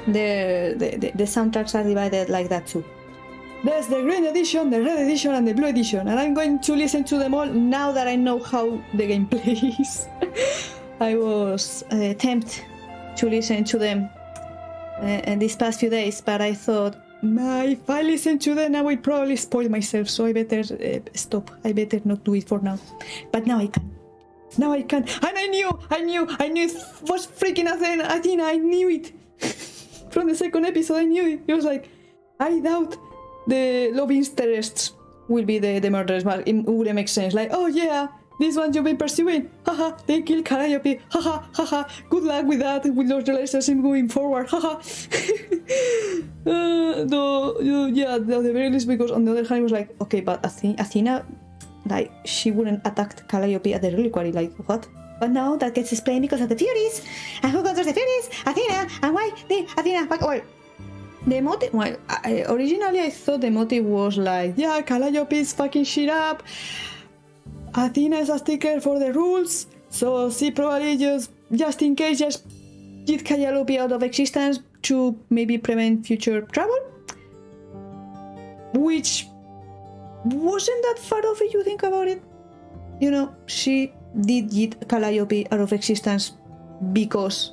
The soundtracks are divided like that too. There's the green edition, the red edition, and the blue edition, and I'm going to listen to them all now that I know how the game plays. I was tempted to listen to them in these past few days, but I thought, if I listen to them, I will probably spoil myself, so I better stop. I better not do it for now. But now I can. And I knew it was freaking Athena. I knew it. From the second episode, I knew it. It was like, I doubt the love interests will be the murderers, but it wouldn't make sense. Like, oh yeah, this one you've been pursuing. Haha, they killed Calliope. Haha. Good luck with that, with those relationships going forward. Haha. Yeah, at the very least, because on the other hand, it was like, okay, but Athena, like, she wouldn't attack Calliope at the reliquary. Like, what? But now that gets explained because of the Furies. And who controls the Furies? Athena. And why did Athena fuck? Well, the motive. Well, originally I thought the motive was like, yeah, Calliope is fucking shit up. Athena is a sticker for the rules, so she probably just in case, just get Calliope out of existence to maybe prevent future trouble. Which wasn't that far off if you think about it. She did get Calliope out of existence because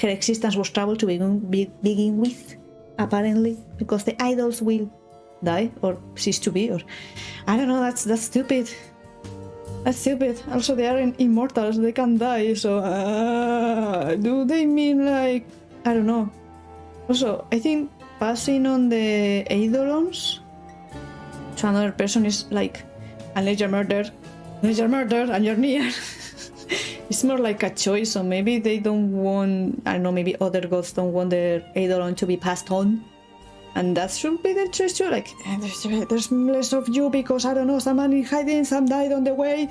her existence was trouble to begin with, apparently, because the idols will die or cease to be, or I don't know. That's stupid. That's stupid. Also, they are immortals; they can't die. So, do they mean like, I don't know? Also, I think passing on the eidolons to another person is like, unless you're murdered and you're near. It's more like a choice, or maybe they don't want, I don't know, maybe other gods don't want their eidolon to be passed on. And that should be the choice too, like, there's less of you because, I don't know, someone in hiding, some died on the way.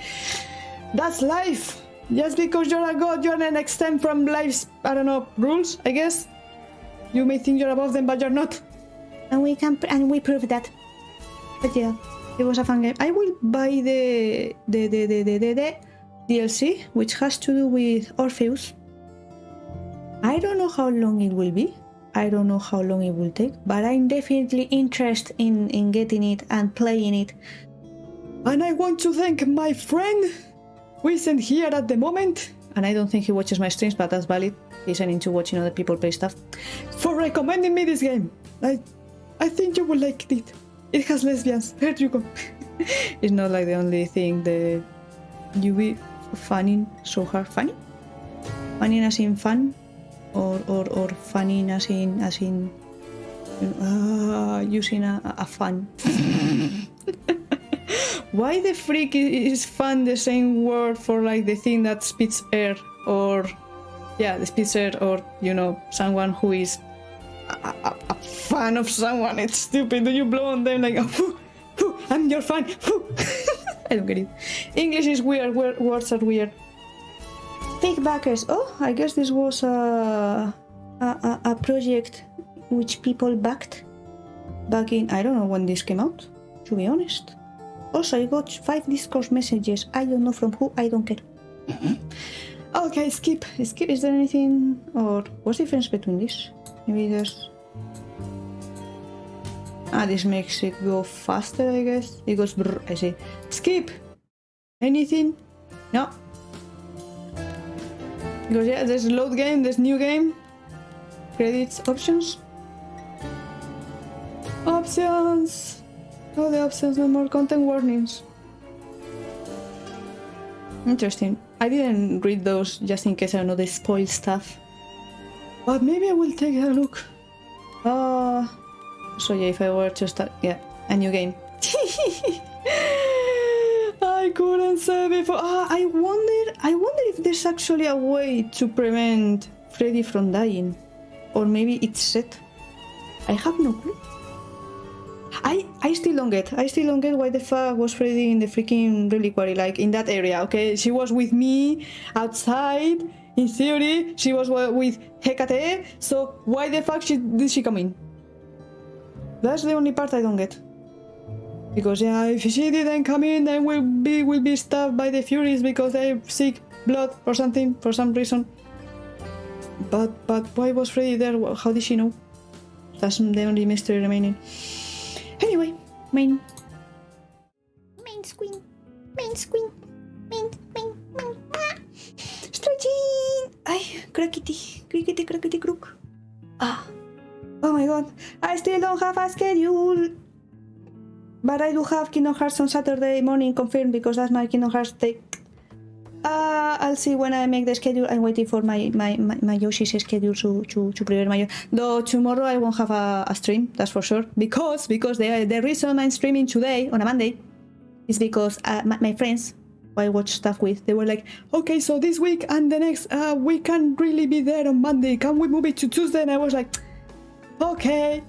That's life. Just because you're a god, you're an extent from life's, I don't know, rules, I guess. You may think you're above them, but you're not. And we proved that. But yeah, it was a fun game. I will buy the DLC, which has to do with Orpheus. I don't know how long it will be. I don't know how long it will take, but I'm definitely interested in getting it and playing it. And I want to thank my friend who isn't here at the moment, and I don't think he watches my streams, but that's valid. He's into watching other people play stuff, for recommending me this game. I think you will like it. It has lesbians. Here you go. It's not like the only thing the you be funning so hard. Funny? Funning as in fun? Or funning as in using a fun. Why the freak is fun the same word for like the thing that spits air, or the spits air, or you know, someone who is a fan of someone? It's stupid. Do you blow on them like I'm your fan? I don't get it. English is weird. Words are weird. Fake backers. Oh, I guess this was a project which people backed back in, I don't know when this came out, to be honest. Also, I got 5 Discord messages. I don't know from who. I don't care. Okay, skip. Is there anything, or what's the difference between this? Maybe there's. This makes it go faster, I guess. It goes brr, I see. Skip! Anything? No. Because there's load game, there's new game. Credits, options. Options! Oh, the options, no more content warnings. Interesting. I didn't read those just in case I know they spoil stuff. But maybe I will take a look. So yeah, if I were to start, a new game. I couldn't say before. I wonder if there's actually a way to prevent Freddy from dying, or maybe it's set. I have no clue. I still don't get why the fuck was Freddy in the freaking reliquary, like in that area. Okay, she was with me outside. In theory, she was with Hecate. So why the fuck did she come in? That's the only part I don't get. Because if she didn't come in, then will be stabbed by the Furies because they seek blood or something for some reason. But why was Freddy there? How did she know? That's the only mystery remaining. Anyway, main screen. Stretching. Ay, crickety crook. Oh my god, I still don't have a schedule. But I do have Kingdom Hearts on Saturday morning confirmed because that's my Kingdom Hearts day. I'll see when I make the schedule. I'm waiting for my Yoshi's schedule to prepare my. Though tomorrow I won't have a stream, that's for sure. Because the reason I'm streaming today on a Monday is because my friends who I watch stuff with, they were like, okay, so this week and the next we can't really be there on Monday. Can we move it to Tuesday? And I was like, okay.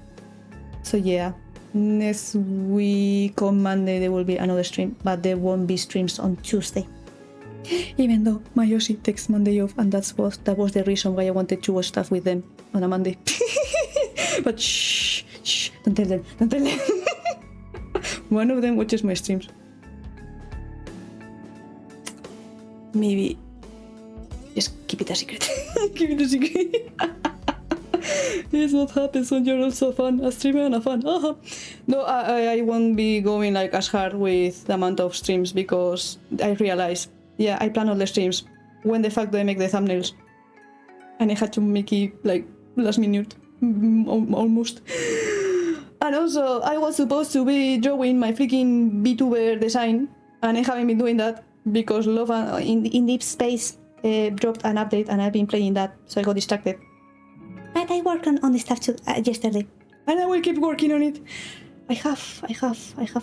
So yeah. Next week on Monday there will be another stream, but there won't be streams on Tuesday. Even though my Yoshi takes Monday off, and that was the reason why I wanted to watch stuff with them on a Monday. But shh, don't tell them. One of them watches my streams. Maybe just keep it a secret. Keep it a secret. Here's what happens when you're also a streamer and a fan. No, I won't be going like as hard with the amount of streams because I realize, I plan all the streams. When the fuck do I make the thumbnails? And I had to make it like last minute, almost. And also, I was supposed to be drawing my freaking VTuber design, and I haven't been doing that because Love in Deep Space dropped an update, and I've been playing that, so I got distracted. But I worked on the stuff yesterday, and I will keep working on it. I have a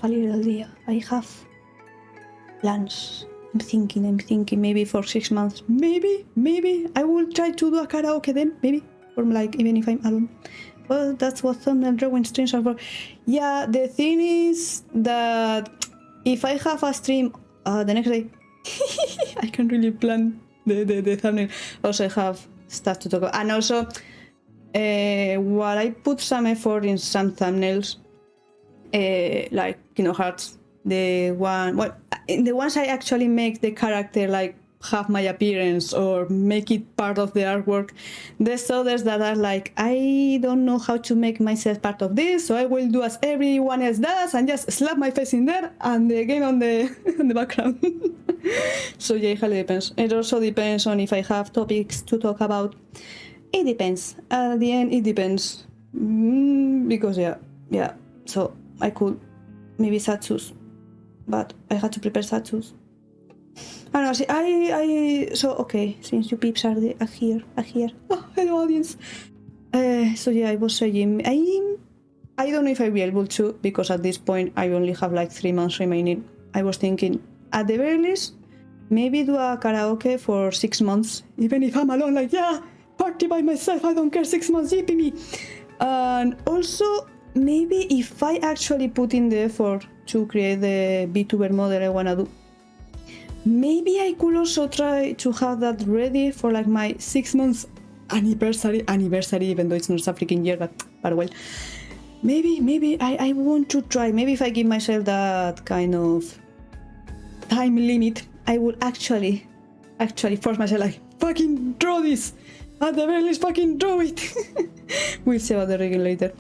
little idea. I have plans. I'm thinking maybe for 6 months. Maybe I will try to do a karaoke then. Maybe, or like even if I'm alone. Well, that's what thumbnail drawing streams are for. Yeah, the thing is that if I have a stream the next day, I can really plan the thumbnail. Also, I have stuff to talk about, and also. While I put some effort in some thumbnails, like Kingdom Hearts, the ones I actually make the character like have my appearance or make it part of the artwork. There's others that are like, I don't know how to make myself part of this, so I will do as everyone else does and just slap my face in there and the game on the on the background. So yeah, it highly depends. It also depends on if I have topics to talk about. It depends. At the end, it depends. Because yeah. So I could maybe satsus, but I had to prepare satsus. I don't know. See, so okay. Since you peeps are here. Oh, hello, audience. So yeah, I was saying I don't know if I'll be able to, because at this point I only have like 3 months remaining. I was thinking, at the very least, maybe do a karaoke for 6 months, even if I'm alone. Like, yeah, party by myself. I don't care. 6 months, yippee me. And also, maybe if I actually put in the effort to create the VTuber model I wanna do, maybe I could also try to have that ready for like my 6 months anniversary, even though it's not a freaking year, but well. Maybe I want to try. Maybe if I give myself that kind of time limit, I will actually force myself, like, fucking draw this. At the very least, fucking draw it. We'll see about the rigging later.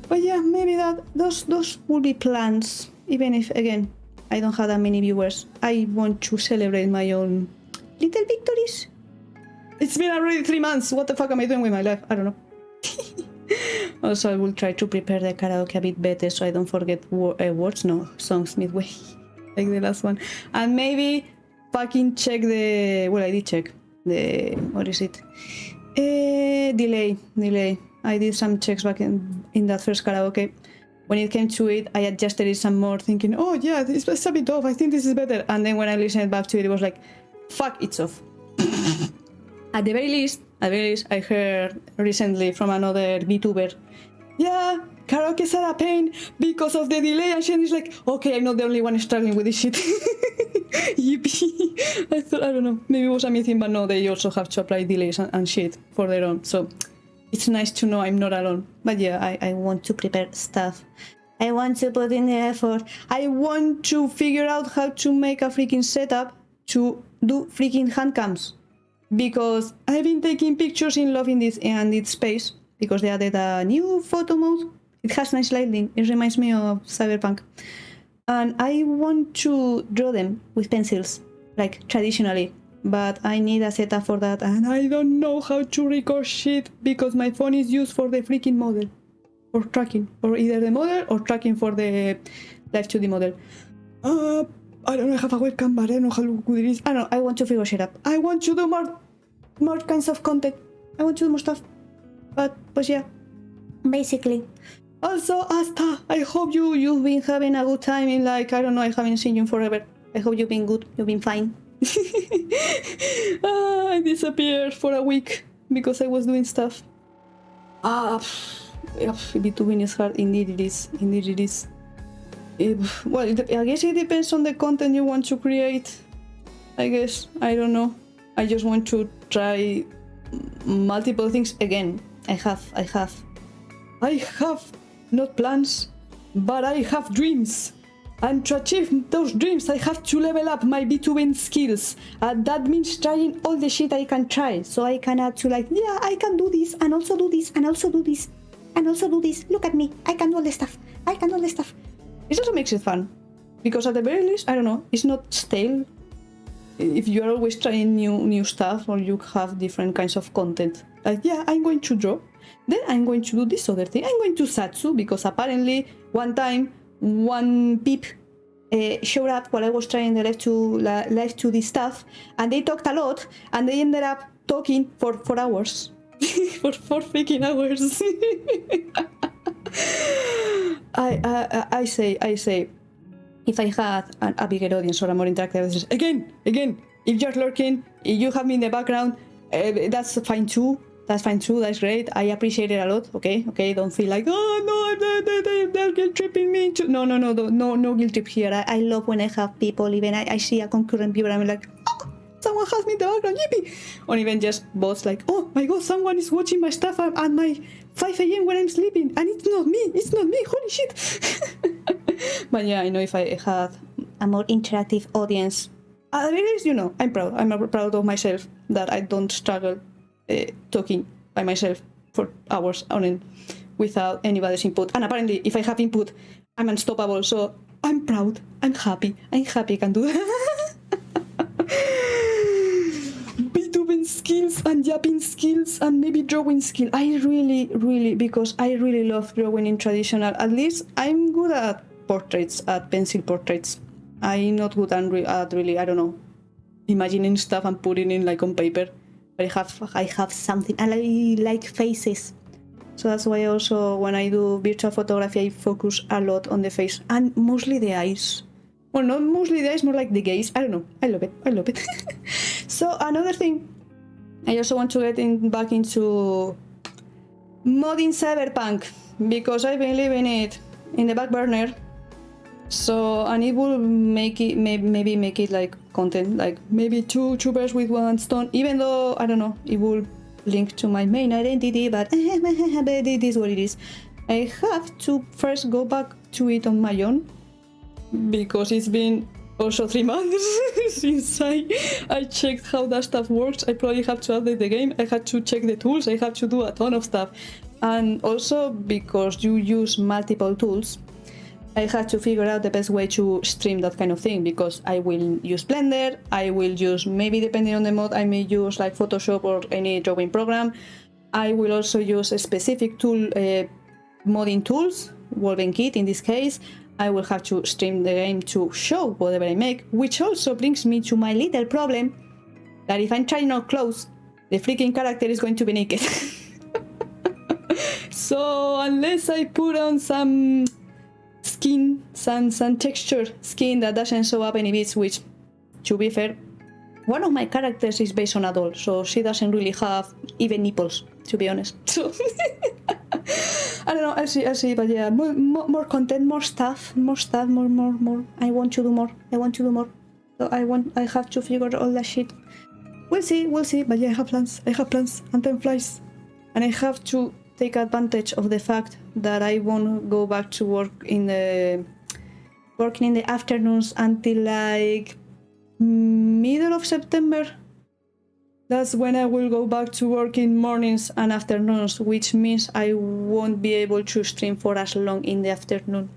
But yeah, maybe those will be plans. Even if, again, I don't have that many viewers. I want to celebrate my own little victories. It's been already 3 months. What the fuck am I doing with my life? I don't know. Also, I will try to prepare the karaoke a bit better so I don't forget songs midway. Like the last one. And maybe fucking check I did check what is it? Delay. I did some checks back in that first karaoke. When it came to it, I adjusted it some more, thinking, oh yeah, it's a bit off, I think this is better. And then when I listened back to it, it was like, fuck, it's off. At the very least, I heard recently from another VTuber, yeah, karaoke's are a pain because of the delay, and she's like, okay, I'm not the only one struggling with this shit. Yippee. I thought, I don't know, maybe it was a myth, but no, they also have to apply delays and shit for their own, so it's nice to know I'm not alone. But yeah, I want to prepare stuff. I want to put in the effort. I want to figure out how to make a freaking setup to do freaking hand cams. Because I've been taking pictures in Love in this space, because they added a new photo mode. It has nice lighting. It reminds me of Cyberpunk. And I want to draw them with pencils, like traditionally. But I need a setup for that, and I don't know how to record shit because my phone is used for the freaking model. Or tracking. Or either the model or tracking for the live 2D model. I don't know, I have a webcam, but I don't know how good it is. I don't know, I want to figure shit up. I want to do more kinds of content. I want to do more stuff. But yeah, basically. Also, Asta, I hope you've been having a good time in, like, I don't know, I haven't seen you forever. I hope you've been good, you've been fine. I disappeared for a week because I was doing stuff. VTubing is hard, indeed it is. Well, I guess it depends on the content you want to create. I guess, I don't know. I just want to try multiple things. Again, I have not plans, but I have dreams. And to achieve those dreams, I have to level up my VTubing skills. That means trying all the shit I can try. So I can add to, like, yeah, I can do this, and also do this, and also do this, and also do this. Look at me, I can do all this stuff. It also makes it fun. Because at the very least, I don't know, it's not stale. If you're always trying new stuff, or you have different kinds of content. Like, yeah, I'm going to draw. Then I'm going to do this other thing. I'm going to satsu, because apparently one time, one peep showed up while I was trying the live 2D stuff, and they talked a lot, and they ended up talking for 4 hours. For 4 freaking hours. I say, if I had a bigger audience or a more interactive audience, again, if you're lurking, if you have me in the background, that's fine too. That's great. I appreciate it a lot. Okay, don't feel like, oh no, they're guilt tripping me. No guilt trip here. I love when I have people, even I see a concurrent viewer, I'm like, oh, someone has me in the background, yippee! Or even just bots like, oh my god, someone is watching my stuff at my 5 a.m. when I'm sleeping, and it's not me, holy shit. But yeah, I know if I had a more interactive audience, At the very least, you know, I'm proud. I'm proud of myself that I don't struggle talking by myself for hours on end without anybody's input. And apparently, if I have input, I'm unstoppable. So I'm proud. I'm happy. I can do that. Beethoven skills and yapping skills and maybe drawing skill. I really, because I really love drawing in traditional. At least I'm good at portraits, at pencil portraits. I'm not good at really, I don't know, imagining stuff and putting it like on paper. But I have something. I like faces. So that's why also when I do virtual photography, I focus a lot on the face and mostly the eyes. Well, not mostly the eyes, more like the gaze. I don't know. I love it. So another thing, I also want to get back into modding Cyberpunk because I've been leaving it in the back burner. So, and it will make it, maybe make it like content, like maybe two birds with one stone, even though, I don't know, it will link to my main identity, but it is what it is. I have to first go back to it on my own, because it's been also 3 months since I checked how that stuff works. I probably have to update the game, I had to check the tools, I have to do a ton of stuff. And also because you use multiple tools, I had to figure out the best way to stream that kind of thing, because I will use Blender, I will use, maybe depending on the mod, I may use like Photoshop or any drawing program. I will also use a specific tool, modding tools, Wolven Kit in this case. I will have to stream the game to show whatever I make, which also brings me to my little problem, that if I'm trying out clothes, the freaking character is going to be naked. So unless I put on some skin, some texture skin that doesn't show up any bits, which, to be fair, one of my characters is based on a doll, so she doesn't really have even nipples, to be honest. So I don't know, I'll see, but yeah, more content, more stuff, more. I want to do more. So I have to figure all that shit. We'll see, but yeah, I have plans, and time flies. And I have to take advantage of the fact that I won't go back to working in the afternoons until like middle of September. That's when I will go back to work in mornings and afternoons, which means I won't be able to stream for as long in the afternoon.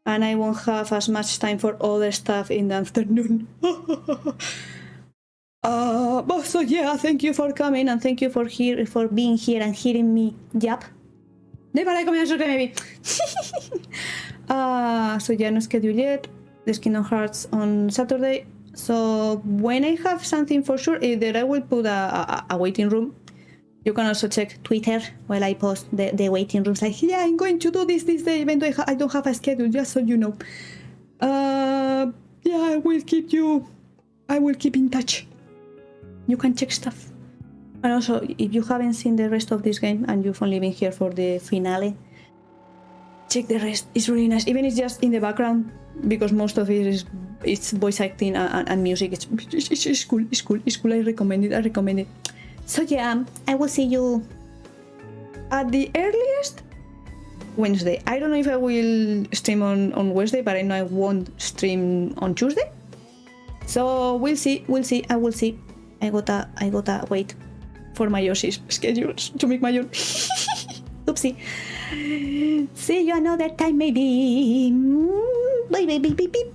And I won't have as much time for other stuff in the afternoon. So yeah, thank you for coming and thank you for being here and hearing me yap. Dai para comer eso que me vi. So yeah, no schedule yet. There's Kingdom Hearts on Saturday. So when I have something for sure, either I will put a waiting room. You can also check Twitter while I post the waiting rooms. Like, yeah, I'm going to do this day, even though I don't have a schedule, just so you know. Yeah, I will keep in touch. You can check stuff. And also, if you haven't seen the rest of this game and you've only been here for the finale, check the rest. It's really nice. Even if it's just in the background, because most of it's voice acting and music. It's cool. I recommend it. So yeah, I will see you at the earliest Wednesday. I don't know if I will stream on Wednesday, but I know I won't stream on Tuesday. So we'll see. I will see. I gotta wait for my Yoshi's schedules to make my own. Oopsie. See you another time, maybe. Bye.